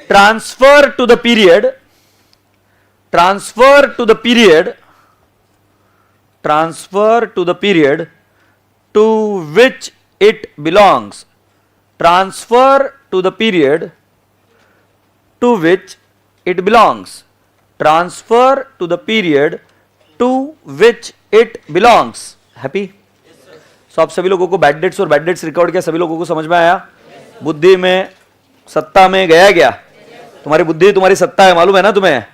Transfer to the period to which it belongs. Transfer to the period to which it belongs. Transfer to the period to which it belongs. Happy? So आप सभी लोगों को bad debts और bad debts record किया, सभी लोगों को समझ में आया? बुद्धि में सत्ता में गया? तुम्हारी बुद्धि तुम्हारी सत्ता है, मालूम है ना तुम्हें?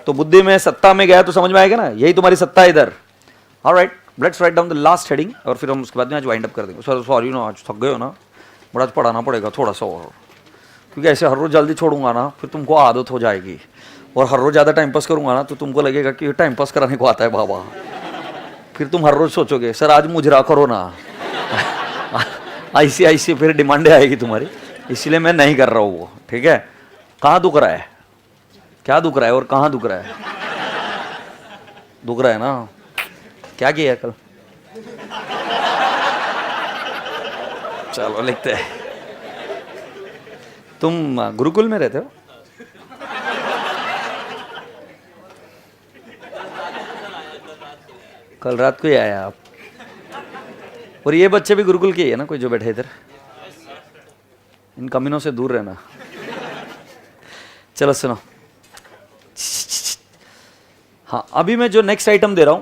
तो बुद्धि में सत्ता में गया तो समझ में आएगा ना, यही तुम्हारी सत्ता है इधर। Alright, let's write down the last heading और फिर हम उसके बाद में आज वाइंड अप कर देंगे। सर सॉरी ना, आज थक गए हो ना, बड़ा आज पढ़ाना पड़ेगा थोड़ा सा और, क्योंकि ऐसे हर रोज जल्दी छोड़ूंगा ना फिर तुमको आदत हो जाएगी, और हर रोज ज़्यादा टाइम पास करूंगा ना तो तुमको लगेगा कि टाइम पास कराने को आता है बाबा, फिर तुम हर रोज सोचोगे सर आज मुजरा करो ना। ऐसी ऐसी फिर डिमांडें आएगी तुम्हारी, इसलिए मैं नहीं कर रहा हूँ वो, ठीक है। कहाँ दुख रहा है, क्या दुख रहा है और कहाँ दुख रहा है? दुख रहा है ना, क्या किया कल? चलो लिखते हैं। तुम गुरुकुल में रहते हो? कल रात को ही आया आप, और ये बच्चे भी गुरुकुल के ही है ना, कोई जो बैठे इधर? इन कमीनों से दूर रहना। चलो सुनो, हाँ अभी मैं जो नेक्स्ट आइटम दे रहा हूं,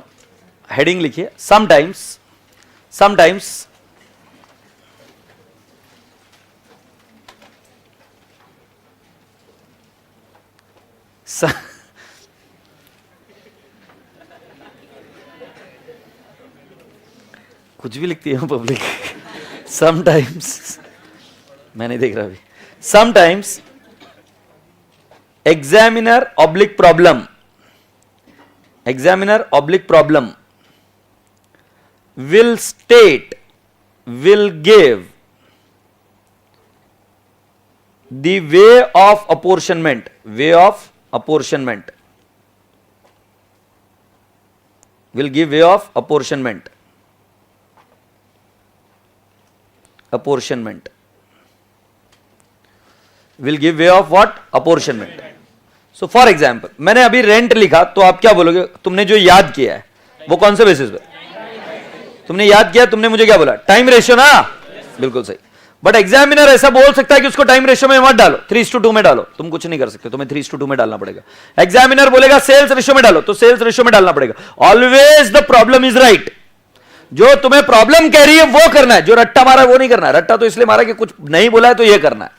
हेडिंग लिखिए, समटाइम्स कुछ भी लिखती है पब्लिक। समटाइम्स, मैं नहीं देख रहा अभी। Sometimes examiner oblique problem will give the way of apportionment will give way of apportionment will give way of what? Apportionment. So for example, मैंने अभी रेंट लिखा तो आप क्या बोलोगे? तुमने जो याद किया है वो कौन से बेसिस पे तुमने याद किया? तुमने मुझे क्या बोला? टाइम रेशियो ना, बिल्कुल सही। बट एग्जामिनर ऐसा बोल सकता है कि उसको टाइम रेशियो में मत डालो, 3:2 में डालो। तुम कुछ नहीं कर सकते, तुम्हें 3:2 में डालना पड़ेगा। एग्जामिनर बोलेगा सेल्स रेशियो में डालो, तो सेल्स रेशियो में डालना पड़ेगा। Always the problem is right. जो तुम्हें प्रॉब्लम कह रही है वो करना है, जो रट्टा मारा है वो नहीं करना है। रट्टा तो इसलिए मारा कि कुछ नहीं बोला है तो ये करना है।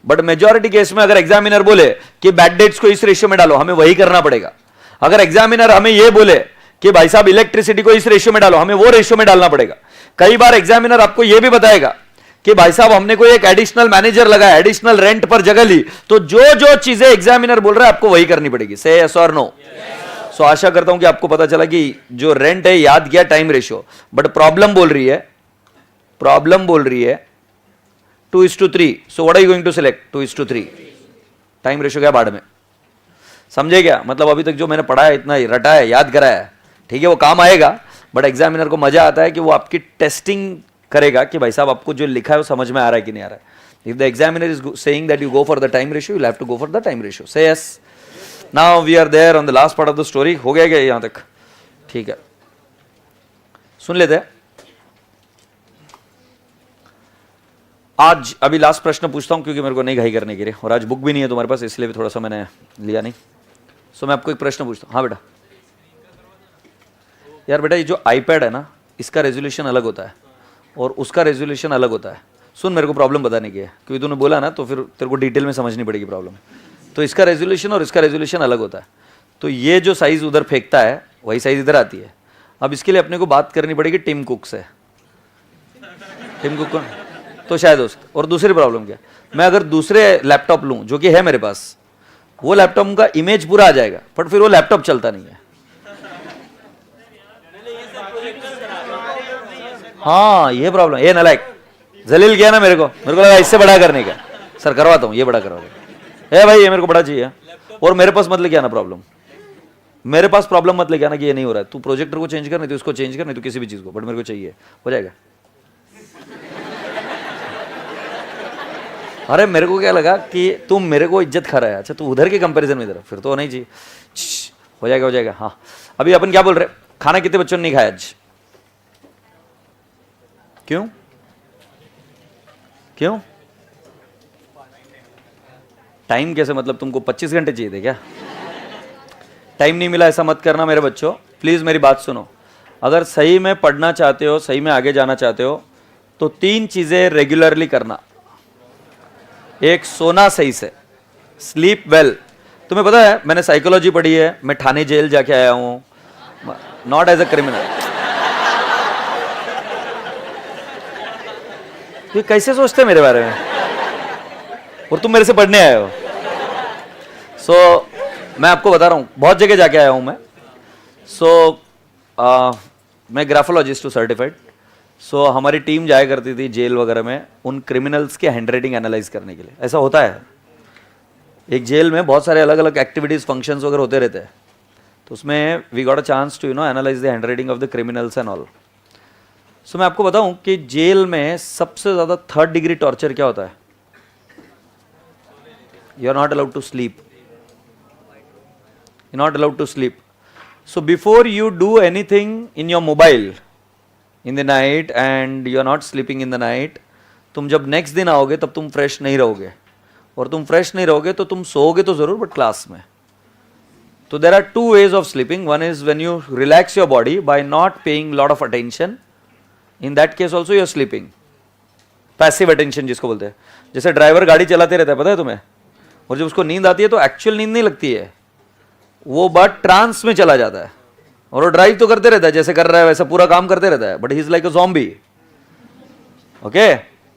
बट मेजॉरिटी केस में अगर एग्जामिनर बोले कि बैड डेट्स को इस रेशियो में डालो, हमें वही करना पड़ेगा। अगर एग्जामिनर हमें ये बोले कि भाई साहब इलेक्ट्रिसिटी को इस रेशियो में डालो, हमें वो रेशियो में डालना पड़ेगा। कई बार एग्जामिनर आपको ये भी बताएगा कि भाई साहब हमने कोई एक एडिशनल मैनेजर लगाया, एडिशनल रेंट पर जगह ली, तो जो जो चीजें एग्जामिनर बोल रहा है आपको वही करनी पड़ेगी। से यस और नो? सो आशा करता हूं कि आपको पता चला कि जो रेंट है याद किया टाइम रेशियो, बट प्रॉब्लम बोल रही है 2:3। So what are you going to select? 2:3। Time ratio क्या बाढ़ में, समझे क्या? मतलब अभी तक जो मैंने पढ़ा है, इतना रटा है, याद करा है, ठीक है, वो काम आएगा। बट एग्जामिनर को मजा आता है कि वो आपकी टेस्टिंग करेगा कि भाई साहब आपको जो लिखा है वो समझ में आ रहा है कि नहीं आ रहा है। If the examiner is saying that you go for the time ratio, you have to go for the time ratio. Say yes. Now we are there on the last part of the story. हो गया क्या यहां तक? ठीक है, सुन लेते हैं। आज अभी लास्ट प्रश्न पूछता हूं क्योंकि मेरे को नहीं घाई करने के लिए, और आज बुक भी नहीं है तुम्हारे पास, इसलिए भी थोड़ा सा मैंने लिया नहीं। सो मैं आपको एक प्रश्न पूछता हूं। हाँ बेटा, यार बेटा, ये जो आईपैड है ना, इसका रेजोल्यूशन अलग होता है और उसका रेजोल्यूशन अलग होता है। सुन, मेरे को प्रॉब्लम बताने की है क्योंकि तूने बोला ना, तो फिर तेरे को डिटेल में समझनी पड़ेगी प्रॉब्लम। तो इसका रेजोल्यूशन और इसका रेजोल्यूशन अलग होता है। तो ये जो साइज उधर फेंकता है वही साइज इधर आती है। अब इसके लिए अपने को बात करनी पड़ेगी टिम कुक से। टिम कुक कौन? तो शायद दोस्त। और दूसरी प्रॉब्लम क्या, मैं अगर दूसरे लैपटॉप लूं जो कि है मेरे पास, वो लैपटॉप का इमेज पूरा आ जाएगा, बट फिर वो लैपटॉप चलता नहीं है। हाँ ये प्रॉब्लम, ये नालायक जलील किया ना मेरे को लगा इससे बड़ा करने का। सर करवाता हूँ, ये बड़ा करवा दो। ए भाई, ये मेरे को बड़ा चाहिए, और मेरे पास मत लेके आना प्रॉब्लम। मेरे पास प्रॉब्लम मत लेके आना कि ये नहीं हो रहा है। तू प्रोजेक्टर को चेंज कर, नहीं तो इसको चेंज कर, नहीं तो किसी भी चीज को, बट मेरे को चाहिए। हो जाएगा? अरे मेरे को क्या लगा कि तुम मेरे को इज्जत खा रहा है। अच्छा, तू उधर के कंपैरिजन में इधर, फिर तो होना ही चाहिए। हो जाएगा, हो जाएगा। हाँ, अभी अपन क्या बोल रहे, खाना कितने बच्चों ने नहीं खाया आज? क्यों? क्यों? टाइम कैसे, मतलब तुमको 25 घंटे चाहिए थे क्या? टाइम नहीं मिला ऐसा मत करना मेरे बच्चों, प्लीज मेरी बात सुनो। अगर सही में पढ़ना चाहते हो, सही में आगे जाना चाहते हो, तो 3 चीजें रेगुलरली करना। एक, सोना सही से, स्लीप वेल। तुम्हें पता है मैंने साइकोलॉजी पढ़ी है, मैं ठाणे जेल जाके आया हूं, नॉट एज अ क्रिमिनल। ये कैसे सोचते हैं मेरे बारे में, और तुम मेरे से पढ़ने आए हो। सो मैं आपको बता रहा हूँ, बहुत जगह जाके आया हूँ मैं। मैं ग्राफोलॉजिस्ट हूँ सर्टिफाइड। हमारी टीम जाया करती थी जेल वगैरह में उन क्रिमिनल्स के हैंडराइटिंग एनालाइज करने के लिए। ऐसा होता है, एक जेल में बहुत सारे अलग अलग एक्टिविटीज फंक्शंस वगैरह होते रहते हैं, तो उसमें we got a chance to analyse the handwriting of the criminals and all. मैं आपको बताऊं कि जेल में सबसे ज्यादा 3rd डिग्री टॉर्चर क्या होता है? You are not allowed to sleep, you not allowed to sleep. So before you do anything in your mobile in the night and you are not sleeping in the night, तुम जब next दिन आओगे तब तुम fresh नहीं रहोगे, और तुम फ्रेश नहीं रहोगे तो तुम सोओगे तो जरूर, बट क्लास में। तो देर are 2 ways of sleeping. One is when you relax your body by not paying lot of attention. In that case also you are sleeping. Passive attention जिसको बोलते हैं। जैसे ड्राइवर गाड़ी चलाते रहता है, पता है तुम्हें, और जब उसको नींद आती है तो एक्चुअल नींद नहीं लगती है, वो बट ट्रांस में चला जाता है, और वो ड्राइव तो करते रहता है, जैसे कर रहा है वैसा पूरा काम करते रहता है, but he is like a zombie. Okay,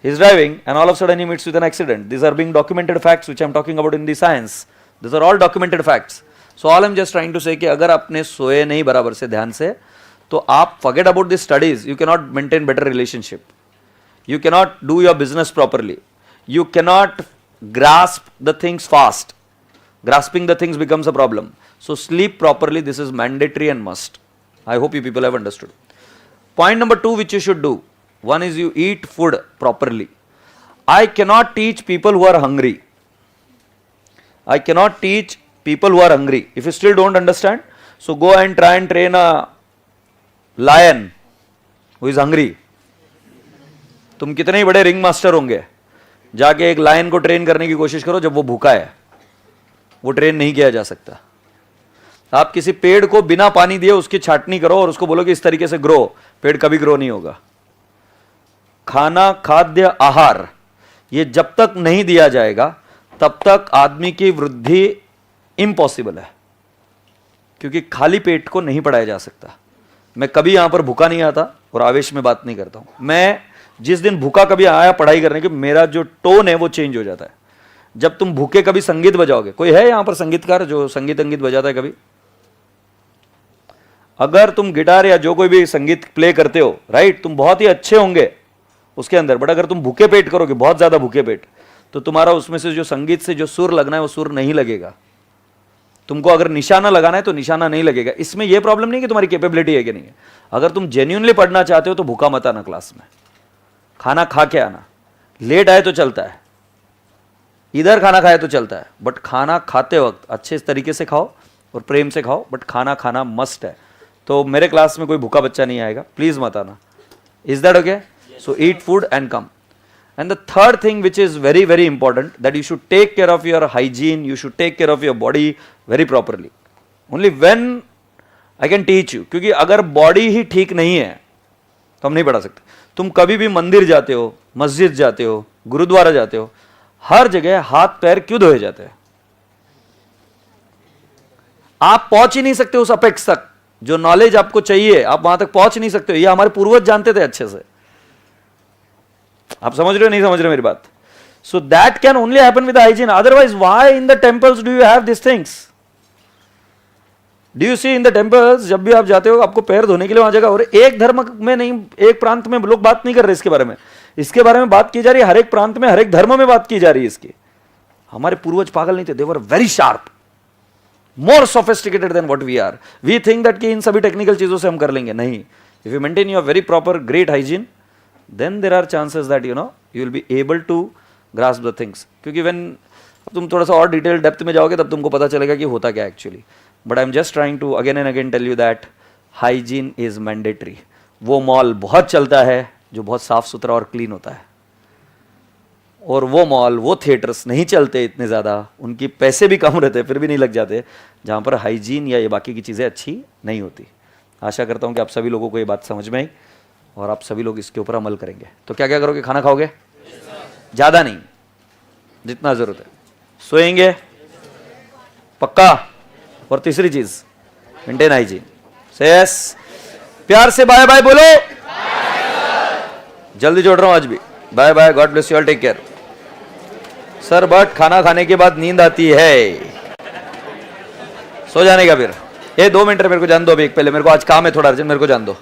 he is driving and all of a sudden he meets with an accident. These are being documented facts which I am talking about in the science. These are all documented facts. So all I am just trying to say कि अगर आपने सोए नहीं बराबर से ध्यान से, तो आप forget about the studies. You cannot maintain better relationship. You cannot do your business properly. You cannot grasp the things fast. Grasping the things becomes a problem. So sleep properly. This is mandatory and must. I hope you people have understood. Point number 2 which you should do. One is you eat food properly. I cannot teach people who are hungry. I cannot teach people who are hungry. If you still don't understand, so go and try and train a lion who is hungry. तुम कितने ही बड़े ring master होंगे, जाके एक lion को train करने की कोशिश करो, जब वो भूखा है वो ट्रेन नहीं किया जा सकता। आप किसी पेड़ को बिना पानी दिए उसकी छाटनी करो और उसको बोलो कि इस तरीके से ग्रो, पेड़ कभी ग्रो नहीं होगा। खाना, खाद्य, आहार, ये जब तक नहीं दिया जाएगा तब तक आदमी की वृद्धि इम्पॉसिबल है, क्योंकि खाली पेट को नहीं पढ़ाया जा सकता। मैं कभी यहां पर भूखा नहीं आता और आवेश में बात नहीं करता हूं। मैं जिस दिन भूखा कभी आया पढ़ाई करने के, मेरा जो टोन है वो चेंज हो जाता है। जब तुम भूखे कभी संगीत बजाओगे, कोई है यहां पर संगीतकार जो संगीत बजाता है कभी? अगर तुम गिटार या जो कोई भी संगीत प्ले करते हो, राइट, तुम बहुत ही अच्छे होंगे उसके अंदर, बट अगर तुम भूखे पेट करोगे, बहुत ज्यादा भूखे पेट, तो तुम्हारा उसमें से जो संगीत से जो सुर लगना है वो सुर नहीं लगेगा। तुमको अगर निशाना लगाना है तो निशाना नहीं लगेगा। इसमें यह प्रॉब्लम नहीं कि तुम्हारी कैपेबिलिटी है कि नहीं है। अगर तुम जेन्युइनली पढ़ना चाहते हो तो भूखा मत आना क्लास में, खाना खा के आना। लेट आए तो चलता है, इधर खाना खाए तो चलता है, बट खाना खाते वक्त अच्छे तरीके से खाओ और प्रेम से खाओ, बट खाना खाना मस्ट है। तो मेरे क्लास में कोई भूखा बच्चा नहीं आएगा, प्लीज मत आना। Is that okay? So eat food and come. And the third thing which is very very important, that you should take care of your hygiene, you should take care of your body very properly. Only when I can teach you. क्योंकि अगर body ही ठीक नहीं है तो हम नहीं पढ़ा सकते। तुम कभी भी मंदिर जाते हो, मस्जिद जाते हो, गुरुद्वारा जाते हो, हर जगह हाथ पैर क्यों धोए जाते हैं? आप पहुंच ही नहीं सकते उस अपेक्स तक, जो नॉलेज आपको चाहिए आप वहां तक पहुंच नहीं सकते हो। ये हमारे पूर्वज जानते थे अच्छे से। आप समझ रहे हो नहीं समझ रहे मेरी बात? So that can only happen with hygiene. Otherwise why in the temples do you have this things? Do you see in the temples, जब भी आप जाते हो आपको पैर धोने के लिए वहां जगह, और एक धर्म में नहीं, एक प्रांत में लोग बात नहीं कर रहे इसके बारे में। इसके बारे में बात की जा रही है हर एक प्रांत में, हर एक धर्म में बात की जा रही है इसकी। हमारे पूर्वज पागल नहीं थे, they were very sharp, more sophisticated than what we are. We think that कि इन सभी टेक्निकल चीजों से हम कर लेंगे, नहीं। If you maintain your very proper great hygiene, then there are chances that you will be able to grasp the things. क्योंकि when तुम थोड़ा सा और डिटेल डेप्थ में जाओगे तब तुमको पता चलेगा कि होता क्या actually. But I am just trying to again and again tell you that hygiene is mandatory. वो मॉल बहुत चलता है जो बहुत साफ सुथरा और क्लीन होता है, और वो मॉल, वो थिएटर्स नहीं चलते इतने ज़्यादा, उनकी पैसे भी कम रहते फिर भी नहीं लग जाते, जहाँ पर हाइजीन या ये बाकी की चीज़ें अच्छी नहीं होती। आशा करता हूँ कि आप सभी लोगों को ये बात समझ में आई और आप सभी लोग इसके ऊपर अमल करेंगे। तो क्या क्या करोगे? खाना खाओगे? ज़्यादा नहीं, जितना ज़रूरत है। सोएंगे? पक्का? और तीसरी चीज़, मेंटेन हाइजीन। सेस प्यार से बाय बाय बोलो। जल्दी जोड़ रहा हूँ आज भी। Bye bye, God bless you all, take care. Sir but खाना खाने के बाद नींद आती है, सो जाने का फिर। ये 2 मिनट मेरे को जान दो अभी, एक पहले मेरे को आज काम है थोड़ा अर्जेंट, मेरे को जान दो।